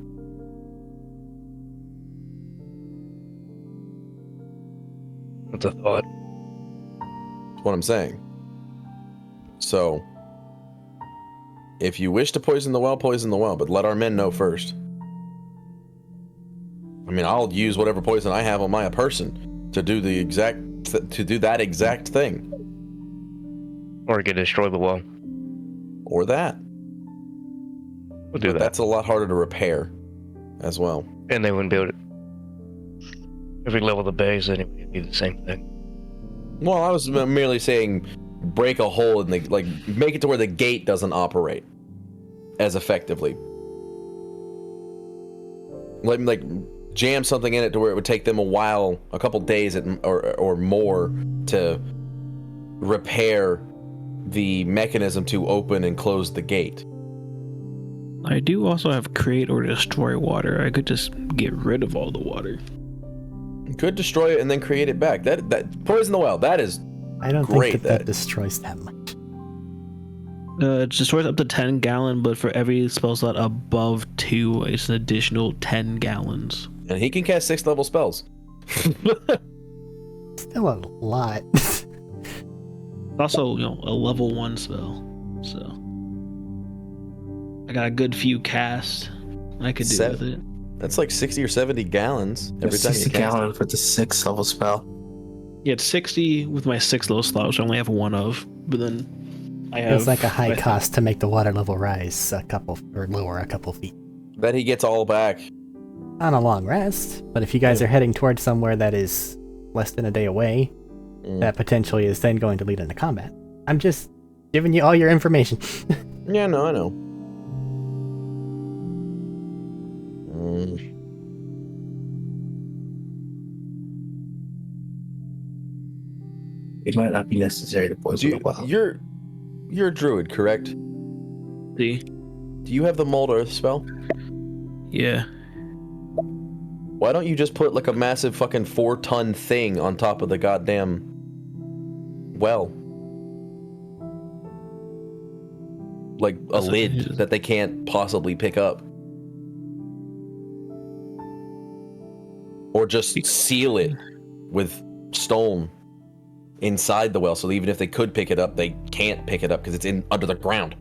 That's a thought. That's what I'm saying. So, if you wish to poison the well, but let our men know first. I mean, I'll use whatever poison I have on my person to do that exact thing. Or it could destroy the well. Or that. We'll do But that. that's a lot harder to repair as well. And they wouldn't be able to. If we level the base, then it'd be the same thing. Well, I was merely saying break a hole in the, like, make it to where the gate doesn't operate as effectively. Like jam something in it to where it would take them a while, a couple days or more to repair the mechanism to open and close the gate. I do also have create or destroy water. I could just get rid of all the water. You could destroy it and then create it back. That poison the well. That is I don't great. think that destroys that much. It destroys up to 10 gallon, but for every spell slot above 2, it's an additional 10 gallons. And he can cast 6th level spells. Still a lot. Also, a level 1 spell. So I got a good few casts I could do with it. That's like 60 or 70 gallons every It's time 60 you cast. gallons with the 6th level spell. Yeah, it's 60 with my 6th level slot, which I only have 1 of. But then I have. It's like a high cost to make the water level rise a couple or lower a couple feet That he gets all back. on a long rest. But if you guys are heading towards somewhere that is less than a day away, that potentially is then going to lead into combat. I'm just giving you all your information. Yeah, no, I know. It might not be necessary to poison the well. You're a druid, correct? See? Do you have the Mold Earth spell? Yeah. Why don't you just put like a massive fucking 4-ton thing on top of the goddamn well? Like a That's what it lid is. that they can't possibly pick up. Or just seal it with stone inside the well, so even if they could pick it up, they can't pick it up because it's under the ground.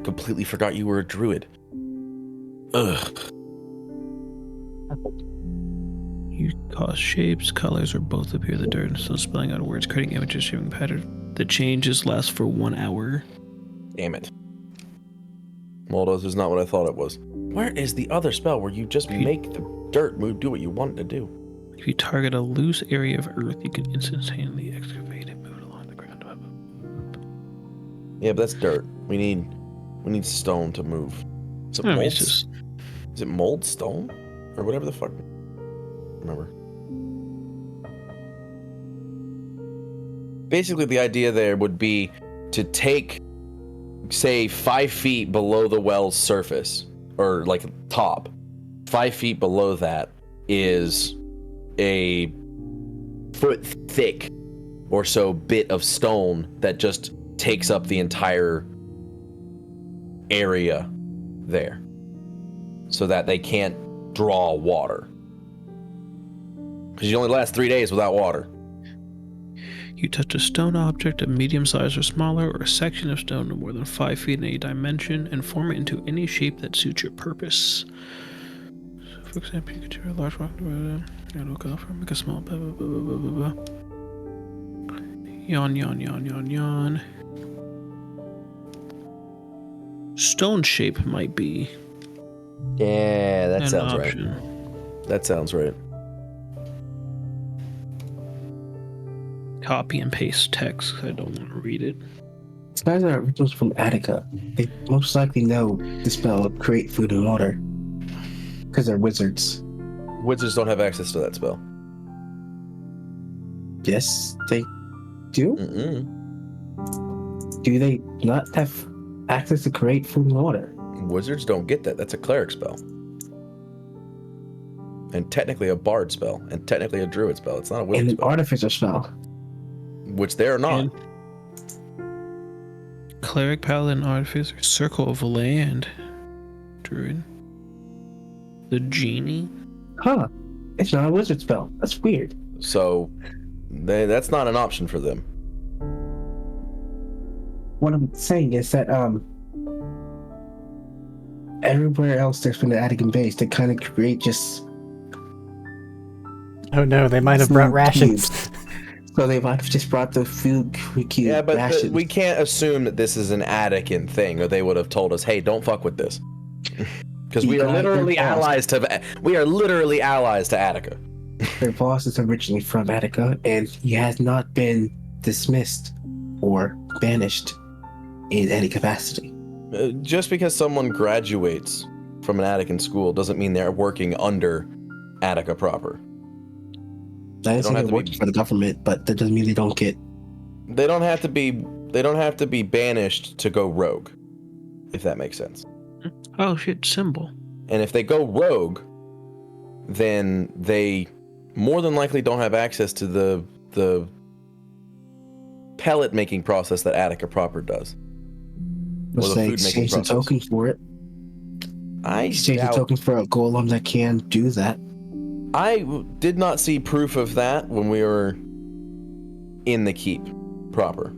Completely forgot you were a druid. Ugh. You cause shapes, colors, or both appear in the dirt and still spelling out words, creating images, shaping pattern. The changes last for 1 hour. Damn it. Well, this is not what I thought it was. Where is the other spell where you just make the dirt move, do what you want it to do? If you target a loose area of earth, you can instantaneously excavate and move it along the ground. Yeah, but that's dirt. We need stone to move. Is it I mean, mold? it's just Is it mold stone? Or whatever the fuck? Remember. Basically, the idea there would be to take, say, 5 feet below the well's surface, or like top. 5 feet below that is a foot thick or so bit of stone that just takes up the entire area there, so that they can't draw water. Because you only last 3 days without water. you touch a stone object of medium size or smaller, or a section of stone no more than 5 feet in any dimension, and form it into any shape that suits your purpose. So, for example, you could tear a large rock, make a small, blah, blah, blah, blah, blah, blah. Yawn, yawn, yawn, yawn, yawn. Stone shape might be Yeah, that an sounds option. right. That sounds right. Copy and paste text. I don't want to read it. These guys are originals from Attica. They most likely know the spell create food and water. Because they're wizards. Wizards don't have access to that spell. Yes, they do? Mm-mm. Do they not have access to create food and water? Wizards don't get that. That's a cleric spell. And technically a bard spell. And technically a druid spell. It's not a And wizard an spell. artificer spell. Which they're not. And cleric, paladin, artificer, circle of land, druid, the genie. Huh. It's not a wizard spell. That's weird. So that's not an option for them. What I'm saying is that everywhere else there's been the Attican base, they kind of create just Oh no, they might have brought food rations. cubes. So they might have just brought the food cube Yeah, but rations. we can't assume that this is an Attican thing, or they would have told us, "Hey, don't fuck with this," because we are literally allies to Attica. Their boss is originally from Attica, and he has not been dismissed or banished in any capacity. Just because someone graduates from an Attican school doesn't mean they're working under Attica proper. I don't didn't have say to they're working for the government, but that doesn't mean they don't get. They don't have to be banished to go rogue, if that makes sense. Oh shit, symbol. And if they go rogue, then they more than likely don't have access to the pellet making process that Attica proper does. Let's the say food making exchange the process. tokens for it. I Exchange the doubt- tokens for a golem that can do that. I did not see proof of that when we were in the keep proper.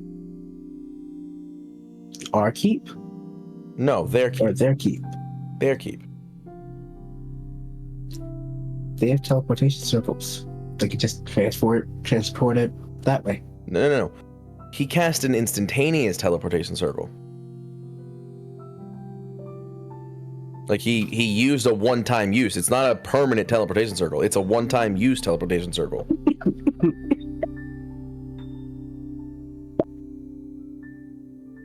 Our keep No, their or keep. their keep. Their keep. They have teleportation circles. They can just transport it that way. No. He cast an instantaneous teleportation circle. Like he used a one-time use. It's not a permanent teleportation circle. It's a one-time use teleportation circle.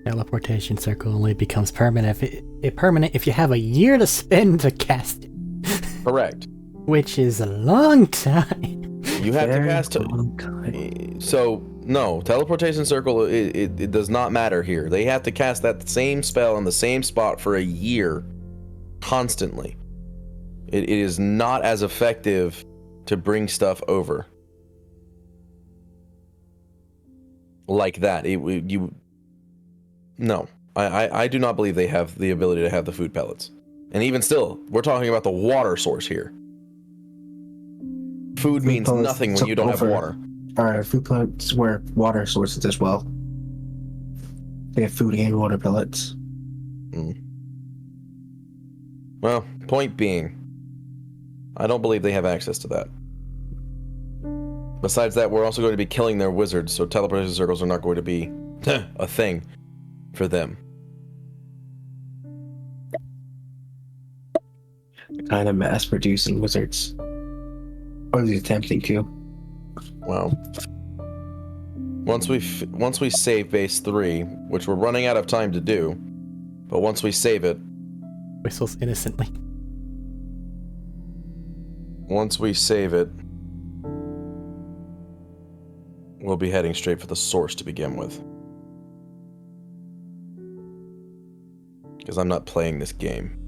Teleportation circle only becomes permanent if you have a year to spend to cast it, Correct. which is a long time. You have to Very cast. long time. So no, teleportation circle. It does not matter here. They have to cast that same spell in the same spot for a year, constantly. It is not as effective to bring stuff over like that. No, I do not believe they have the ability to have the food pellets. And even still, we're talking about the water source here. Food means pellets nothing when took you don't have over. water. Our food pellets were water sources as well. They have food and water pellets. Well, point being, I don't believe they have access to that. Besides that, we're also going to be killing their wizards, so teleportation circles are not going to be a thing for them. Kind of mass-producing wizards. Or at least attempting to. Well, once we save base 3, which we're running out of time to do, but once we save it, Whistles innocently. once we save it, we'll be heading straight for the source to begin with. Because I'm not playing this game.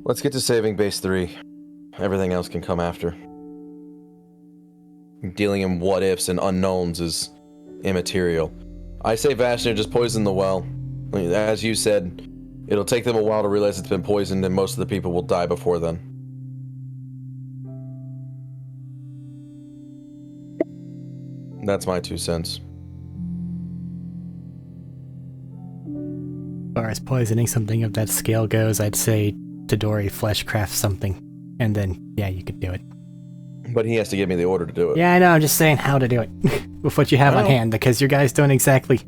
Let's get to saving base 3. Everything else can come after. Dealing in what-ifs and unknowns is immaterial. I say Vashner just poison the well. As you said, it'll take them a while to realize it's been poisoned, and most of the people will die before then. That's my 2 cents. As far as poisoning something of that scale goes, I'd say Tadori fleshcraft something, and then, yeah, you could do it. But he has to give me the order to do it. Yeah, I know, I'm just saying how to do it with what you have on hand, because your guys don't exactly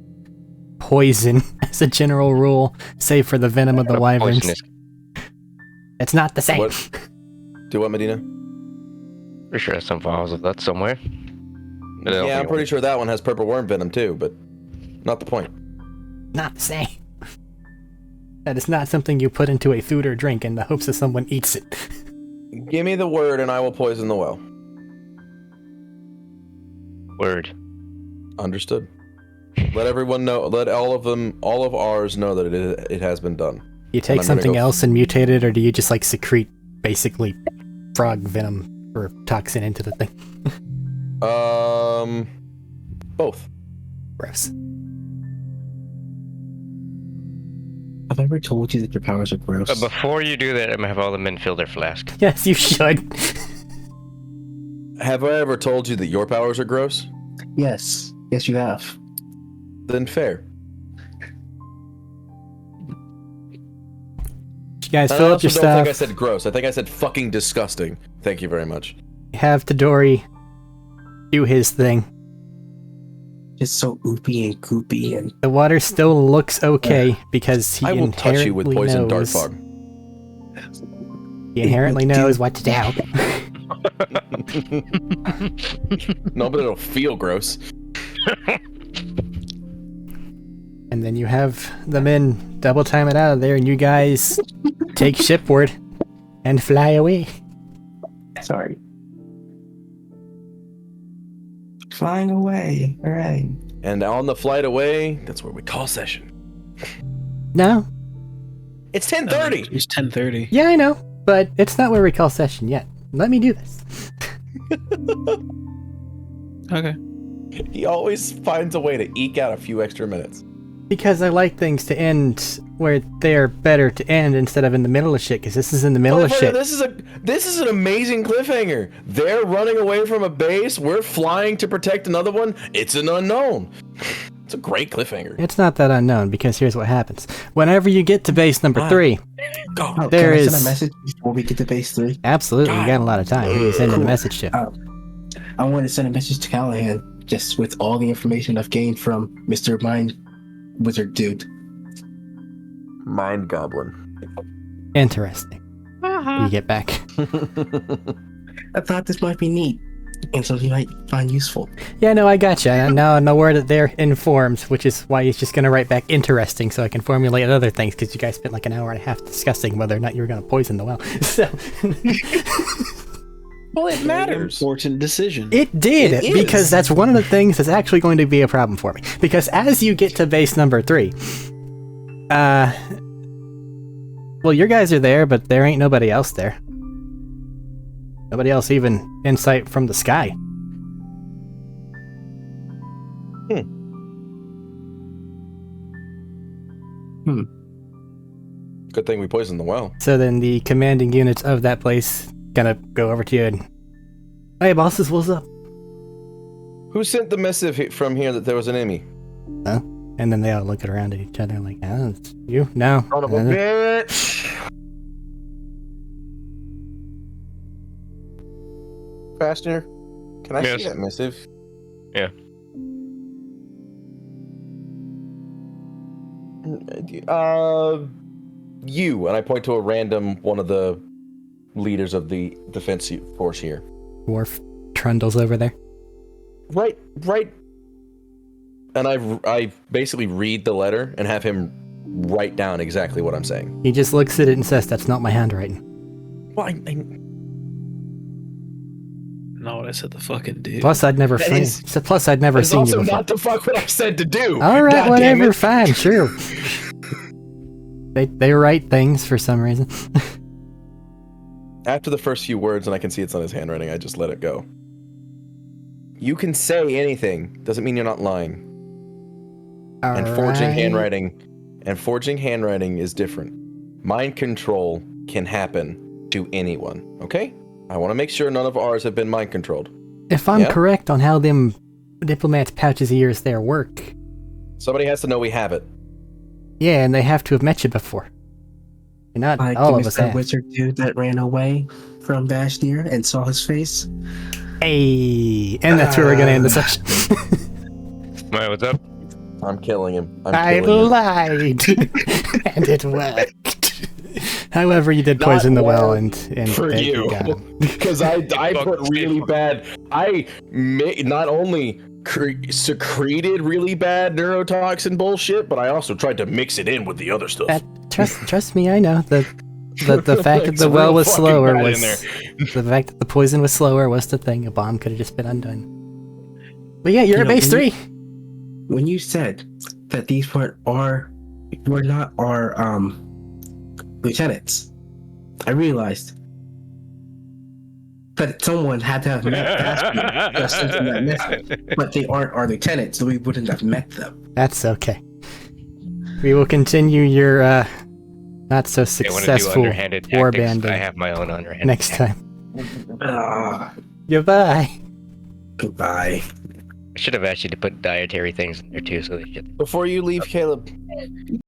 poison as a general rule, save for the venom of the wyverns. Poisonous. It's not the same. What? Do what, Medina? Pretty sure there's some vials of that somewhere. But I don't Yeah, I'm think pretty sure that one has purple worm venom too, but not the point. Not the same. That is not something you put into a food or drink in the hopes that someone eats it. Give me the word and I will poison the well. Word. Understood. Let everyone know, let all of ours know that it has been done. You take something else and mutate it, or do you just like secrete basically frog venom or toxin into the thing? Both. Gross. Have I ever told you that your powers are gross? But before you do that, I'm gonna have all the men fill their flask. Yes, you should. Have I ever told you that your powers are gross? Yes. Yes, you have. Then fair. You guys And fill I up your also don't think I stuff. said gross. I think I said fucking disgusting. Thank you very much. Have Tadori do his thing. It's so oopy and goopy and The water still looks okay because he I will touch you with poison dart knows. fog. He inherently knows what to do. No, but it'll feel gross. And then you have the men double time it out of there, and you guys take shipward and fly away. sorry. Flying away. Alright. And on the flight away, that's where we call session. No, It's 10:30. It's 10:30. yeah, I know, but it's not where we call session yet. Let me do this. Okay. He always finds a way to eke out a few extra minutes. Because I like things to end where they're better to end instead of in the middle of shit, because this is in the middle of shit. This is an amazing cliffhanger. They're running away from a base. We're flying to protect another one. It's an unknown. It's a great cliffhanger. It's not that unknown, because here's what happens. Whenever you get to base number 3, Go. Oh, There can I is- send a message before we get to base 3? absolutely, you got a lot of time. Who are you sending a message to? I want to send a message to Callahan, just with all the information I've gained from Mr. Mind Wizard Dude. Mind Goblin. Interesting. You get back. I thought this might be neat, and something you might find useful. Yeah, no, I gotcha. And now I'm aware that they're informed, which is why he's just gonna write back interesting so I can formulate other things, because you guys spent like an hour and a half discussing whether or not you were gonna poison the well. So Well, it matters. Important decision. it did, It is. because that's one of the things that's actually going to be a problem for me. Because as you get to base number 3, well, your guys are there, but there ain't nobody else there. Nobody else even in sight from the sky. Good thing we poisoned the well. So then the commanding units of that place gonna go over to you and, hey bosses, what's up? Who sent the missive from here that there was an enemy? Huh? And then they all look around at each other like, oh, it's you? No. Son of a bitch! Faster. Can I Yes. see that missive? Yeah. You, and I point to a random one of the leaders of the defense force here. Dwarf trundles over there. Right. And I basically read the letter and have him write down exactly what I'm saying. He just looks at it and says, that's not my handwriting. Well, Not what I said to fucking do. Plus, I'd never That is- plus I'd never It's seen you also before. not the fuck what I said to do. All right, God damn whatever, it. fine, sure. They write things for some reason. After the first few words, and I can see it's on his handwriting, I just let it go. You can say anything. Doesn't mean you're not lying. And forging handwriting is different. Mind control can happen to anyone. Okay? I want to make sure none of ours have been mind controlled. If I'm Yeah? correct on how them diplomats' pouches of ears there work, Somebody has to know we have it. yeah, and they have to have met you before. And not Like all the of us Mr. have. Wizard dude that ran away from Vashtir and saw his face. Hey, and that's where we're gonna end the session. Alright, what's up? I'm killing him. I lied, and it worked. However, you did Not poison the well, well and for thank you. got him. Because I put Fuck really you. bad. I not only secreted really bad neurotoxin bullshit, but I also tried to mix it in with the other stuff. That, trust me, I know the fact that It's the well real was fucking slower bad in was there. the fact that the poison was slower was the thing. A bomb could have just been undone. But yeah, you're You at know, base when 3. When you said that these were not our lieutenants, I realized that someone had to have met Vashtir to send them that message. But they aren't our lieutenants, so we wouldn't have met them. That's okay. We will continue your not so I want to do successful underhanded war tactics. banding I have my own underhanded next tactics. time. Goodbye. Goodbye. I should have asked you to put dietary things in there too, so they should. Before you leave, Caleb,